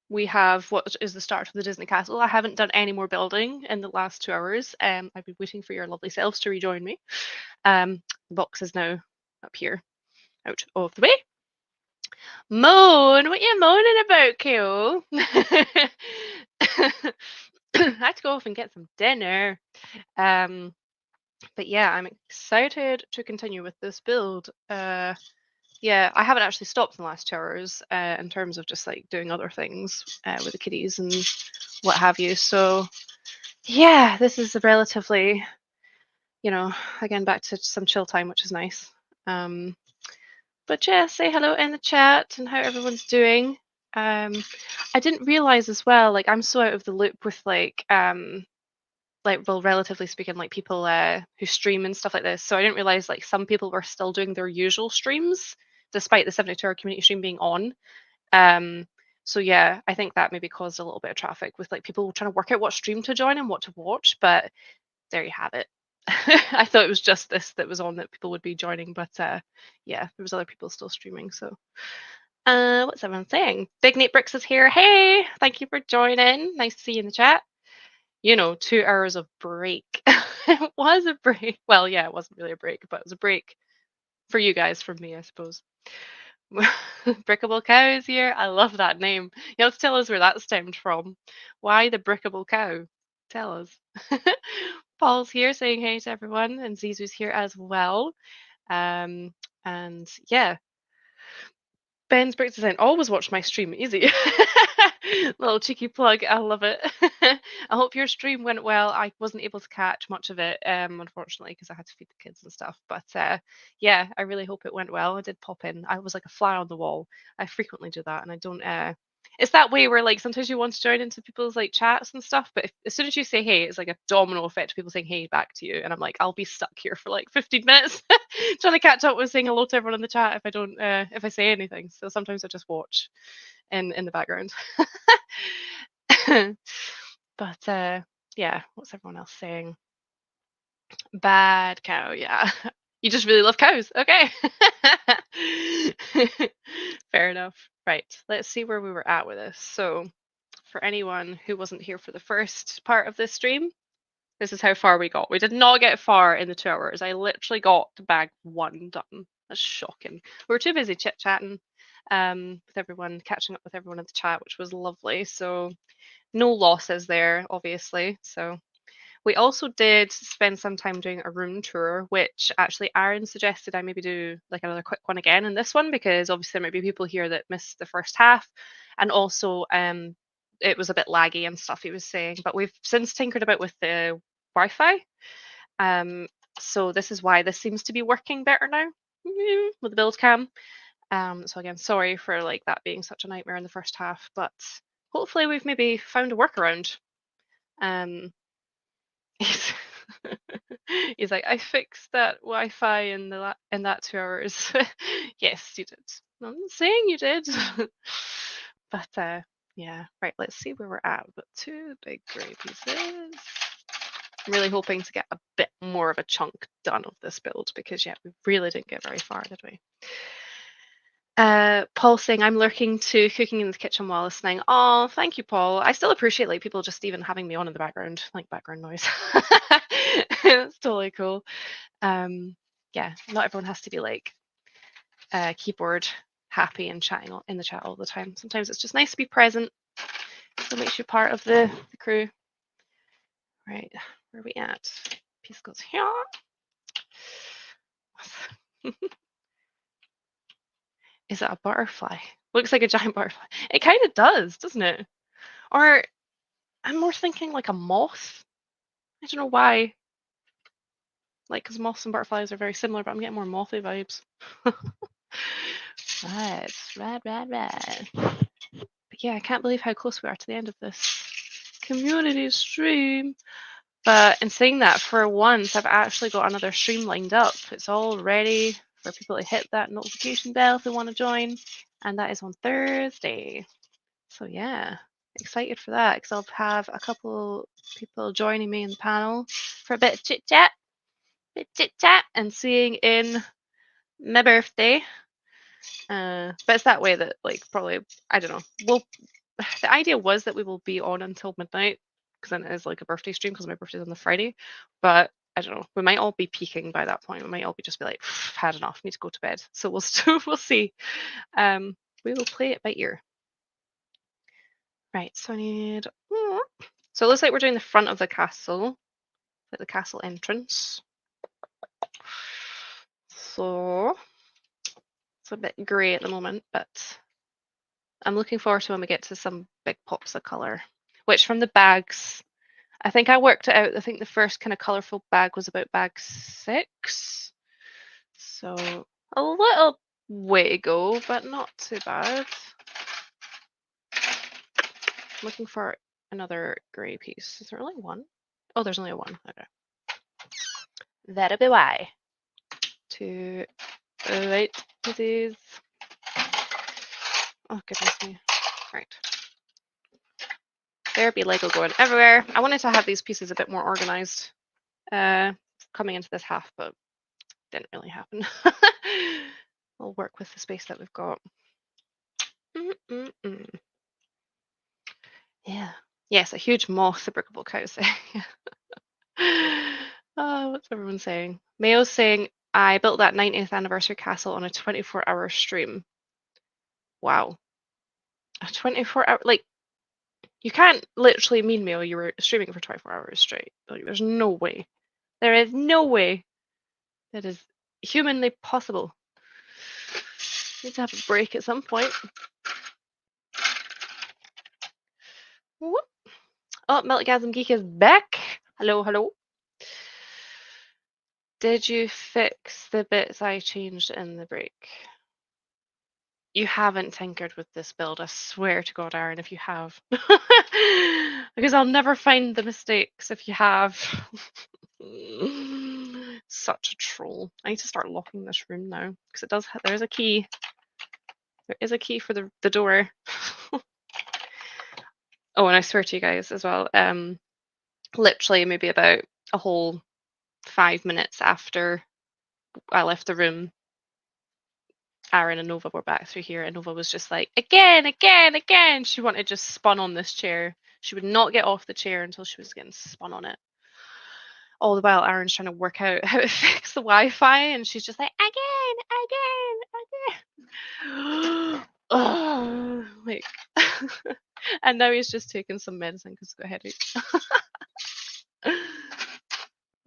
we have what is the start of the Disney Castle. I haven't done any more building in the last 2 hours. I've been waiting for your lovely selves to rejoin me. The box is now up here, out of the way. Moan, what you moaning about, Kale? I had to go off and get some dinner. But yeah, I'm excited to continue with this build. Yeah, I haven't actually stopped in the last 2 hours in terms of just like doing other things with the kiddies and what have you. So yeah, this is a relatively, again, back to some chill time, which is nice. But yeah, say hello in the chat and how everyone's doing. I didn't realize as well, like I'm so out of the loop with well, relatively speaking, like people who stream and stuff like this. So I didn't realize like some people were still doing their usual streams despite the 72-hour community stream being on. So yeah, I think that maybe caused a little bit of traffic with like people trying to work out what stream to join and what to watch. But there you have it. I thought it was just this that was on that people would be joining, but yeah, there was other people still streaming. So what's everyone saying? Big Nate Bricks is here. Hey, thank you for joining. Nice to see you in the chat. 2 hours of break. It was a break. Well, yeah, it wasn't really a break, but it was a break for you guys from me, I suppose. Brickable Cow is here. I love that name. You have to tell us where that stemmed from. Why the Brickable Cow? Tell us. Paul's here saying hey to everyone, and Zizou's here as well. And yeah, Ben's Brick Design always watch my stream. Easy. Little cheeky plug. I love it. I hope your stream went well. I wasn't able to catch much of it, unfortunately, because I had to feed the kids and stuff. But yeah, I really hope it went well. I did pop in. I was like a fly on the wall. I frequently do that, and I don't. It's that way where like sometimes you want to join into people's like chats and stuff, but as soon as you say hey, it's like a domino effect of people saying hey back to you, and I'm like, I'll be stuck here for like 15 minutes trying to catch up with saying hello to everyone in the chat if I don't if I say anything. So sometimes I just watch in the background. But yeah, what's everyone else saying? Bad cow, yeah. You just really love cows. Okay. Fair enough. Right. Let's see where we were at with this. So for anyone who wasn't here for the first part of this stream, this is how far we got. We did not get far in the 2 hours. I literally got to bag 1 done. That's shocking. We were too busy chit-chatting with everyone, catching up with everyone in the chat, which was lovely. So no losses there, obviously. So we also did spend some time doing a room tour, which actually Aaron suggested I maybe do like another quick one again in this one, because obviously there might be people here that missed the first half, and also it was a bit laggy and stuff he was saying. But we've since tinkered about with the Wi-Fi, so this is why this seems to be working better now with the build cam. So again, sorry for like that being such a nightmare in the first half, but hopefully we've maybe found a workaround. He's, he's like, I fixed that Wi-Fi in that 2 hours. Yes, you did. I'm not saying you did. But yeah, right, let's see where we're at. We've got 2 big grey pieces. I'm really hoping to get a bit more of a chunk done of this build, because yeah, we really didn't get very far, did we? Paul saying I'm lurking to cooking in the kitchen while listening. Oh, thank you, Paul. I still appreciate like people just even having me on in the background, like background noise. It's totally cool. Yeah, not everyone has to be like keyboard happy and chatting in the chat all the time. Sometimes it's just nice to be present. It makes you part of the crew. Right, where are we at? Piece goes here. Is it a butterfly? Looks like a giant butterfly. It kind of does, doesn't it? Or I'm more thinking like a moth. I don't know why. Like, because moths and butterflies are very similar, but I'm getting more mothy vibes. Right. But yeah, I can't believe how close we are to the end of this community stream. But in saying that, for once, I've actually got another stream lined up. It's all ready for people to hit that notification bell if they want to join. And that is on Thursday. So yeah, excited for that because I'll have a couple people joining me in the panel for a bit of chit chat, and seeing in my birthday. But it's that way that like probably I don't know. The idea was that we will be on until midnight because then it is like a birthday stream because my birthday's on the Friday. But I don't know. We might all be peaking by that point. We might all be just be like, had enough, need to go to bed. So we'll see. We will play it by ear. Right. So I need. So it looks like we're doing the front of the castle, like the castle entrance. So it's a bit grey at the moment, but I'm looking forward to when we get to some big pops of colour. Which from the bags, I think I worked it out. I think the first kind of colourful bag was about bag 6. So a little way to go, but not too bad. I'm looking for another grey piece. Is there only one? Oh, there's only one. Okay. That'll be why. To right pieces. Oh, goodness me. Right. There be Lego going everywhere. I wanted to have these pieces a bit more organized coming into this half, but didn't really happen. We'll work with the space that we've got. Yeah. Yes, a huge moth, the Brickable Cow saying. Oh, what's everyone saying? Mayo's saying, I built that 90th anniversary castle on a 24-hour stream. Wow. A 24-hour, like, you can't literally mean, Mayo, you were streaming for 24 hours straight. Like, there's no way. There is no way that is humanly possible. Need to have a break at some point. Whoop. Oh, Meltgasm Geek is back. Hello, hello. Did you fix the bits I changed in the break? You haven't tinkered with this build, I swear to God, Aaron, if you have. Because I'll never find the mistakes if you have. Such a troll. I need to start locking this room now because it does. There is a key. There is a key for the door. Oh, and I swear to you guys as well. Literally maybe about a whole 5 minutes after I left the room, Aaron and Nova were back through here, and Nova was just like, again. She wanted to just spun on this chair. She would not get off the chair until she was getting spun on it. All the while, Aaron's trying to work out how to fix the Wi-Fi, and she's just like, again. Oh, like, and now he's just taking some medicine because he's got a headache.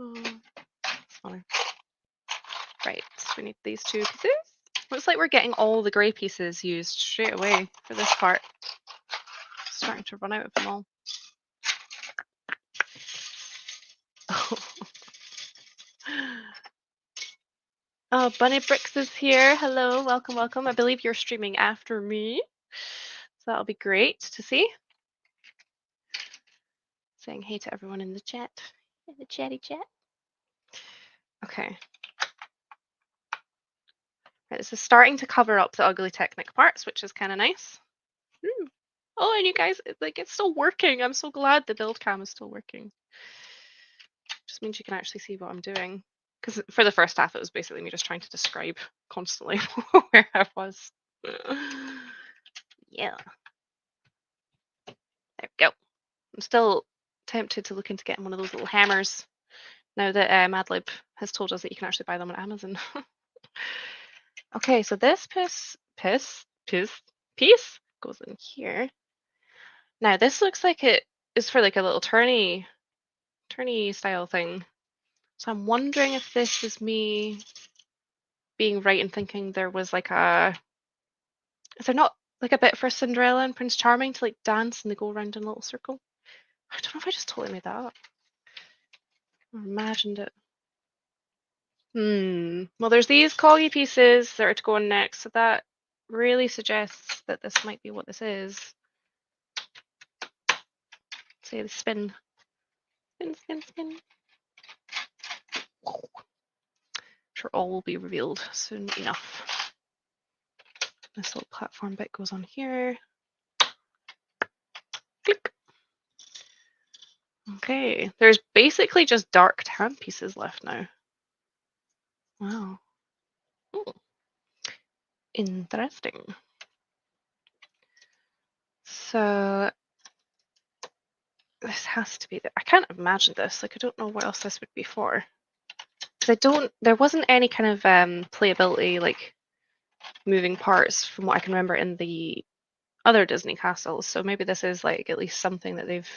Oh, it's funny. Right, we need these 2 pieces. Looks like we're getting all the grey pieces used straight away for this part. Starting to run out of them all. Oh, Bunny Bricks is here. Hello, welcome, welcome. I believe you're streaming after me, so that'll be great to see. Saying hey to everyone in the chat, in the chatty chat. Okay. Right, this is starting to cover up the ugly Technic parts, which is kind of nice. Oh, and you guys, it's still working. I'm so glad the build cam is still working. Just means you can actually see what I'm doing. Because for the first half, it was basically me just trying to describe constantly where I was. Yeah. There we go. I'm still tempted to look into getting one of those little hammers now that Madlib has told us that you can actually buy them on Amazon. Okay, so this piece goes in here. Now this looks like it is for like a little turny style thing. So I'm wondering if this is me being right in thinking there was like a Is there not like a bit for Cinderella and Prince Charming to like dance and they go around in a little circle? I don't know if I just totally made that up or imagined it. Well, there's these coggy pieces that are to go on next, so that really suggests that this might be what this is. Say the spin. Spin, spin, spin. I'm sure all will be revealed soon enough. This little platform bit goes on here. Click. Okay, there's basically just dark tan pieces left now. Wow. Ooh. Interesting. So this has to be I can't imagine this. Like I don't know what else this would be for. Because there wasn't any kind of playability, like moving parts from what I can remember in the other Disney castles. So maybe this is like at least something that they've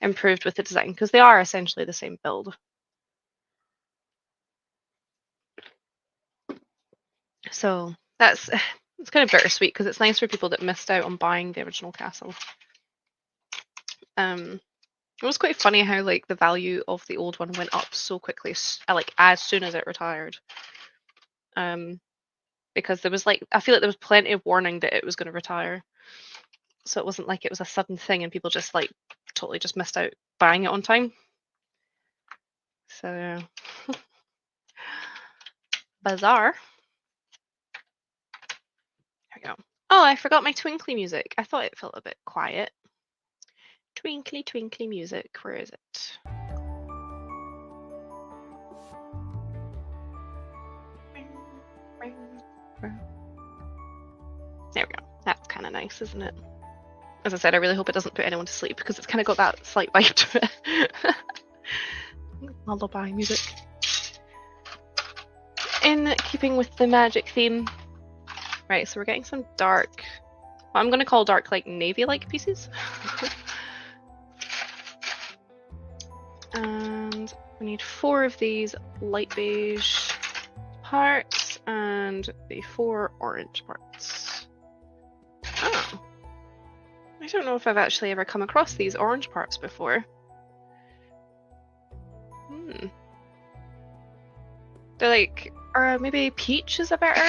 improved with the design, because they are essentially the same build. So it's kind of bittersweet because it's nice for people that missed out on buying the original castle. It was quite funny how like the value of the old one went up so quickly, like as soon as it retired. Because there was like, I feel like there was plenty of warning that it was going to retire. So it wasn't like it was a sudden thing and people just like totally just missed out buying it on time. So bizarre. There we go. Oh, I forgot my twinkly music. I thought it felt a bit quiet. Twinkly, twinkly music. Where is it? There we go. That's kind of nice, isn't it? As I said, I really hope it doesn't put anyone to sleep because it's kind of got that slight vibe to it. Lullaby music. In keeping with the magic theme. Right, so we're getting some dark, what I'm going to call dark, like navy-like pieces. And we need 4 of these light beige parts and the 4 orange parts. Oh. I don't know if I've actually ever come across these orange parts before. They're like, or maybe peach is a better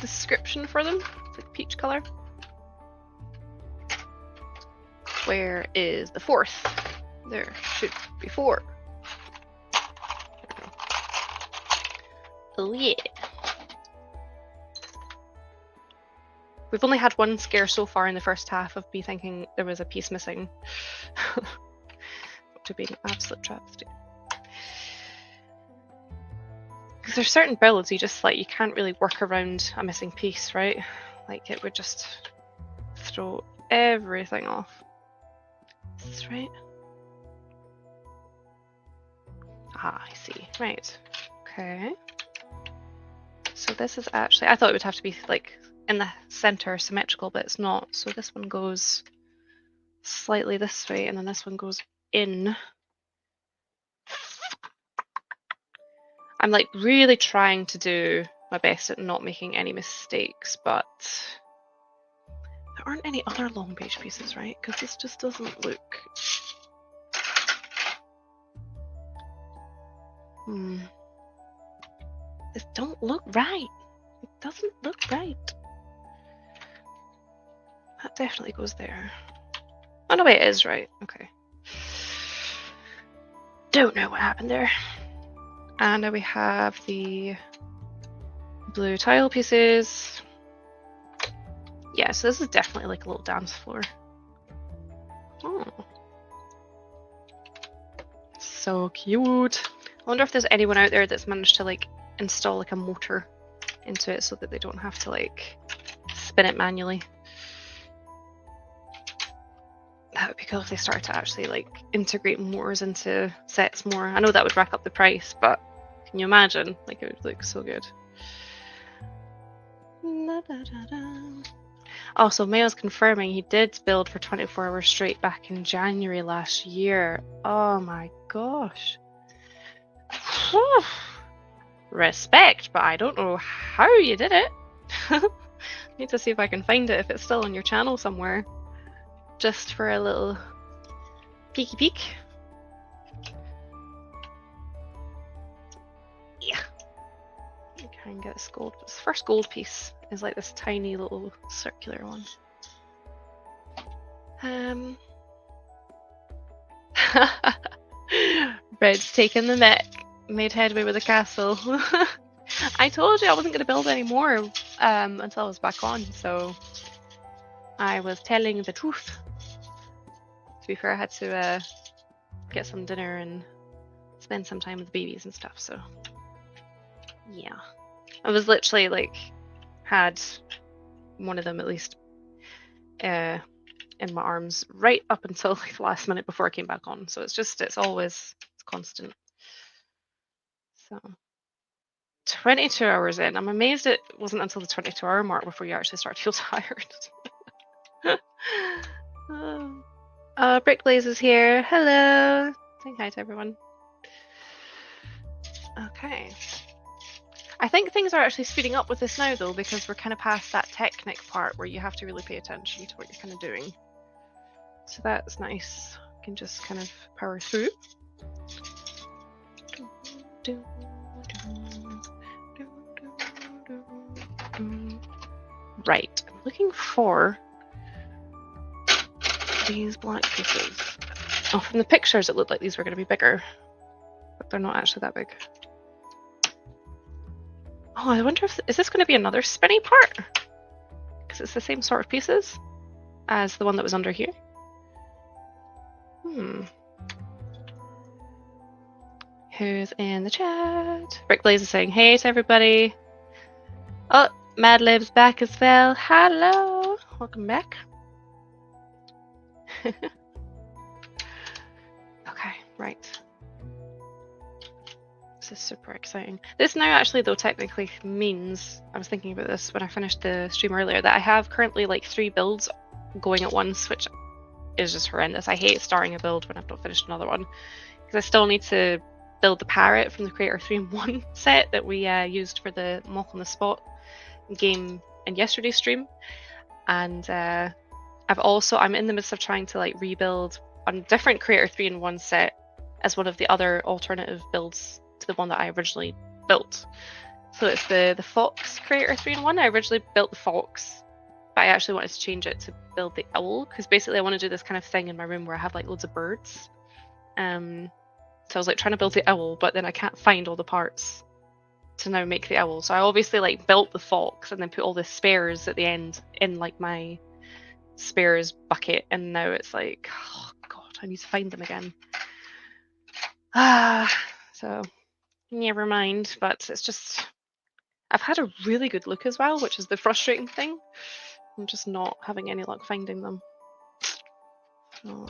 description for them. It's like peach color. Where is the 4th? There should be 4. Oh yeah. We've only had one scare so far in the first half of me thinking there was a piece missing. To be an absolute travesty. Because there's certain builds you just like, you can't really work around a missing piece, right? Like it would just throw everything off. Is this right? Ah, I see. Right. Okay. So this is actually, I thought it would have to be like in the center symmetrical, but it's not. So this one goes slightly this way and then this one goes in. I'm like really trying to do my best at not making any mistakes, but there aren't any other long beige pieces, right? Because this just doesn't look... This don't look right. It doesn't look right. That definitely goes there. Oh no, wait, it is right. Okay. Don't know what happened there. And now we have the blue tile pieces. Yeah, so this is definitely like a little dance floor. Oh. So cute. I wonder if there's anyone out there that's managed to like install like a motor into it so that they don't have to like spin it manually. That would be cool if they started to actually like integrate motors into sets more. I know that would rack up the price, but can you imagine? Like it would look so good. Also, Mayo's confirming he did build for 24 hours straight back in January last year. Oh my gosh. Respect, but I don't know how you did it. Need to see if I can find it, if it's still on your channel somewhere. Just for a little peeky peek. Yeah. You can get this gold. This first gold piece is like this tiny little circular one. Red's taken the neck, made headway with the castle. I told you I wasn't going to build any more until I was back on, so I was telling the truth. To be fair, I had to get some dinner and spend some time with the babies and stuff, so yeah. I was literally like, had one of them at least in my arms right up until like the last minute before I came back on, so it's always constant. So 22 hours in. I'm amazed it wasn't until the 22-hour mark before you actually start to feel tired. Brickblaze is here. Hello. Saying hi to everyone. Okay. I think things are actually speeding up with this now though, because we're kind of past that technic part where you have to really pay attention to what you're kind of doing. So that's nice. You can just kind of power through. Right, I'm looking for these black pieces. Oh, from the pictures it looked like these were going to be bigger, but they're not actually that big. Oh, I wonder if, is this going to be another spinny part? Because it's the same sort of pieces as the one that was under here. Who's in the chat? Brickblaze is saying hey to everybody. Oh, Madlib's back as well. Hello, welcome back. Okay, right. This is super exciting. This now actually though technically means, I was thinking about this when I finished the stream earlier, that I have currently like 3 builds going at once, which is just horrendous. I hate starting a build when I've not finished another one, because I still need to build the parrot from the Creator 3-in-1 set that we used for the mock on the spot game in yesterday's stream. And I'm in the midst of trying to like rebuild a different Creator 3-in-1 set as one of the other alternative builds to the one that I originally built. So it's the Fox Creator 3-in-1. I originally built the Fox, but I actually wanted to change it to build the Owl, because basically I want to do this kind of thing in my room where I have like loads of birds. So I was like trying to build the Owl, but then I can't find all the parts to now make the Owl. So I obviously like built the Fox and then put all the spares at the end in like my spares bucket, and now it's like, oh god, I need to find them again. So never mind, but it's just, I've had a really good look as well, which is the frustrating thing. I'm just not having any luck finding them. So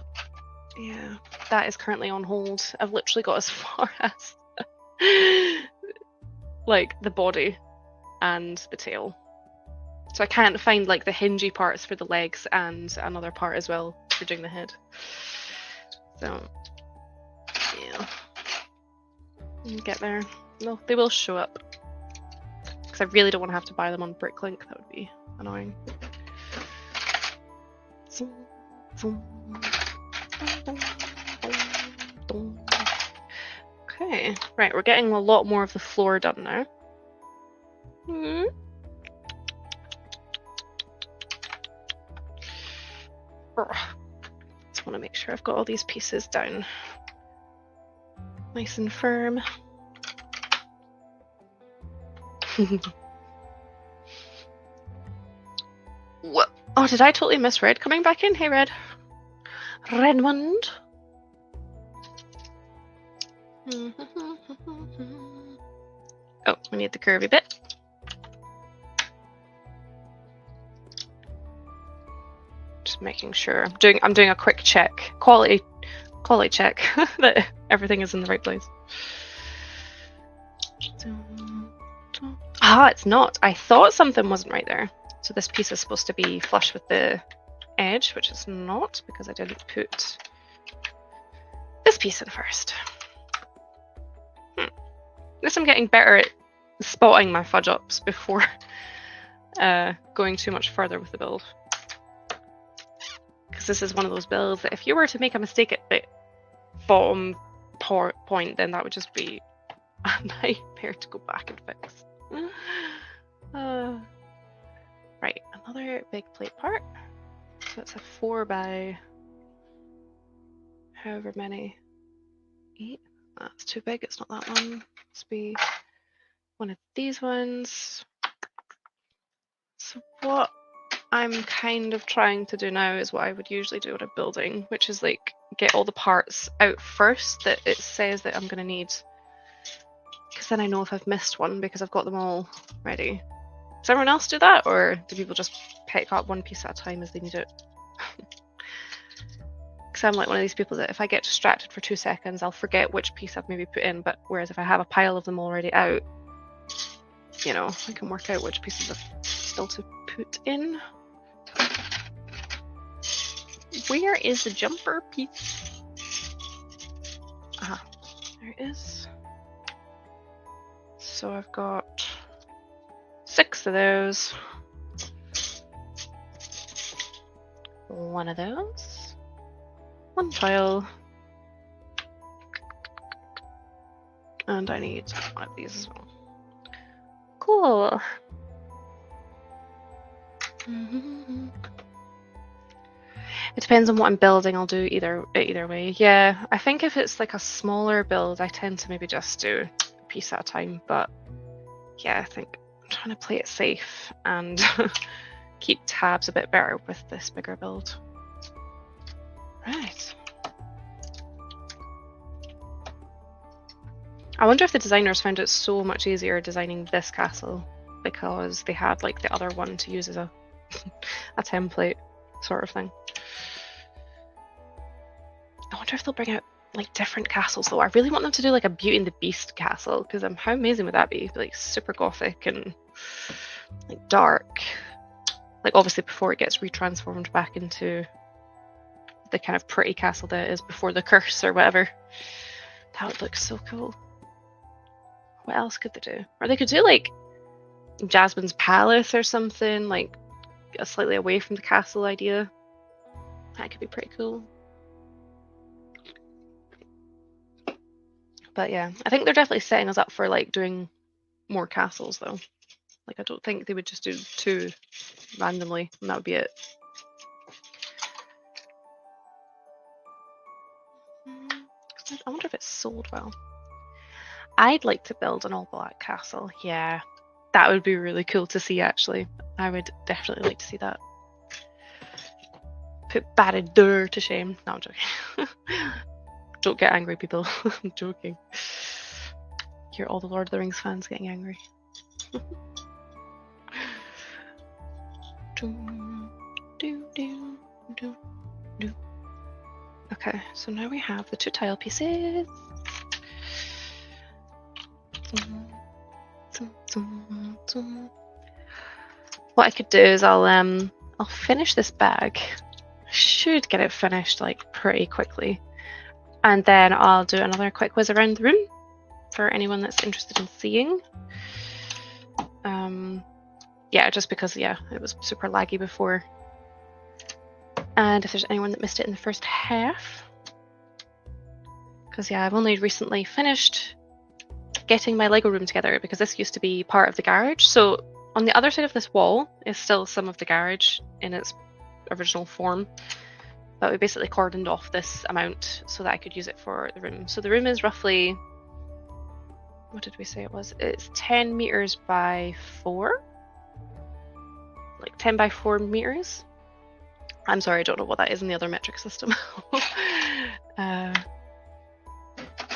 yeah, that is currently on hold. I've literally got as far as like the body and the tail. So I can't find like the hingy parts for the legs and another part as well for doing the head. So yeah, we'll get there. No, they will show up, because I really don't want to have to buy them on Bricklink. That would be annoying. Okay, right, we're getting a lot more of the floor done now. Just want to make sure I've got all these pieces down nice and firm. What? Oh, did I totally miss Red coming back in? Hey, Red. Redmond. Oh, we need the curvy bit. Just making sure I'm doing a quick check, quality check that everything is in the right place. Ah, it's not. I thought something wasn't right there. So this piece is supposed to be flush with the edge, which is not, because I didn't put this piece in first. At least I'm getting better at spotting my fudge ups before going too much further with the build. Because this is one of those builds that if you were to make a mistake at the bottom point, then that would just be a nightmare to go back and fix. Right, another big plate part. So it's a 4 by however many. 8. That's too big, it's not that one. Let's be one of these ones. So what I'm kind of trying to do now is what I would usually do on a building, which is like get all the parts out first that it says that I'm going to need, because then I know if I've missed one because I've got them all ready. Does everyone else do that, or do people just pick up one piece at a time as they need it? Because I'm like one of these people that if I get distracted for 2 seconds, I'll forget which piece I've maybe put in, but whereas if I have a pile of them already out, you know, I can work out which pieces I've still to put in. Where is the jumper piece? Ah, there it is. So I've got 6 of those. 1 of those. 1 tile. And I need one of these as well. Cool. It depends on what I'm building. I'll do either way. Yeah, I think if it's like a smaller build, I tend to maybe just do a piece at a time. But yeah, I think I'm trying to play it safe and keep tabs a bit better with this bigger build. Right. I wonder if the designers found it so much easier designing this castle because they had like the other one to use as a a template sort of thing. I wonder if they'll bring out like different castles though. I really want them to do like a Beauty and the Beast castle, because how amazing would that be? Like super gothic and like dark. Like obviously before it gets retransformed back into the kind of pretty castle that it is before the curse or whatever. That would look so cool. What else could they do? Or they could do like Jasmine's Palace or something, like slightly away from the castle idea. That could be pretty cool. But yeah, I think they're definitely setting us up for like doing more castles though. Like I don't think they would just do 2 randomly and that would be it. I wonder if it's sold well. I'd like to build an all black castle. Yeah, that would be really cool to see actually. I would definitely like to see that. Put Barad-dûr to shame. No, I'm joking. Don't get angry, people. I'm joking. Hear all the Lord of the Rings fans getting angry. Okay, so now we have the 2 tile pieces. What I could do is I'll finish this bag. I should get it finished like pretty quickly, and then I'll do another quick whiz around the room for anyone that's interested in seeing. Yeah, just because it was super laggy before, and if there's anyone that missed it in the first half, because I've only recently finished getting my Lego room together, because this used to be part of the garage. So on the other side of this wall is still some of the garage in its original form, but we basically cordoned off this amount so that I could use it for the room. So the room is roughly, what did we say it was? It's 10 meters by 4, like 10 by 4 meters. I'm sorry, I don't know what that is in the other metric system.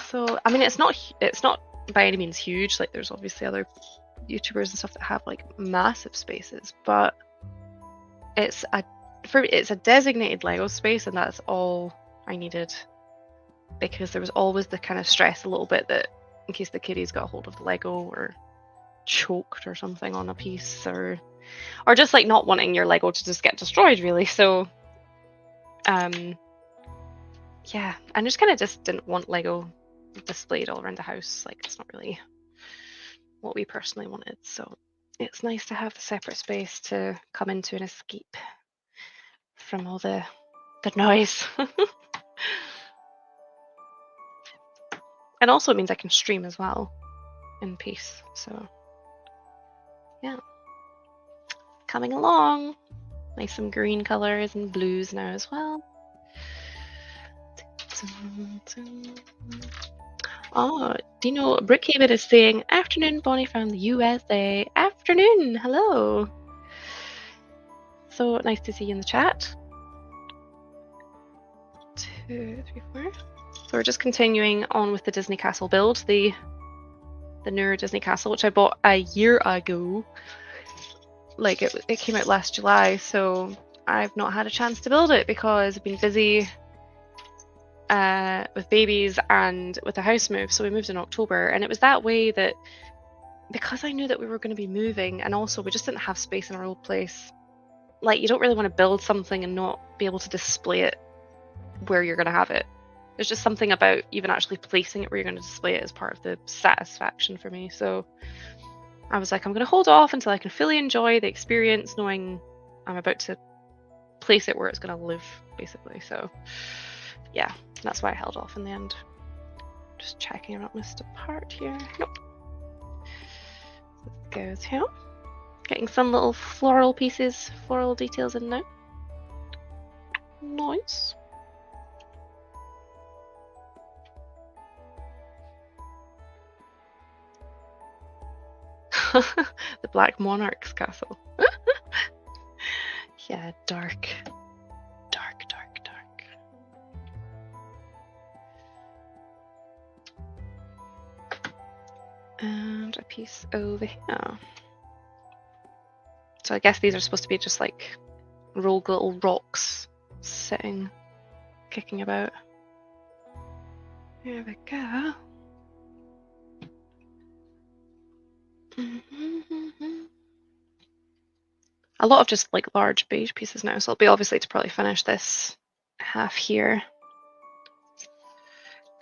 So I mean, it's not by any means huge. Like there's obviously other YouTubers and stuff that have like massive spaces, but it's a designated Lego space, and that's all I needed, because there was always the kind of stress a little bit that in case the kiddies got a hold of the Lego or choked or something on a piece, or just like not wanting your Lego to just get destroyed really. So yeah, I just kind of just didn't want Lego displayed all around the house. Like it's not really what we personally wanted. So it's nice to have the separate space to come into and escape from all the noise. And also it means I can stream as well in peace. So yeah, coming along. Nice some green colors and blues now as well. Oh, Dino Brookhaven is saying, afternoon, Bonnie from the USA. Afternoon, hello. So nice to see you in the chat. 2, 3, 4. So we're just continuing on with the Disney Castle build, the newer Disney Castle, which I bought a year ago. Like it came out last July, so I've not had a chance to build it because I've been busy with babies and with a house move. So we moved in October, and it was that way that because I knew that we were going to be moving, and also we just didn't have space in our old place. Like, you don't really want to build something and not be able to display it where you're going to have it. There's just something about even actually placing it where you're going to display it as part of the satisfaction for me. So I was like, I'm going to hold off until I can fully enjoy the experience, knowing I'm about to place it where it's going to live, basically. So yeah, that's why I held off in the end. Just checking I don't missed a part here. Nope. This goes here. Getting some little floral pieces, floral details in now. Nice. The Black Monarch's castle. Yeah, dark. Dark, dark, dark. And a piece over here. So I guess these are supposed to be just like rogue little rocks sitting, kicking about. There we go. A lot of just like large beige pieces now, so it'll be obviously to probably finish this half here.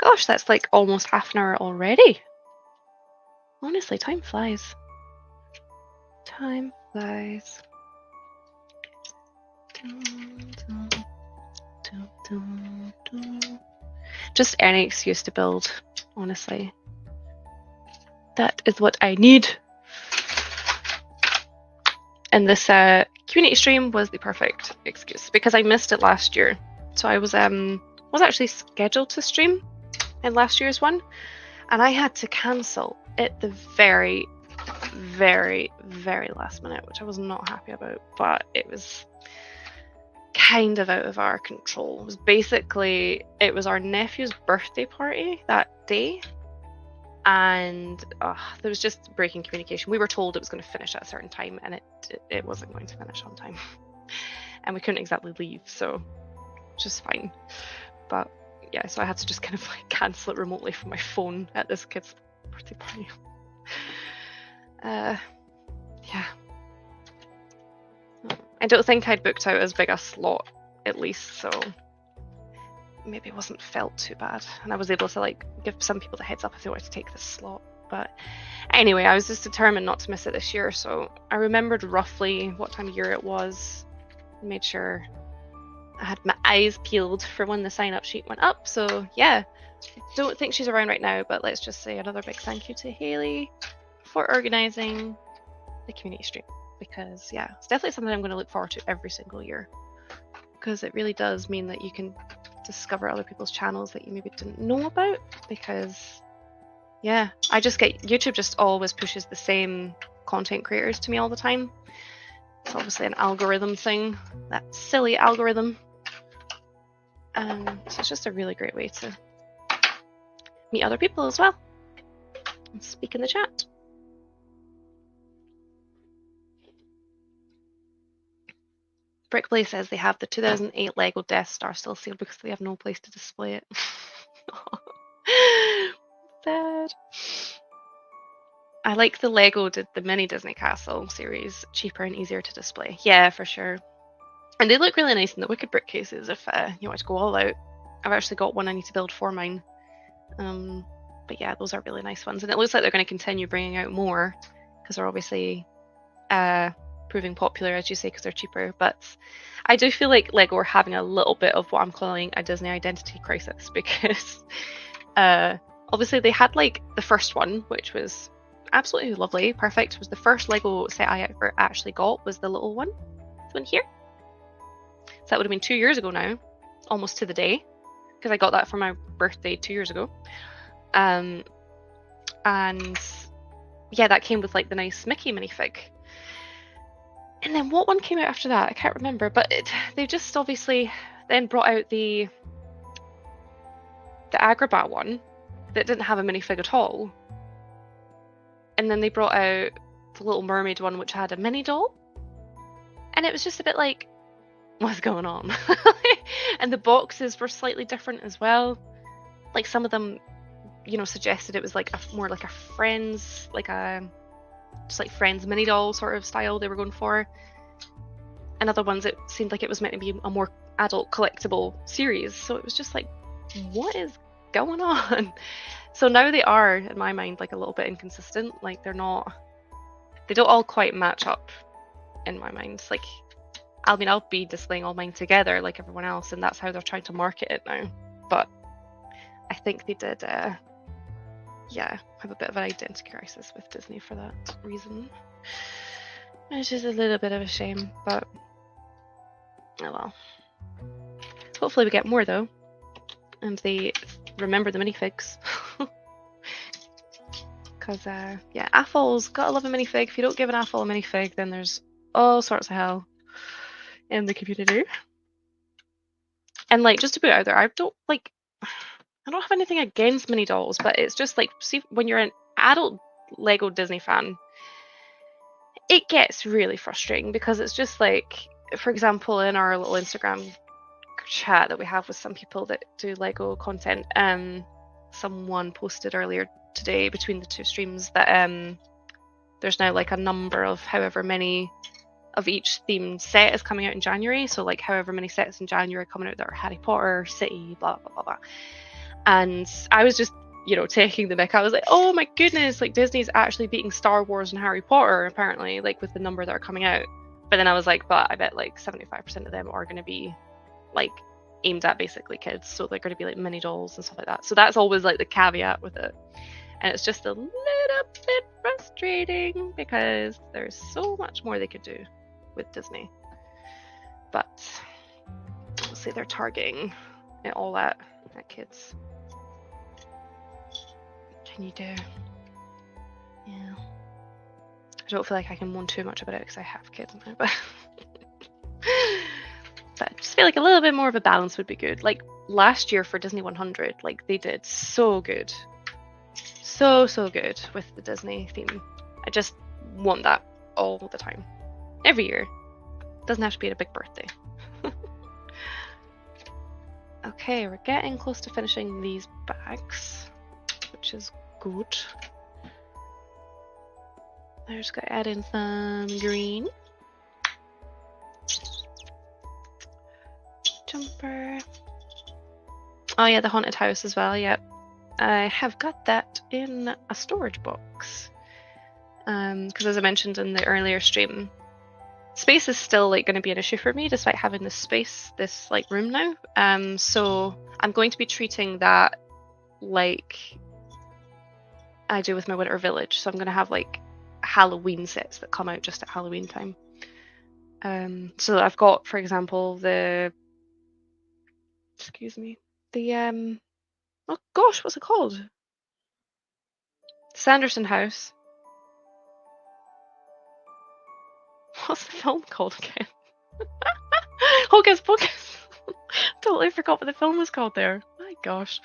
Gosh, that's like almost half an hour already. Honestly, time flies. Time flies. Just any excuse to build, honestly. That is what I need. And this community stream was the perfect excuse because I missed it last year. So I was actually scheduled to stream in last year's one, and I had to cancel at the very, very, very last minute, which I was not happy about, but it was kind of out of our control. It was our nephew's birthday party that day, and there was just breaking communication. We were told it was going to finish at a certain time, and it wasn't going to finish on time. And we couldn't exactly leave, so just fine. But yeah, so I had to just kind of like cancel it remotely from my phone at this kid's birthday party. Yeah. I don't think I'd booked out as big a slot, at least, so maybe it wasn't felt too bad. And I was able to like give some people the heads up if they wanted to take this slot. But anyway, I was just determined not to miss it this year, so I remembered roughly what time of year it was. Made sure I had my eyes peeled for when the sign-up sheet went up. So yeah, I don't think she's around right now, but let's just say another big thank you to Haley for organising the community stream, because yeah, it's definitely something I'm going to look forward to every single year, because it really does mean that you can discover other people's channels that you maybe didn't know about. Because yeah, I just get YouTube just always pushes the same content creators to me all the time. It's obviously an algorithm thing, that silly algorithm. So it's just a really great way to meet other people as well and speak in the chat. Brickplay says they have the 2008 Lego Death Star still sealed because they have no place to display it. Sad. I like the Lego did the mini Disney Castle series, cheaper and easier to display. Yeah, for sure. And they look really nice in the Wicked Brick cases if you want to go all out. I've actually got one I need to build for mine. But yeah, those are really nice ones. And it looks like they're going to continue bringing out more, because they're obviously proving popular, as you say, because they're cheaper. But I do feel like Lego are having a little bit of what I'm calling a Disney identity crisis, because obviously they had like the first one, which was absolutely lovely, perfect. It was the first Lego set I ever actually got, was the little one, this one here. So that would have been 2 years ago now, almost to the day, because I got that for my birthday 2 years ago. And yeah, that came with like the nice Mickey minifig. And then what one came out after that? I can't remember, but they just obviously then brought out the Agrabah one that didn't have a minifig at all. And then they brought out the Little Mermaid one, which had a mini doll. And it was just a bit like, what's going on? And the boxes were slightly different as well. Like some of them, you know, suggested it was like more like a Friends, like a just like Friends mini doll sort of style they were going for. And other ones, it seemed like it was meant to be a more adult collectible series. So it was just like, what is going on? So now they are, in my mind, like a little bit inconsistent. Like they don't all quite match up in my mind. Like, I mean, I'll be displaying all mine together like everyone else, and that's how they're trying to market it now. But I think they did, yeah, have a bit of an identity crisis with Disney for that reason. Which is a little bit of a shame, but oh well. Hopefully we get more though, and they remember the minifigs. Because yeah, AFOL's gotta love a minifig. If you don't give an AFOL a minifig, then there's all sorts of hell in the community. And like, just to put it out there, I don't have anything against mini dolls, but it's just like, see, when you're an adult Lego Disney fan, it gets really frustrating, because it's just like, for example, in our little Instagram chat that we have with some people that do Lego content, someone posted earlier today between the two streams that there's now like a number of however many of each themed set is coming out in January. So like however many sets in January coming out that are Harry Potter, City, blah blah blah blah. And I was just, you know, taking the mick. I was like, oh my goodness, like Disney's actually beating Star Wars and Harry Potter apparently, like with the number that are coming out. But then I was like, but I bet like 75% of them are going to be like aimed at basically kids, so they're going to be like mini dolls and stuff like that. So that's always like the caveat with it. And it's just a little bit frustrating, because there's so much more they could do with Disney. But obviously they're targeting it all at kids. Can you do? Yeah. I don't feel like I can moan too much about it because I have kids now, but I just feel like a little bit more of a balance would be good. Like last year for Disney 100, like they did so good. So good with the Disney theme. I just want that all the time. Every year. Doesn't have to be at a big birthday. Okay, we're getting close to finishing these bags, which is good. I just gotta add in some green. Jumper. Oh yeah, the haunted house as well, yep. I have got that in a storage box. Because as I mentioned in the earlier stream, space is still like going to be an issue for me despite having this space, this like room now. So I'm going to be treating that like I do with my Winter Village. So I'm going to have like Halloween sets that come out just at Halloween time. So I've got, for example, the oh gosh, what's it called? Sanderson House. What's the film called again? Hocus Pocus. Totally forgot what the film was called there. My gosh.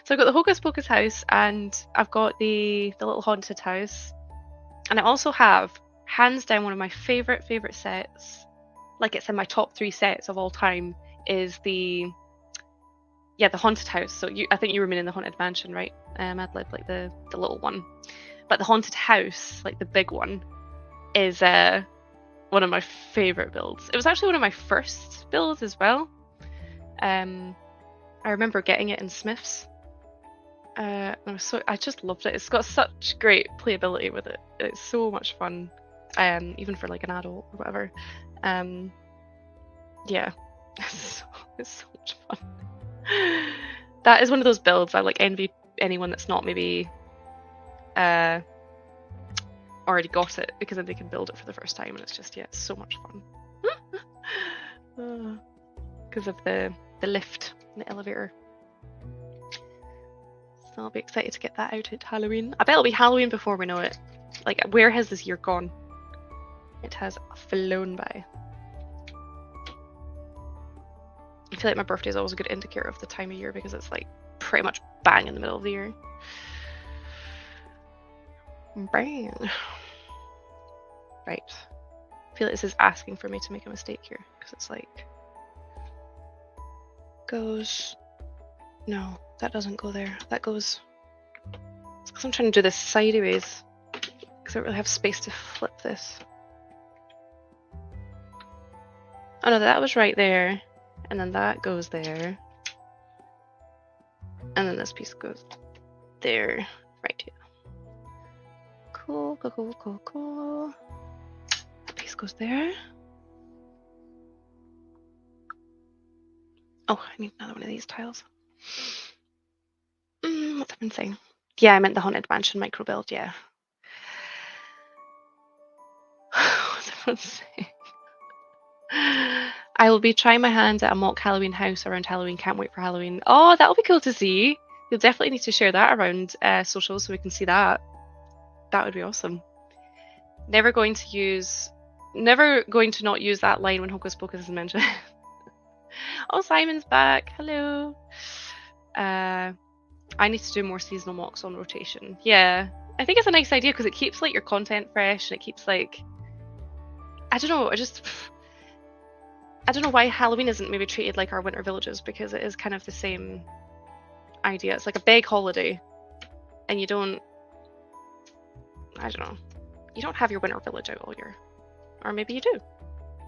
So I've got the Hocus Pocus house, and I've got the little haunted house. And I also have, hands down, one of my favorite sets, like it's in my top 3 sets of all time, is the haunted house. So I think you were meaning the haunted mansion, right? Adlib, like the little one. But the haunted house, like the big one, is one of my favorite builds. It was actually one of my first builds as well. I remember getting it in Smith's. I just loved it. It's got such great playability with it. It's so much fun. even for like an adult or whatever. Yeah, it's so much fun. That is one of those builds I like envy anyone that's not maybe already got it, because then they can build it for the first time, and it's just, yeah, it's so much fun. Because of the lift and the elevator. So I'll be excited to get that out at Halloween. I bet it'll be Halloween before we know it. Like, where has this year gone? It has flown by. I feel like my birthday is always a good indicator of the time of year, because it's like pretty much bang in the middle of the year. Bang. Right. I feel like this is asking for me to make a mistake here, because it's like goes. No, that doesn't go there. That goes. It's because I'm trying to do this sideways, because I don't really have space to flip this. Oh no, that was right there, and then that goes there, and then this piece goes there, right here. Cool, cool, cool, cool, cool. That piece goes there. Oh, I need another one of these tiles. What's I've been saying? Yeah, I meant the Haunted Mansion micro build, yeah. What's I been saying? I will be trying my hand at a mock Halloween house around Halloween. Can't wait for Halloween. Oh, that'll be cool to see. You'll definitely need to share that around socials so we can see that. That would be awesome. Never going to not use that line when Hocus Pocus is mentioned. Oh, Simon's back. Hello. I need to do more seasonal mocks on rotation. Yeah, I think it's a nice idea, because it keeps like your content fresh, and it keeps like, I don't know, I don't know why Halloween isn't maybe treated like our winter villages, because it is kind of the same idea. It's like a big holiday, and you don't, I don't know, you don't have your winter village out all year. Or maybe you do.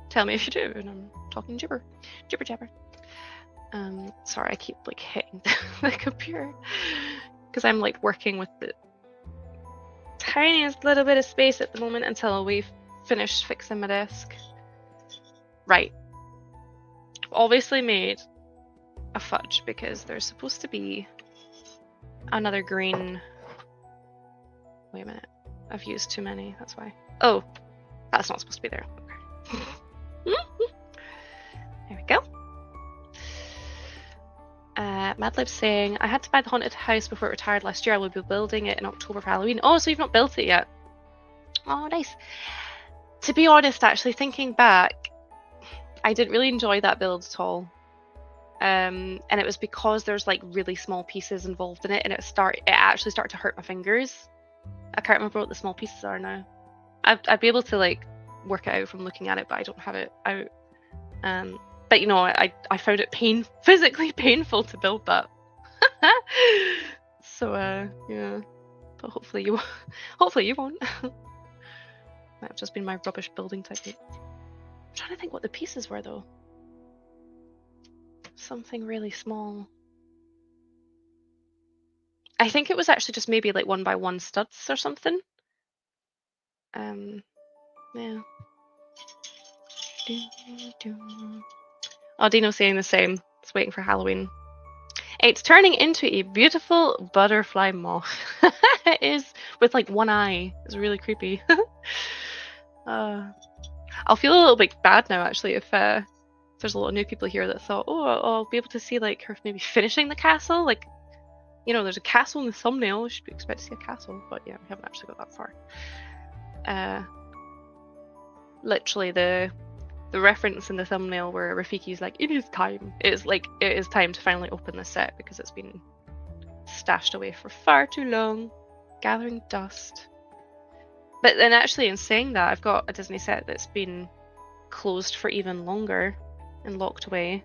Tell me if you do, and I'm talking jibber jabber. Sorry, I keep like hitting the computer, because I'm like working with the tiniest little bit of space at the moment until we've finished fixing my desk. Right. I've obviously made a fudge, because there's supposed to be another green. Wait a minute. I've used too many, that's why. Oh, that's not supposed to be there. Okay. There we go. Madlib's saying, I had to buy the haunted house before it retired last year. I will be building it in October for Halloween. Oh, so you've not built it yet? Oh, nice. To be honest, actually, thinking back, I didn't really enjoy that build at all. And it was because there's like really small pieces involved in it, and it actually started to hurt my fingers. I can't remember what the small pieces are now. I'd be able to like work it out from looking at it, but I don't have it out. But you know, I found it physically painful to build that. So yeah, but hopefully you won't. Might have just been my rubbish building technique. I'm trying to think what the pieces were though. Something really small. I think it was actually just maybe like 1x1 studs or something. Yeah. Oh, Dino's saying the same. It's waiting for Halloween. It's turning into a beautiful butterfly moth. It is, with like one eye. It's really creepy. I'll feel a little bit bad now, actually, if there's a lot of new people here that thought, oh, I'll be able to see like her maybe finishing the castle. Like, you know, there's a castle in the thumbnail. You should expect to see a castle, but yeah, we haven't actually got that far. Literally the reference in the thumbnail where Rafiki's like, it is time. It is time to finally open this set, because it's been stashed away for far too long, gathering dust. But then actually, in saying that, I've got a Disney set that's been closed for even longer and locked away,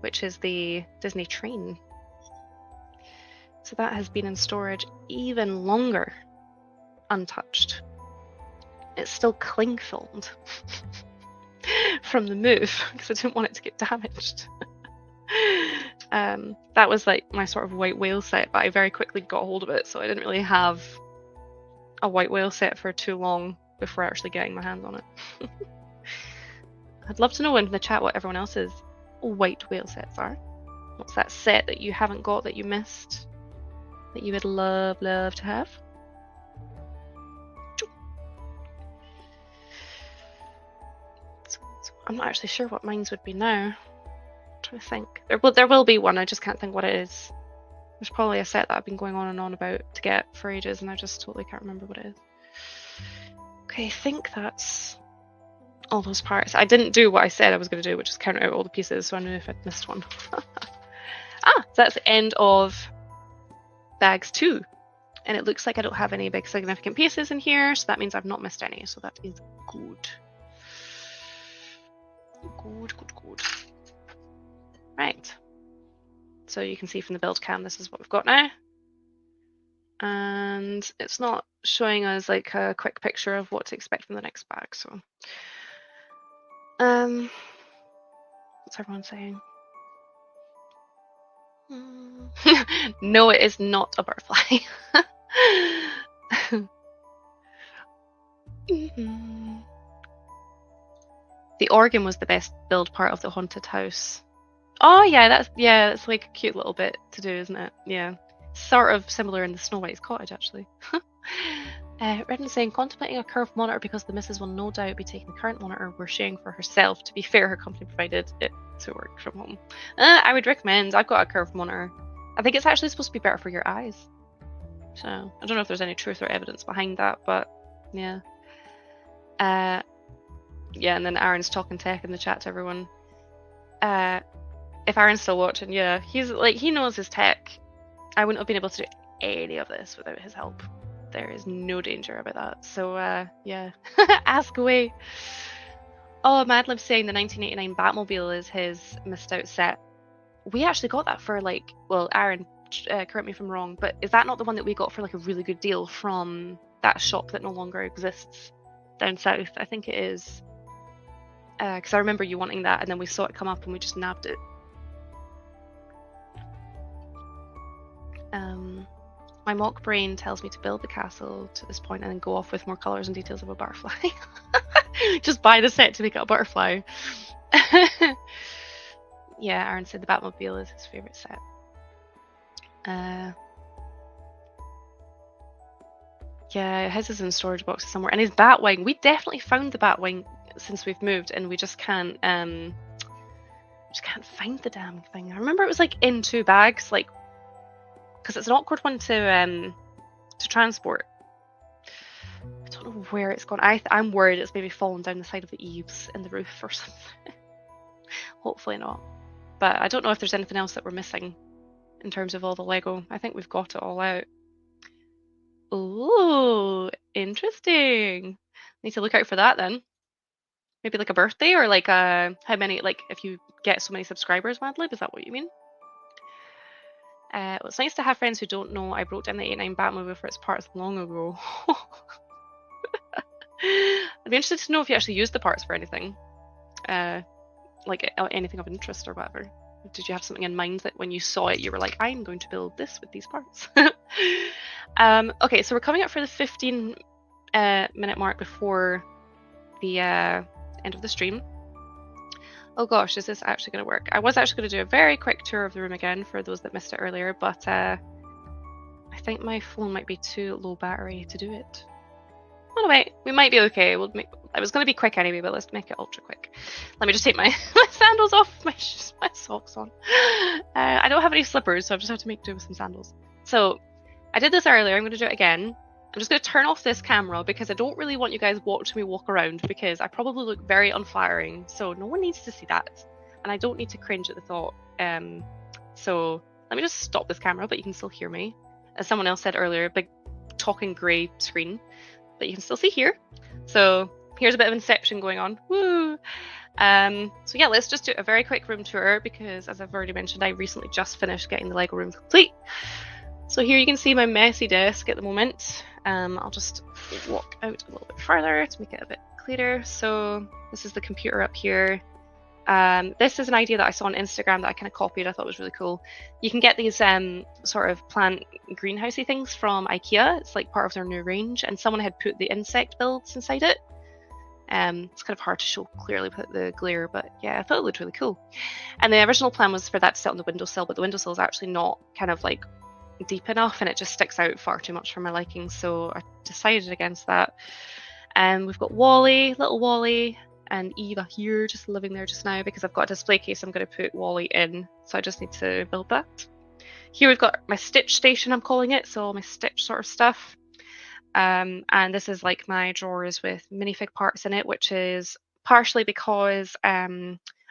which is the Disney train. So that has been in storage even longer, untouched. It's still cling filmed from the move, because I didn't want it to get damaged. That was like my sort of white whale set, but I very quickly got hold of it, so I didn't really have a white whale set for too long before actually getting my hands on it. I'd love to know in the chat what everyone else's white whale sets are. What's that set that you haven't got that you missed that you would love to have? I'm not actually sure what mine would be now. I'm trying to think. There will be one, I just can't think what it is. There's probably a set that I've been going on and on about to get for ages and I just totally can't remember what it is. Okay, I think that's all those parts. I didn't do what I said I was going to do, which is count out all the pieces, so I knew if I'd missed one. So that's the end of bags 2. And it looks like I don't have any big significant pieces in here, so that means I've not missed any, so that is good. Good. Right. So you can see from the build cam, this is what we've got now. And it's not showing us like a quick picture of what to expect from the next bag, so. What's everyone saying? No, it is not a butterfly. The organ was the best build part of the haunted house. Oh yeah, that's like a cute little bit to do, isn't it? Yeah, sort of similar in the Snow White's cottage actually. Redden saying contemplating a curved monitor because the missus will no doubt be taking the current monitor we're sharing for herself. To be fair, her company provided it to work from home. I would recommend. I've got a curved monitor. I think it's actually supposed to be better for your eyes. So I don't know if there's any truth or evidence behind that, but yeah. Yeah, and then Aaron's talking tech in the chat to everyone. If Aaron's still watching, yeah, he's like, he knows his tech. I wouldn't have been able to do any of this without his help. There is no danger about that. So yeah, ask away. Oh, Madlib saying the 1989 Batmobile is his missed out set. We actually got that for like, well, Aaron, correct me if I'm wrong, but is that not the one that we got for like a really good deal from that shop that no longer exists down south? I think it is. Because I remember you wanting that, and then we saw it come up and we just nabbed it. My mock brain tells me to build the castle to this point and then go off with more colours and details of a butterfly. Just buy the set to make it a butterfly. Yeah, Aaron said the Batmobile is his favourite set. Yeah, his is in storage boxes somewhere. And his Batwing, we definitely found the Batwing since we've moved, and we just can't find the damn thing. I remember it was like in 2 bags, like, because it's an awkward one to transport. I don't know where it's gone. I'm worried it's maybe fallen down the side of the eaves in the roof or something. Hopefully not. But I don't know if there's anything else that we're missing in terms of all the Lego. I think we've got it all out. Oh, interesting. Need to look out for that then. Maybe like a birthday, or like how many, like if you get so many subscribers, Madlib, is that what you mean? Well, it's nice to have friends who don't know I broke down the 89 Batmobile for its parts long ago. I'd be interested to know if you actually used the parts for anything. Like anything of interest or whatever. Did you have something in mind that when you saw it, you were like, I'm going to build this with these parts? Okay, so we're coming up for the 15 minute mark before the end of the stream. Oh gosh, is this actually going to work? I was actually going to do a very quick tour of the room again for those that missed it earlier, but I think my phone might be too low battery to do it. Oh no, wait, we might be okay. I was going to be quick anyway, but let's make it ultra quick. Let me just take my sandals off, my socks on. I don't have any slippers, so I just have to make do with some sandals. So I did this earlier, I'm going to do it again. I'm just going to turn off this camera because I don't really want you guys watching me walk around, because I probably look very unflattering, so no one needs to see that. And I don't need to cringe at the thought. So let me just stop this camera, but you can still hear me. As someone else said earlier, big talking grey screen, but you can still see here. So here's a bit of Inception going on. Woo! So yeah, let's just do a very quick room tour, because as I've already mentioned, I recently just finished getting the Lego room complete. So here you can see my messy desk at the moment. I'll just walk out a little bit further to make it a bit clearer. So this is the computer up here. This is an idea that I saw on Instagram that I kind of copied. I thought was really cool. You can get these sort of plant greenhousey things from IKEA. It's like part of their new range, and someone had put the insect builds inside it. It's kind of hard to show clearly with the glare, but yeah, I thought it looked really cool. And the original plan was for that to sit on the windowsill, but the windowsill is actually not kind of like deep enough, and it just sticks out far too much for my liking, so I decided against that. And we've got Wally, little Wally, and Eva here just living there just now because I've got a display case I'm going to put Wally in, so I just need to build that. Here we've got my Stitch station, I'm calling it, so all my Stitch sort of stuff. And this is like my drawers with minifig parts in it, which is partially because I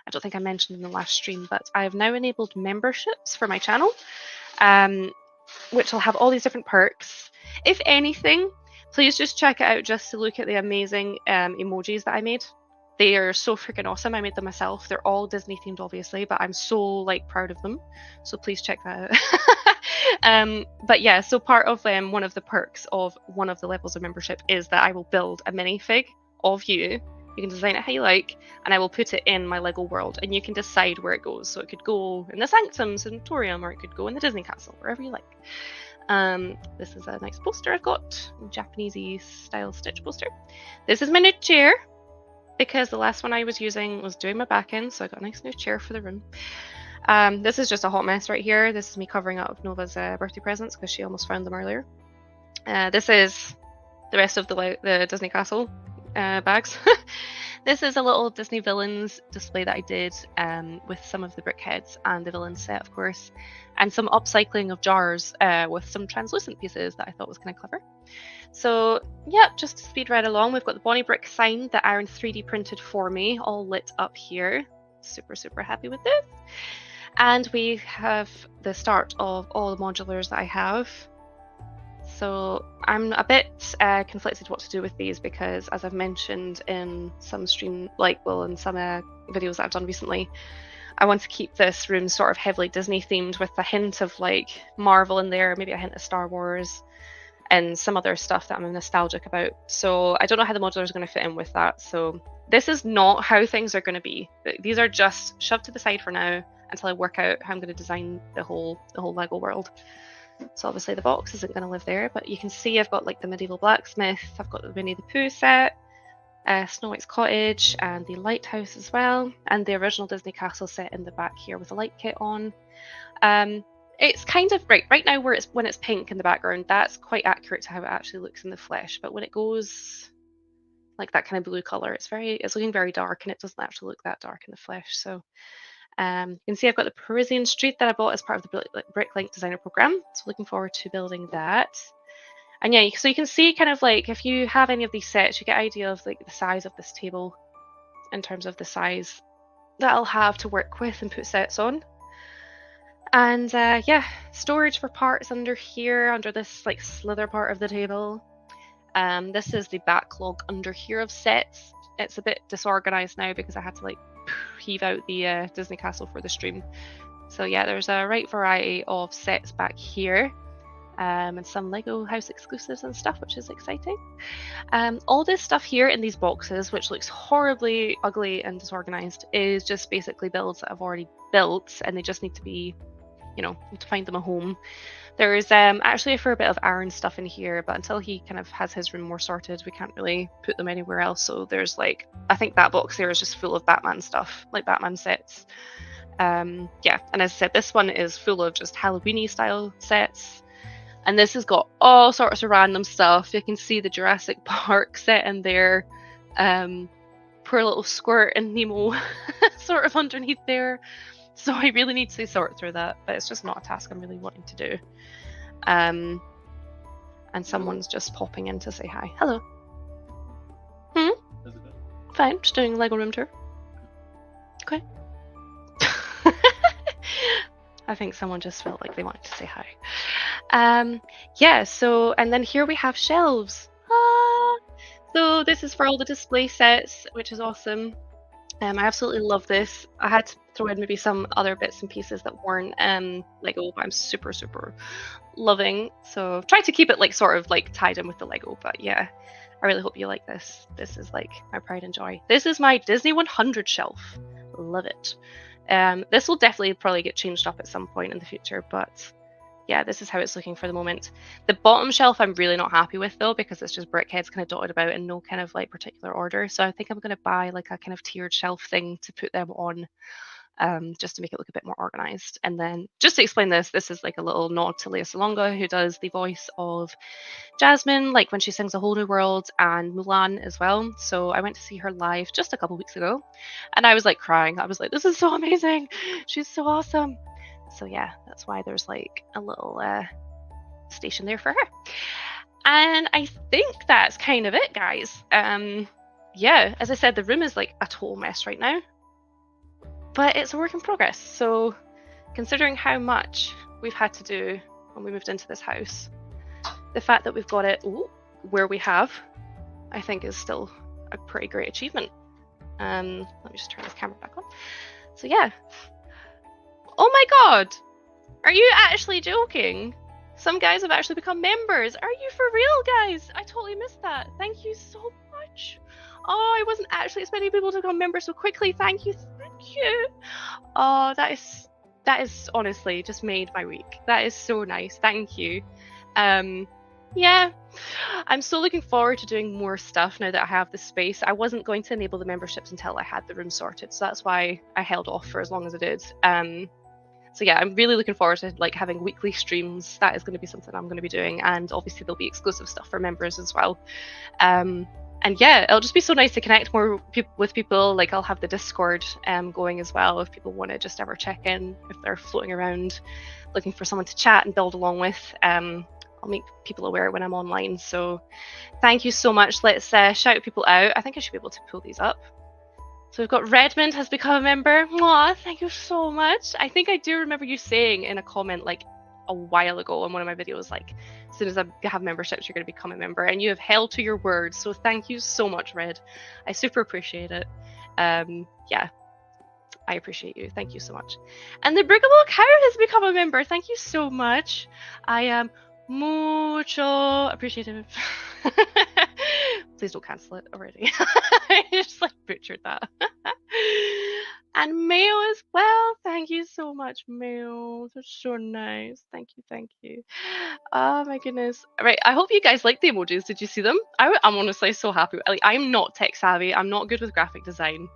don't think I mentioned in the last stream, but I have now enabled memberships for my channel, which will have all these different perks. If anything, please just check it out just to look at the amazing emojis that I made. They are so freaking awesome. I made them myself. They're all Disney themed, obviously, but I'm so like proud of them. So please check that out. But yeah, so part of one of the perks of one of the levels of membership is that I will build a minifig of you. You can design it how you like, and I will put it in my Lego world, and you can decide where it goes. So it could go in the Sanctum Sanatorium, or it could go in the Disney Castle, wherever you like. This is a nice poster I've got, a Japanesey style Stitch poster. This is my new chair, because the last one I was using was doing my back in, so I got a nice new chair for the room. This is just a hot mess right here. This is me covering up Nova's birthday presents because she almost found them earlier. This is the rest of the Disney Castle bags. This is a little Disney villains display that I did with some of the brickheads and the villains set, of course, and some upcycling of jars with some translucent pieces that I thought was kind of clever. So yeah, just to speed right along, we've got the Bonnie Brick sign that Aaron 3D printed for me, all lit up here. Super, super happy with this. And we have the start of all the modulars that I have. So I'm a bit conflicted what to do with these because, as I've mentioned in some in some videos that I've done recently, I want to keep this room sort of heavily Disney themed with a hint of like Marvel in there, maybe a hint of Star Wars, and some other stuff that I'm nostalgic about. So I don't know how the modulars are going to fit in with that. So this is not how things are going to be. These are just shoved to the side for now until I work out how I'm going to design the whole Lego world. So obviously the box isn't going to live there, but you can see I've got like the medieval blacksmith, I've got the Winnie the Pooh set, Snow White's cottage, and the lighthouse as well, and the original Disney castle set in the back here with a light kit on. It's kind of right now when it's pink in the background, that's quite accurate to how it actually looks in the flesh, but when it goes like that kind of blue color, it's looking very dark, and it doesn't actually look that dark in the flesh. So you can see I've got the Parisian Street that I bought as part of the Bricklink Designer Program, so looking forward to building that. And yeah, so you can see kind of like if you have any of these sets, you get an idea of like the size of this table in terms of the size that I'll have to work with and put sets on. And yeah, storage for parts under here, under this like slither part of the table. This is the backlog under here of sets. It's a bit disorganized now because I had to like heave out the Disney Castle for the stream. So yeah, there's a right variety of sets back here, and some Lego House exclusives and stuff, which is exciting. All this stuff here in these boxes, which looks horribly ugly and disorganized, is just basically builds that I've already built, and they just need to be, to find them a home. There's actually a fair bit of Aaron stuff in here, but until he kind of has his room more sorted, we can't really put them anywhere else. So there's like, I think that box there is just full of Batman stuff, like Batman sets. Yeah, and as I said, this one is full of just Halloween-y style sets. And this has got all sorts of random stuff. You can see the Jurassic Park set in there. Poor little Squirt and Nemo sort of underneath there. So I really need to sort through that, but it's just not a task I'm really wanting to do. And someone's just popping in to say hi. Hello. Fine, just doing a Lego room tour. Okay. I think someone just felt like they wanted to say hi. Yeah, so, and then here we have shelves. So this is for all the display sets, which is awesome. I absolutely love this. I had to throw in maybe some other bits and pieces that weren't Lego, but I'm super, super loving. So try to keep it like sort of like tied in with the Lego, but yeah, I really hope you like this. This is like my pride and joy. This is my Disney 100 shelf. Love it. This will definitely probably get changed up at some point in the future, but yeah, this is how it's looking for the moment. The bottom shelf I'm really not happy with though, because it's just brickheads kind of dotted about in no kind of like particular order. So I think I'm going to buy like a kind of tiered shelf thing to put them on, just to make it look a bit more organized. And then just to explain this is like a little nod to Lea Salonga, who does the voice of Jasmine, like when she sings A Whole New World and Mulan as well. So I went to see her live just a couple weeks ago, and I was like crying. I was like, this is so amazing. She's so awesome. So yeah, that's why there's like a little station there for her. And I think that's kind of it, guys. Yeah, as I said, the room is like a total mess right now, but it's a work in progress. So considering how much we've had to do when we moved into this house, the fact that we've got it where we have, I think is still a pretty great achievement. Let me just turn this camera back on. So yeah. Oh my god! Are you actually joking? Some guys have actually become members. Are you for real, guys? I totally missed that. Thank you so much. Oh, I wasn't actually expecting people to become members so quickly. Thank you. Thank you. Oh, that is honestly just made my week. That is so nice. Thank you. Yeah, I'm so looking forward to doing more stuff now that I have the space. I wasn't going to enable the memberships until I had the room sorted, so that's why I held off for as long as I did. So yeah, I'm really looking forward to like having weekly streams. That is going to be something I'm going to be doing, and obviously there'll be exclusive stuff for members as well. And yeah, it'll just be so nice to connect more with people. Like I'll have the Discord going as well if people want to just ever check in, if they're floating around looking for someone to chat and build along with. I'll make people aware when I'm online. So thank you so much. Let's shout people out. I think I should be able to pull these up. So we've got Redmond has become a member. Aw, thank you so much. I think I do remember you saying in a comment like a while ago on one of my videos, like as soon as I have memberships, you're going to become a member, and you have held to your word. So thank you so much, Red. I super appreciate it. Yeah, I appreciate you. Thank you so much. And the Brickable Cow has become a member. Thank you so much. I am mucho appreciative. Please don't cancel it already. I just like butchered that. And Mayo as well. Thank you so much, Mayo. That's so nice. Thank you, thank you. Oh my goodness. Right, I hope you guys like the emojis. Did you see them? I'm honestly so happy. Like, I'm not tech savvy. I'm not good with graphic design,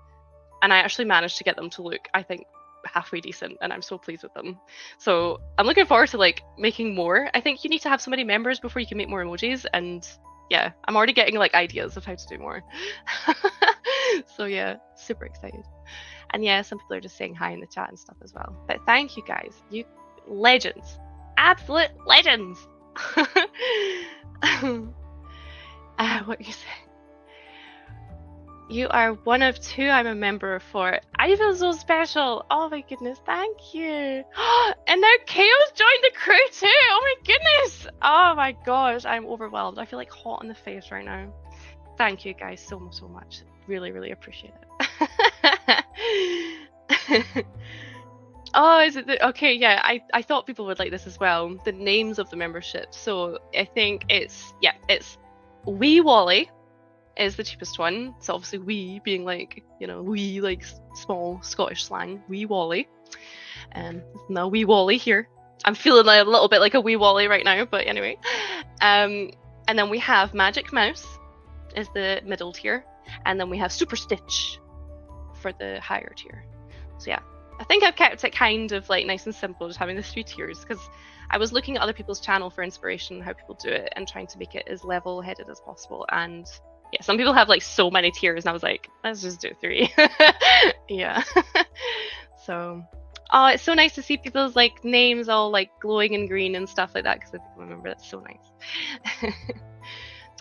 and I actually managed to get them to look, I think, halfway decent, and I'm so pleased with them. So I'm looking forward to like making more. I think you need to have so many members before you can make more emojis, and yeah, I'm already getting like ideas of how to do more. So yeah, super excited. And yeah, some people are just saying hi in the chat and stuff as well. But thank you guys, you legends, absolute legends. What you say? You are one of two I'm a member for. I feel so special. Oh my goodness, thank you. And now Chaos joined the crew too. Oh my goodness. Oh my gosh, I'm overwhelmed. I feel like hot in the face right now. Thank you guys so much. Really, really appreciate it. Oh, is it okay? Yeah, I thought people would like this as well. The names of the memberships. So I think it's Wee Wally is the cheapest one. So obviously wee being like, you know, wee like small Scottish slang, Wee Wally. No Wee Wally here. I'm feeling a little bit like a Wee Wally right now, but anyway. And then we have Magic Mouse is the middle tier, and then we have Super Stitch for the higher tier. So yeah, I think I've kept it kind of like nice and simple, just having the 3 tiers, because I was looking at other people's channel for inspiration, how people do it, and trying to make it as level-headed as possible. And yeah, some people have like so many tiers, and I was like, let's just do 3. Yeah. So, oh, it's so nice to see people's like names all like glowing in green and stuff like that, because I think I remember. That's so nice.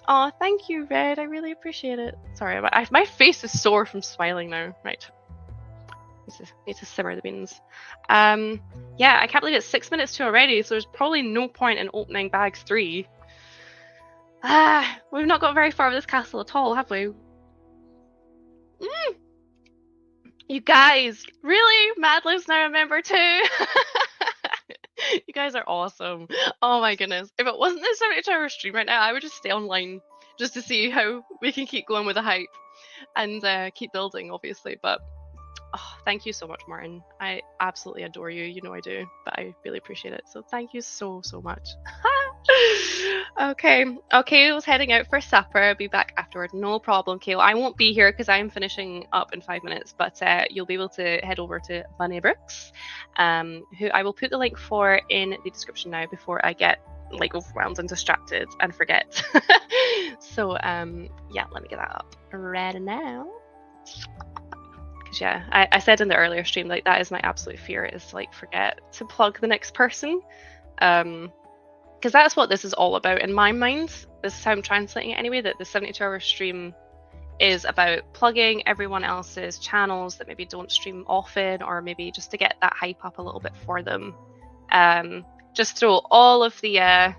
Oh, thank you, Red. I really appreciate it. Sorry, my face is sore from smiling now. Right. Need to simmer the beans. Yeah, I can't believe it's 6 minutes to already, so there's probably no point in opening bags 3. We've not got very far with this castle at all, have we? You guys, really? Madeline's now a member too? You guys are awesome. Oh my goodness. If it wasn't this 72-hour stream right now, I would just stay online just to see how we can keep going with the hype and keep building, obviously. But Oh, thank you so much, Martin. I absolutely adore you. You know I do, but I really appreciate it. So thank you so much. Okay, Kale's heading out for supper. I'll be back afterward. No problem, Kale. I won't be here because I'm finishing up in 5 minutes, but you'll be able to head over to Bunny Brooks, who I will put the link for in the description now before I get like overwhelmed and distracted and forget. So yeah, let me get that up right now. Because yeah, I said in the earlier stream, like that is my absolute fear, is to like forget to plug the next person. Because that's what this is all about in my mind. This is how I'm translating it anyway, that the 72-hour stream is about plugging everyone else's channels that maybe don't stream often, or maybe just to get that hype up a little bit for them. Just throw all of the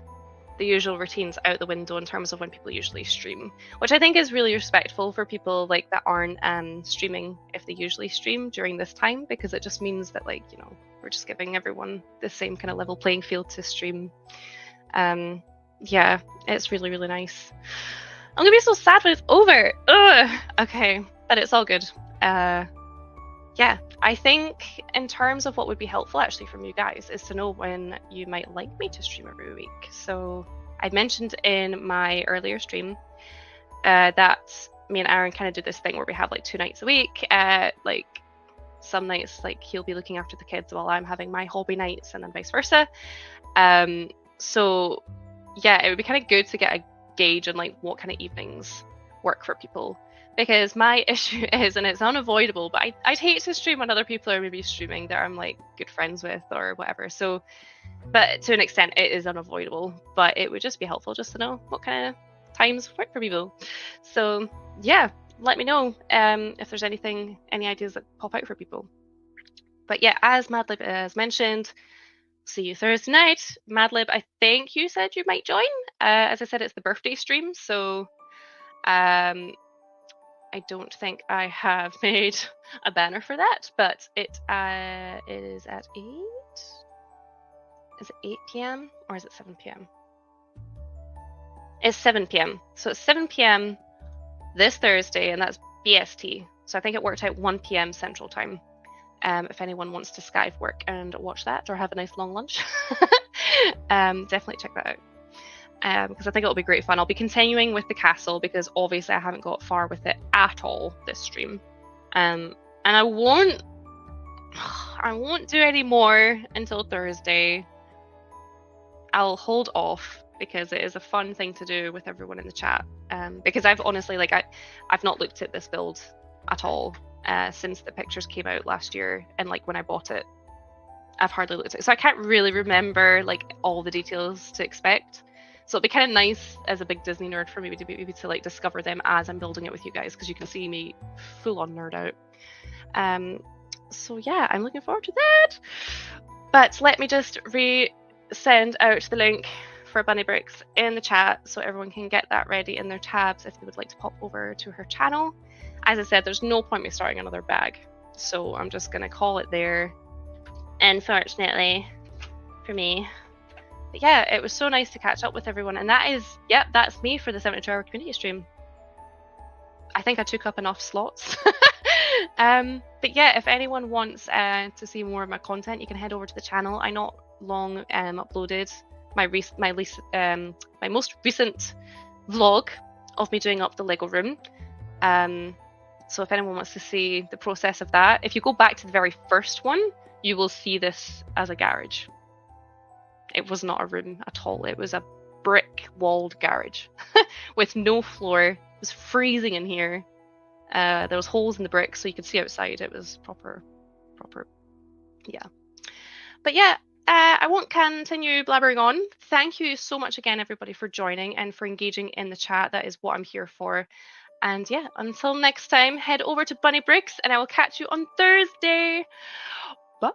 usual routines out the window in terms of when people usually stream, which I think is really respectful for people like that aren't streaming if they usually stream during this time, because it just means that, like, you know, we're just giving everyone the same kind of level playing field to stream. Yeah, it's really nice. I'm gonna be so sad when it's over. Ugh. Okay, but it's all good. Yeah, I think in terms of what would be helpful actually from you guys is to know when you might like me to stream every week. So I mentioned in my earlier stream that me and Aaron kind of do this thing where we have like 2 nights a week. Like some nights, like he'll be looking after the kids while I'm having my hobby nights, and then vice versa. So yeah, it would be kind of good to get a gauge on like what kind of evenings work for people, because my issue is, and it's unavoidable, but I'd hate to stream when other people are maybe streaming that I'm like good friends with or whatever. So, but to an extent it is unavoidable, but it would just be helpful just to know what kind of times work for people. So yeah, let me know if there's any ideas that pop out for people. But yeah, as Madlib has mentioned, see you Thursday night. Madlib, I think you said you might join. As I said, it's the birthday stream, so I don't think I have made a banner for that, but it is at 8. Is it 8 p.m. or is it 7 p.m.? It's 7 p.m. So it's 7 p.m. this Thursday, and that's BST. So I think it worked out 1 p.m. Central Time. If anyone wants to Skype work and watch that or have a nice long lunch, definitely check that out, because I think it'll be great fun. I'll be continuing with the castle because obviously I haven't got far with it at all this stream, and I won't do any more until Thursday. I'll hold off because it is a fun thing to do with everyone in the chat, because I've honestly, like, I've not looked at this build at all since the pictures came out last year, and like when I bought it I've hardly looked at it, so I can't really remember like all the details to expect. So it'd be kind of nice as a big Disney nerd for me to be able to like discover them as I'm building it with you guys, because you can see me full on nerd out. So yeah, I'm looking forward to that. But let me just send out the link for Bunny Bricks in the chat so everyone can get that ready in their tabs if they would like to pop over to her channel. As I said, there's no point me starting another bag, so I'm just gonna call it there, unfortunately for me. But yeah, it was so nice to catch up with everyone, and that's me for the 72-hour community stream. I think I took up enough slots. But yeah, if anyone wants to see more of my content, you can head over to the channel. I not long uploaded my most recent vlog of me doing up the Lego room. So if anyone wants to see the process of that, if you go back to the very first one, you will see this as a garage. It was not a room at all. It was a brick walled garage with no floor. It was freezing in here. There was holes in the bricks so you could see outside. It was proper, yeah. But yeah, I won't continue blabbering on. Thank you so much again, everybody, for joining and for engaging in the chat. That is what I'm here for. And yeah, until next time, head over to Bunny Bricks and I will catch you on Thursday. Bye.